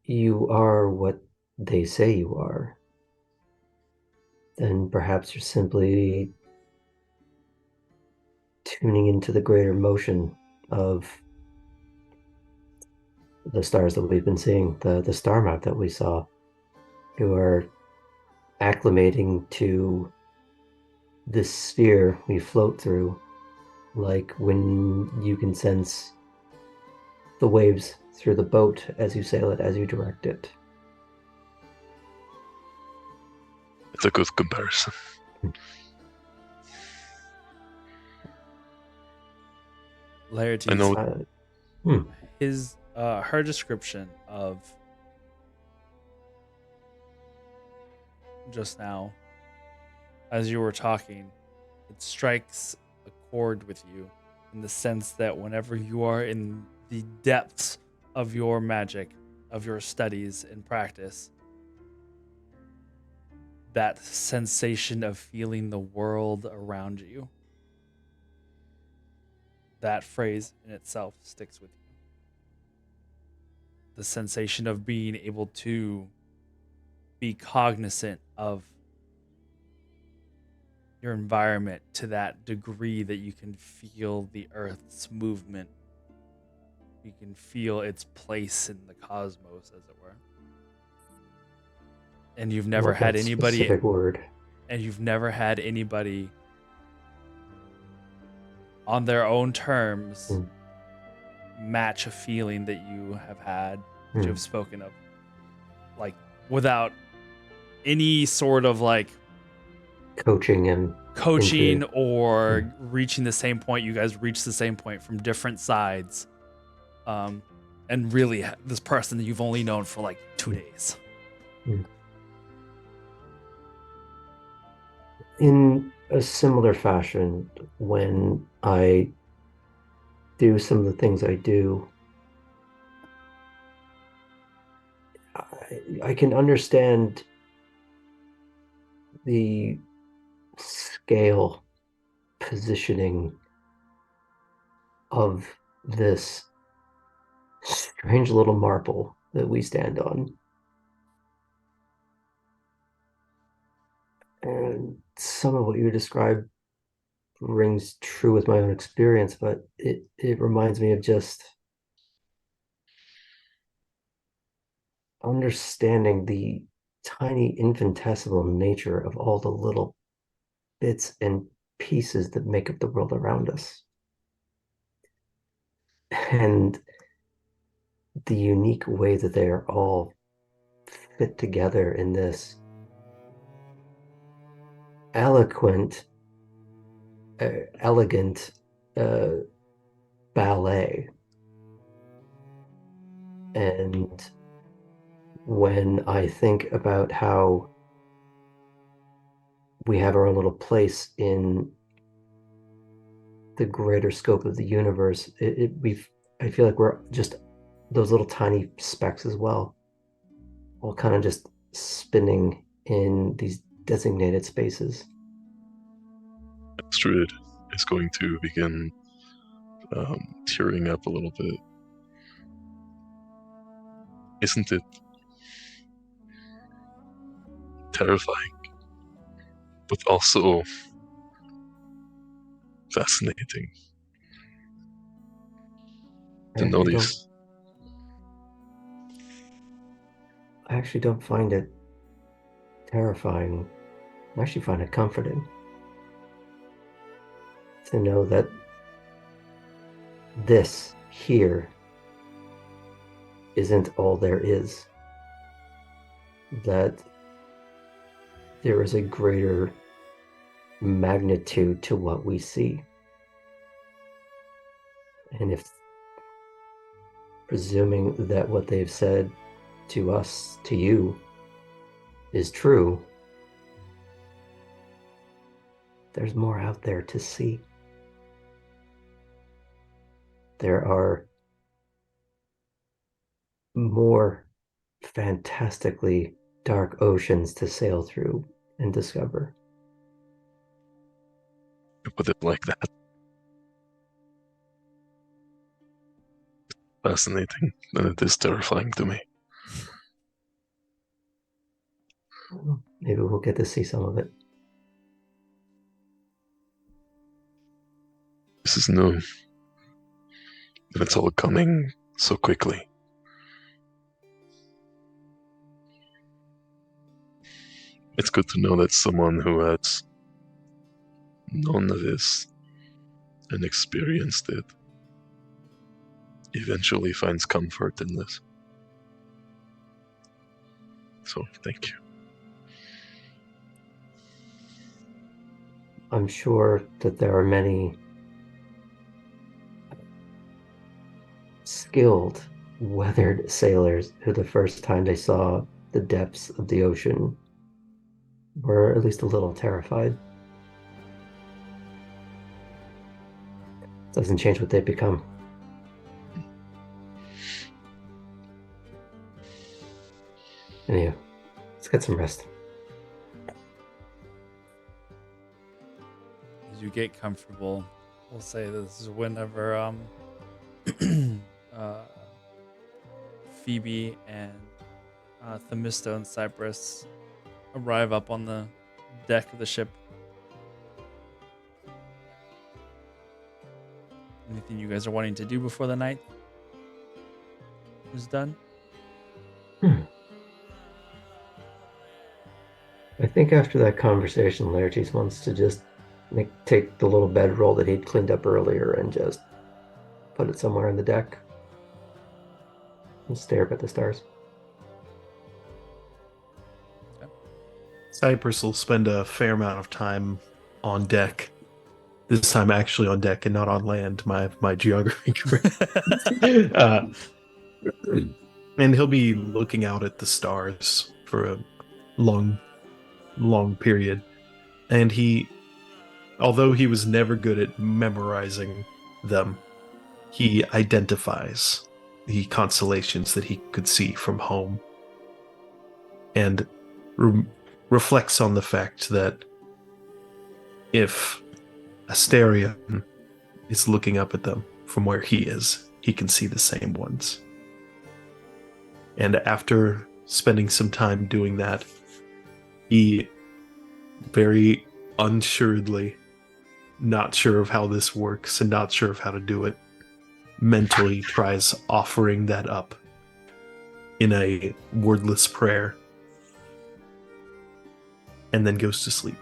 you are what they say you are, then perhaps you're simply tuning into the greater motion of the stars that we've been seeing, the star map that we saw. You are acclimating to this sphere we float through, like when you can sense the waves through the boat as you sail it, as you direct it. It's a good comparison. Laertes, I know. Her description of just now, as you were talking, it strikes a chord with you in the sense that whenever you are in the depths of your magic, of your studies and practice, that sensation of feeling the world around you, that phrase in itself sticks with you. the sensation of being able to be cognizant of your environment to that degree that you can feel the earth's movement. You can feel its place in the cosmos, as it were. And you've never Love had that anybody specific word. and you've never had anybody on their own terms Mm. match a feeling that you have had, that you Mm. have spoken of, like without any sort of like Coaching and coaching into- or reaching the same point. You guys reach the same point from different sides, and really this person that you've only known for like 2 days. in a similar fashion, when I do some of the things I do, I can understand the scale positioning of this strange little marble that we stand on. And some of what you described rings true with my own experience, but it reminds me of just understanding the tiny infinitesimal nature of all the little bits and pieces that make up the world around us. And the unique way that they are all fit together in this eloquent, elegant ballet. And when I think about how we have our own little place in the greater scope of the universe, I feel like we're just those little tiny specks as well, all kind of just spinning in these designated spaces. Astrid is going to begin tearing up a little bit. Isn't it terrifying, but also fascinating to know these? I actually don't find it terrifying. I actually find it comforting to know that this here isn't all there is, that there is a greater magnitude to what we see. And if presuming that what they've said to us, to you, is true, there's more out there to see. There are more fantastically dark oceans to sail through and discover. Put it like that. Fascinating, and it is terrifying to me. Maybe we'll get to see some of it. This is new, and it's all coming so quickly. It's good to know that someone who has known of this and experienced it eventually finds comfort in this. So, thank you. I'm sure that there are many skilled, weathered sailors who, the first time they saw the depths of the ocean, were at least a little terrified. Doesn't change what they become. Anyhow, let's get some rest. As you get comfortable, we'll say this is whenever Phoebe and Themisto and Cypress arrive up on the deck of the ship. Anything you guys are wanting to do before the night is done? I think after that conversation, Laertes wants to just take the little bedroll that he'd cleaned up earlier and just put it somewhere on the deck and stare up at the stars. Cypress will spend a fair amount of time on deck. This time actually on deck and not on land, my geography career. And he'll be looking out at the stars for a long period. And although he was never good at memorizing them, he identifies the constellations that he could see from home. And reflects on the fact that if Asterion is looking up at them from where he is, he can see the same ones. And after spending some time doing that, he very unsuredly, not sure of how this works and not sure of how to do it, mentally tries offering that up in a wordless prayer, and then goes to sleep.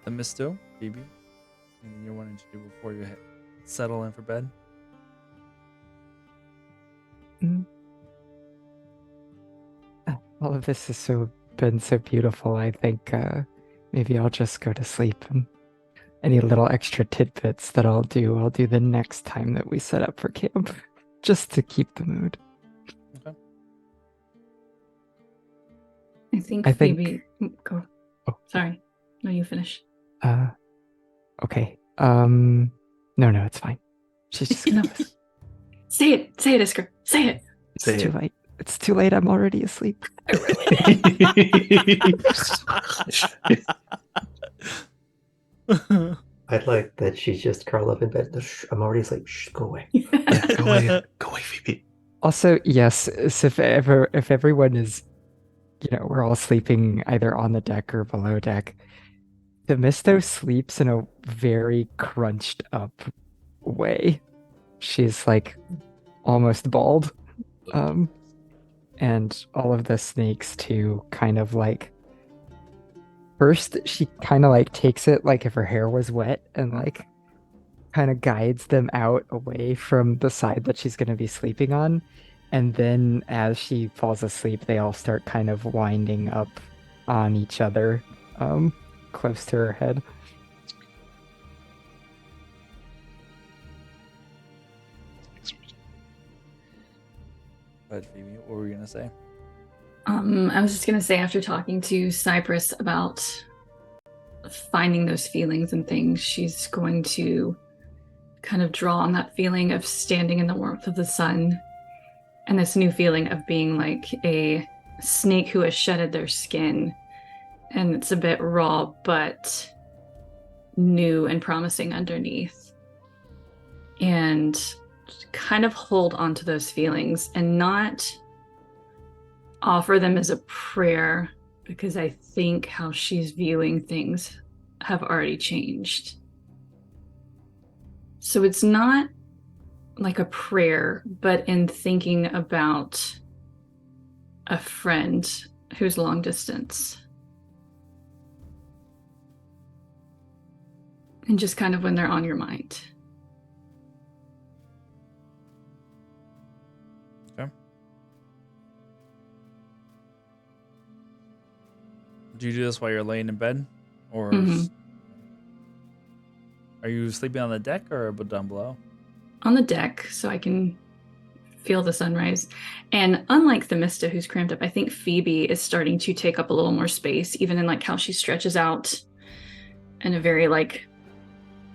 Themisto, Phoebe, anything you're wanting to do before you settle in for bed? All of this has been so beautiful. I think maybe I'll just go to sleep, and any little extra tidbits that I'll do the next time that we set up for camp, just to keep the mood. Okay. I think I think- Phoebe. Go. Oh. Sorry. No, you finish. Okay. No, it's fine. She's just gonna. Say it. Say it, Isker. Say it. It's too late. It's too late. I'm already asleep. I'd like that she's just curled up in bed. Shh, I'm already asleep. Shh, go away. Go away, Phoebe. Also, yes, so if everyone is, we're all sleeping either on the deck or below deck, Themisto sleeps in a very crunched up way. She's like almost bald. And all of the snakes too kind of like, first she kind of like takes it like if her hair was wet and like kind of guides them out away from the side that she's going to be sleeping on. And then as she falls asleep, they all start kind of winding up on each other, close to her head. But Phoebe, what were you gonna say? I was just gonna say, after talking to Cypress about finding those feelings and things, she's going to kind of draw on that feeling of standing in the warmth of the sun and this new feeling of being like a snake who has shedded their skin, and it's a bit raw but new and promising underneath, and kind of hold on to those feelings and not offer them as a prayer, because I think how she's viewing things have already changed. So it's not like a prayer, but in thinking about a friend who's long distance. And just kind of when they're on your mind. Okay. Do you do this while you're laying in bed? Or are you sleeping on the deck or down below? On the deck, so I can feel the sunrise. And unlike Themista, who's cramped up, I think Phoebe is starting to take up a little more space, even in like how she stretches out in a very like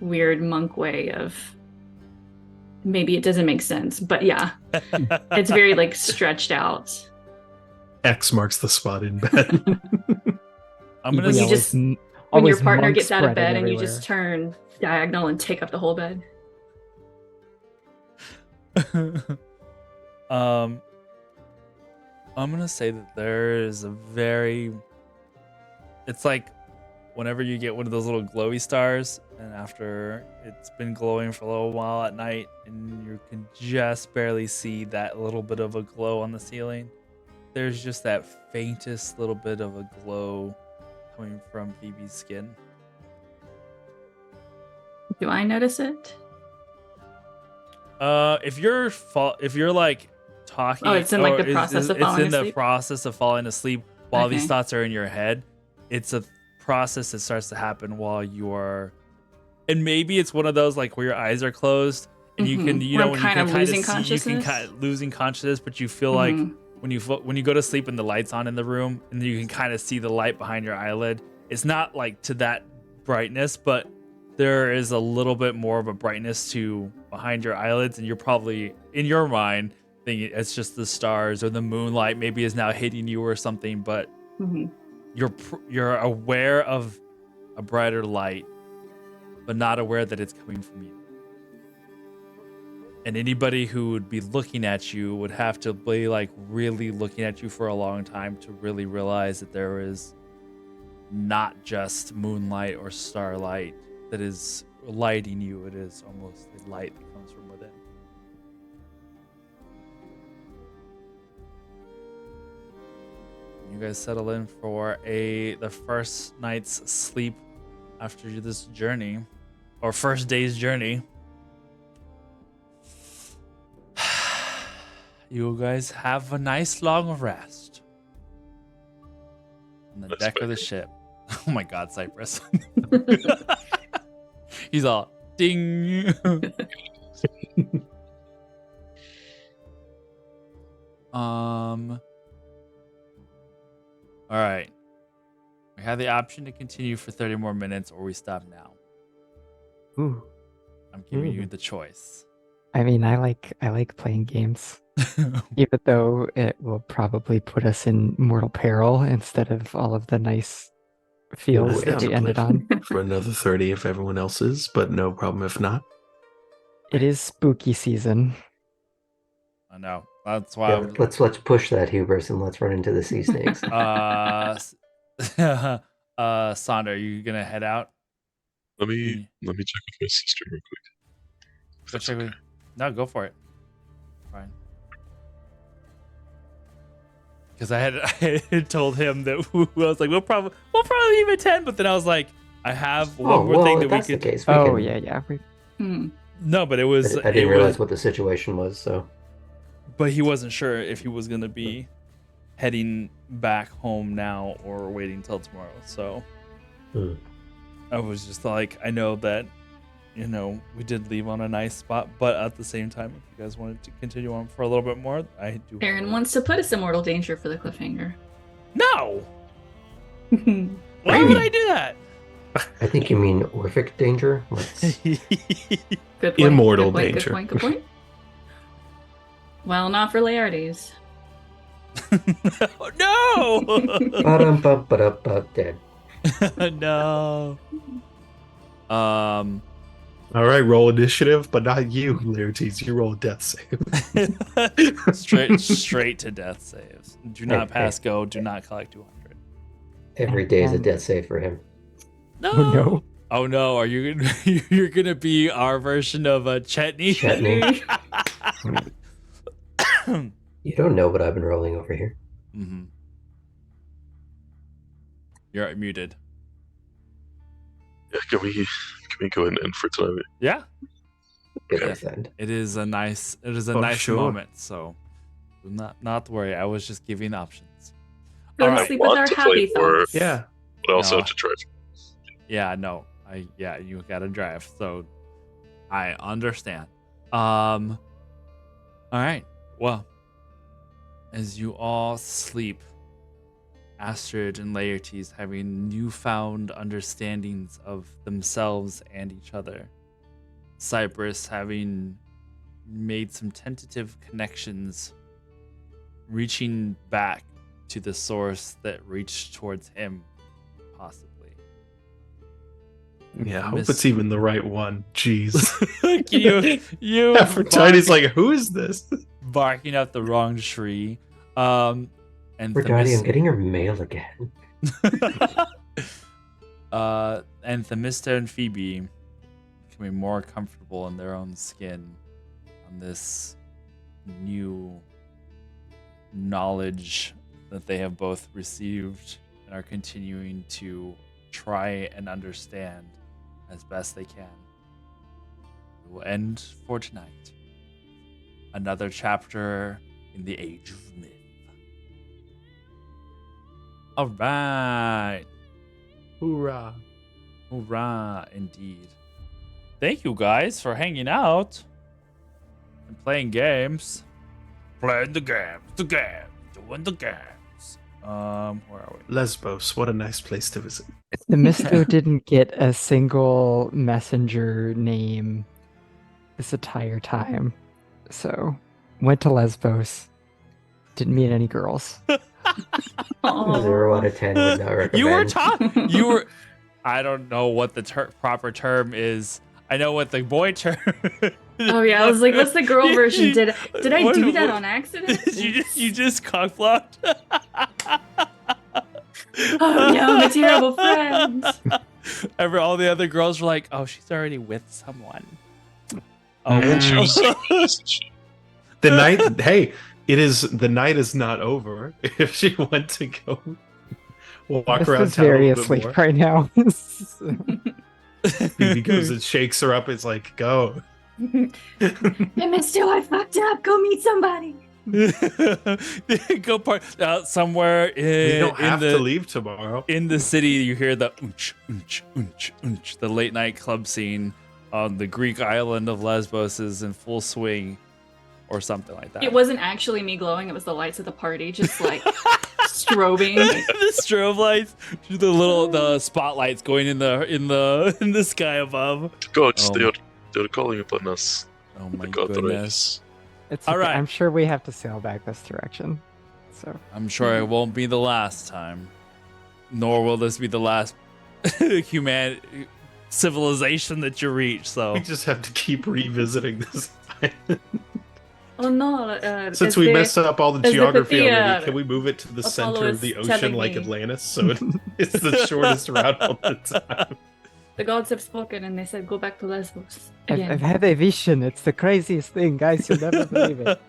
weird monk way of, maybe it doesn't make sense, but yeah, it's very like stretched out. X marks the spot in bed. I'm gonna You say just- when your partner gets out of bed and you just turn diagonal and take up the whole bed. I'm gonna say that there is a very. It's like whenever you get one of those little glowy stars, and after it's been glowing for a little while at night, and you can just barely see that little bit of a glow on the ceiling. There's just that faintest little bit of a glow coming from Phoebe's skin. Do I notice it? If you're like talking, Oh, it's in like or the process of it's falling in the asleep? process of falling asleep while these Okay. thoughts are in your head. It's a process that starts to happen while you are, and maybe it's one of those like where your eyes are closed and you can, Where I'm when you kind can of kind of losing see, you can consciousness? kind of losing consciousness, but you feel like Mhm. when you go to sleep and the light's on in the room and you can kind of see the light behind your eyelid. It's not like to that brightness, but there is a little bit more of a brightness to behind your eyelids, and you're probably in your mind thinking it's just the stars or the moonlight maybe is now hitting you or something, but Mhm. you're aware of a brighter light, but not aware that it's coming from you. And anybody who would be looking at you would have to be like really looking at you for a long time to really realize that there is not just moonlight or starlight that is lighting you. It is almost a light that comes from within. You guys settle in for the first night's sleep after this journey, or first day's journey. You guys have a nice long rest on the That's deck of the better. ship. Oh my God, Cypress. He's all ding. All right. We have the option to continue for 30 more minutes, or we stop now. Ooh. I'm giving you the choice. I mean, I like playing games, even though it will probably put us in mortal peril instead of all of the nice feels We're that down we to ended play on. for another 30 if everyone else is, but no problem if not. It is spooky season. I know. That's why Yeah, let's push that hubris and let's run into the sea snakes. Sandra, are you gonna head out? Let me check with my sister real quick. If Go that's check okay. with. No, go for it. Fine. Because I had told him that I was like, we'll probably leave at 10, but then I was like, I have one Oh, more well, thing if that we that's the could. case, we Oh can. yeah. Hmm. No, but I didn't realize what the situation was, so. But he wasn't sure if he was gonna be heading back home now or waiting till tomorrow. So Hmm. I was just like, I know that, we did leave on a nice spot, but at the same time, if you guys wanted to continue on for a little bit more, I do. Aaron wants to put us in mortal danger for the cliffhanger. No. Good Why would I do that? I think you mean Orphic danger. Let's. point. Immortal Good point, danger. Good point. Good point. Well, not for Laertes. No. Ba-dum-bum-ba-dum-bum, dead. No. All right, roll initiative, but not you, Laertes. You roll death save. straight to death saves. Do not Hey, pass hey. go. Do not collect 200. Every day is a death save for him. No. Oh no. Oh no. Are you gonna you're gonna be our version of a Chetney? Chetney. You don't know what I've been rolling over here. Mm-hmm. You're muted. Yeah, can we go and end for tonight? Yeah. Good Yeah. defend. It is a nice Sure. moment. So do not worry. I was just giving options. Go All to right. sleep with Want our to happy play more. thoughts. Yeah. But I also No. have to drive. Yeah, no. You gotta drive. So I understand. All right. Well, as you all sleep, Astrid and Laertes having newfound understandings of themselves and each other. Cypress having made some tentative connections, reaching back to the source that reached towards him, possibly. Yeah, I hope it's even the right one. Jeez. you Aphrodite's like, who is this? barking at the wrong tree. And Aphrodite, I'm getting your mail again. and Themista and Phoebe becoming more comfortable in their own skin on this new knowledge that they have both received and are continuing to try and understand as best they can. We will end for tonight. Another chapter in the Age of Myth. All right. Hoorah. Hoorah, indeed. Thank you guys for hanging out and playing games. Playing the games, doing the games. Where are we? Lesbos, what a nice place to visit. The Misto didn't get a single messenger name this entire time. So, went to Lesbos. Didn't meet any girls. 0 out of 10 would not recommend. You were I don't know what the proper term is. I know what the boy term Oh yeah, I was like, what's the girl version? Did I do that on accident? you just cockblocked? Oh no, I'm a terrible friend. All the other girls were like, oh, she's already with someone. And She was single, isn't she? The night, hey, the night is not over. If she went to go walk This around is town a very little bit asleep more, right now. Phoebe goes and shakes her up. It's like, go. Hey, Mister, I fucked up. Go meet somebody. Go park somewhere You don't have in to the leave tomorrow. in the city. You hear the unch, unch, unch, unch. The late night club scene on the Greek island of Lesbos is in full swing, or something like that. It wasn't actually me glowing. It was the lights of the party, just like strobing. The strobe lights, the spotlights going in the sky above. Gods, Oh. they're calling upon us. Oh my The god goodness! race. It's All okay. right. I'm sure we have to sail back this direction. So I'm sure it won't be the last time, nor will this be the last civilization that you reach. So We just have to keep revisiting this. Oh no! Since we messed up all the the geography Pathia already, can we move it to the Apollo center of is the telling ocean like me. Atlantis? So it's the shortest route all the time. The gods have spoken, and they said, "Go back to Lesbos I've again." had a vision. It's the craziest thing, guys. You'll never believe it.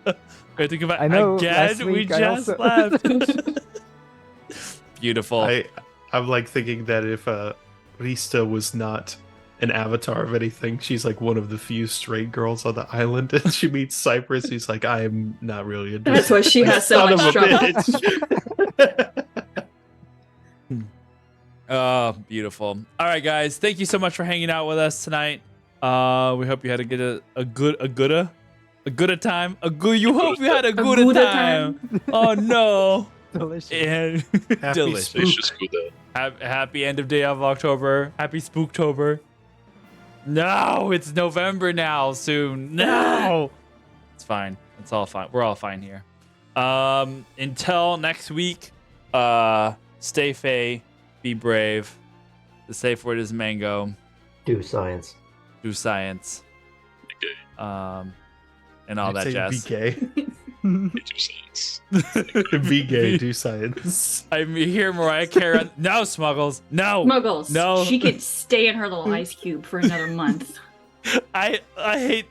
Great to come back I know. again. Last We week I just also... left. Beautiful. I'm like thinking that if Rista was not an avatar of anything, she's like one of the few straight girls on the island, and she meets Cypress. He's like, I am not really interested. That's why she has so Son much of a trouble. bitch. Oh, beautiful. All right, guys. Thank you so much for hanging out with us tonight. We hope you had a good time. You hope you had a good good time. Oh no. Delicious. And Happy delicious. spook. Delicious Buddha. Happy end of day of October. Happy Spooktober. No, it's November now. Soon. No. It's fine. It's all fine. We're all fine here. Until next week. Stay fey. Be brave. The safe word is mango. Do science. Do science. Okay. And all that Say jazz. Be gay. Do science. Be gay. Do science. I'm here, Mariah Carey. No, Smuggles. No. Muggles. No. She could stay in her little ice cube for another month. I hate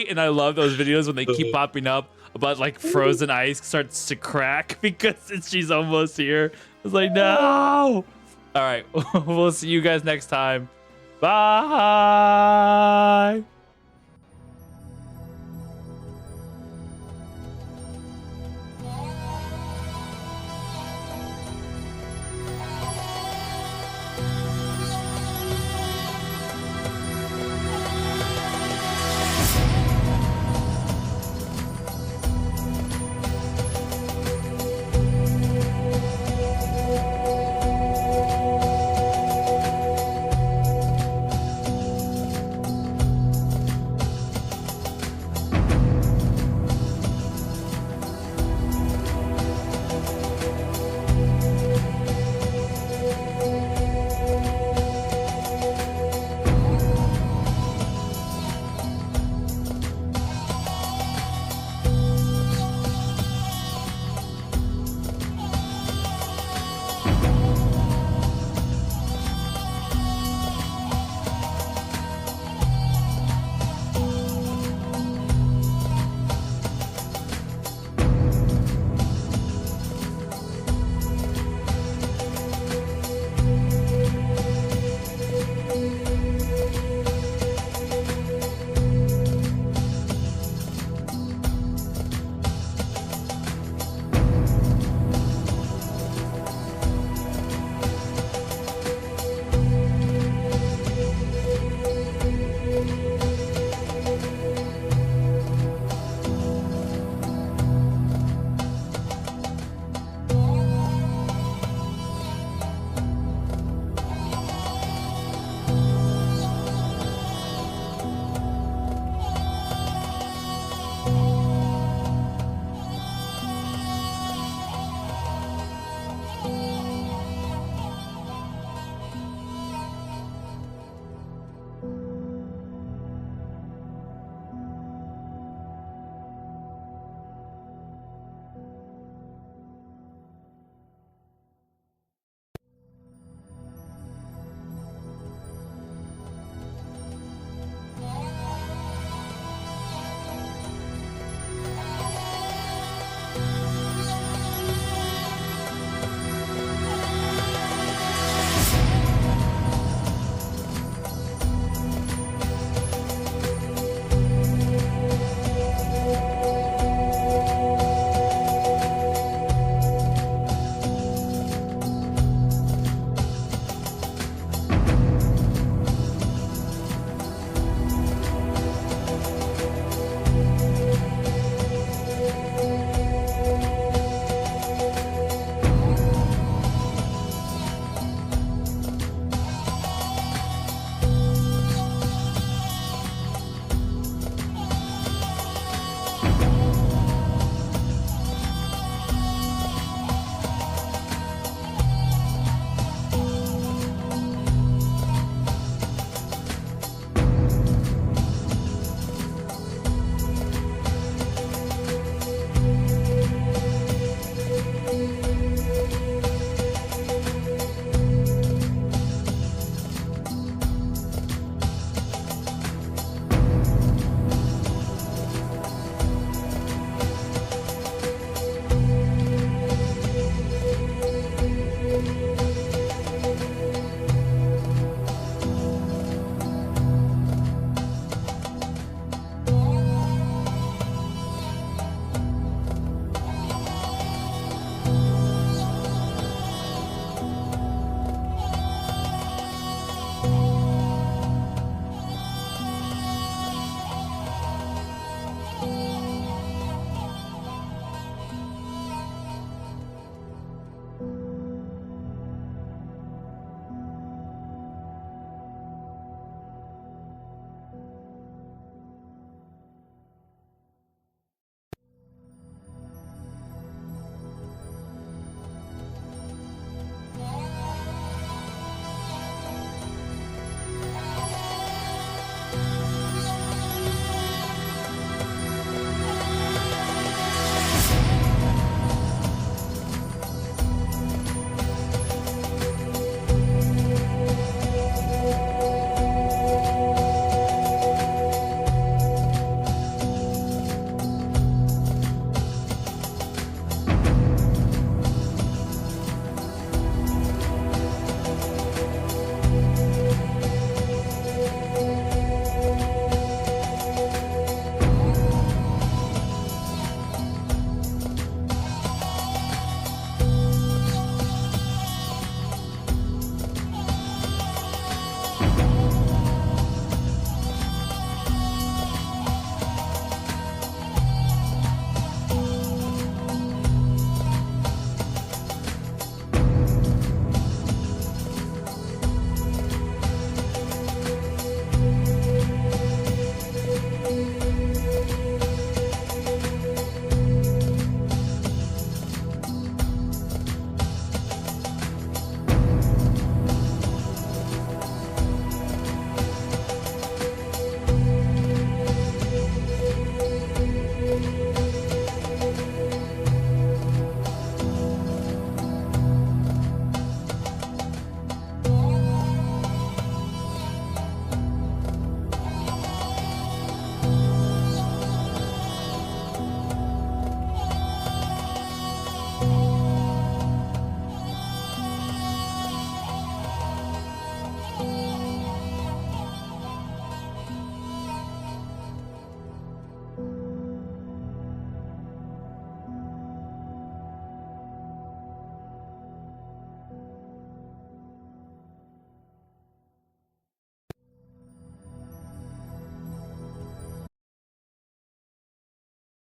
and I love those videos when they keep popping up about like frozen ice starts to crack because she's almost here. It's like, no. All right. We'll see you guys next time. Bye.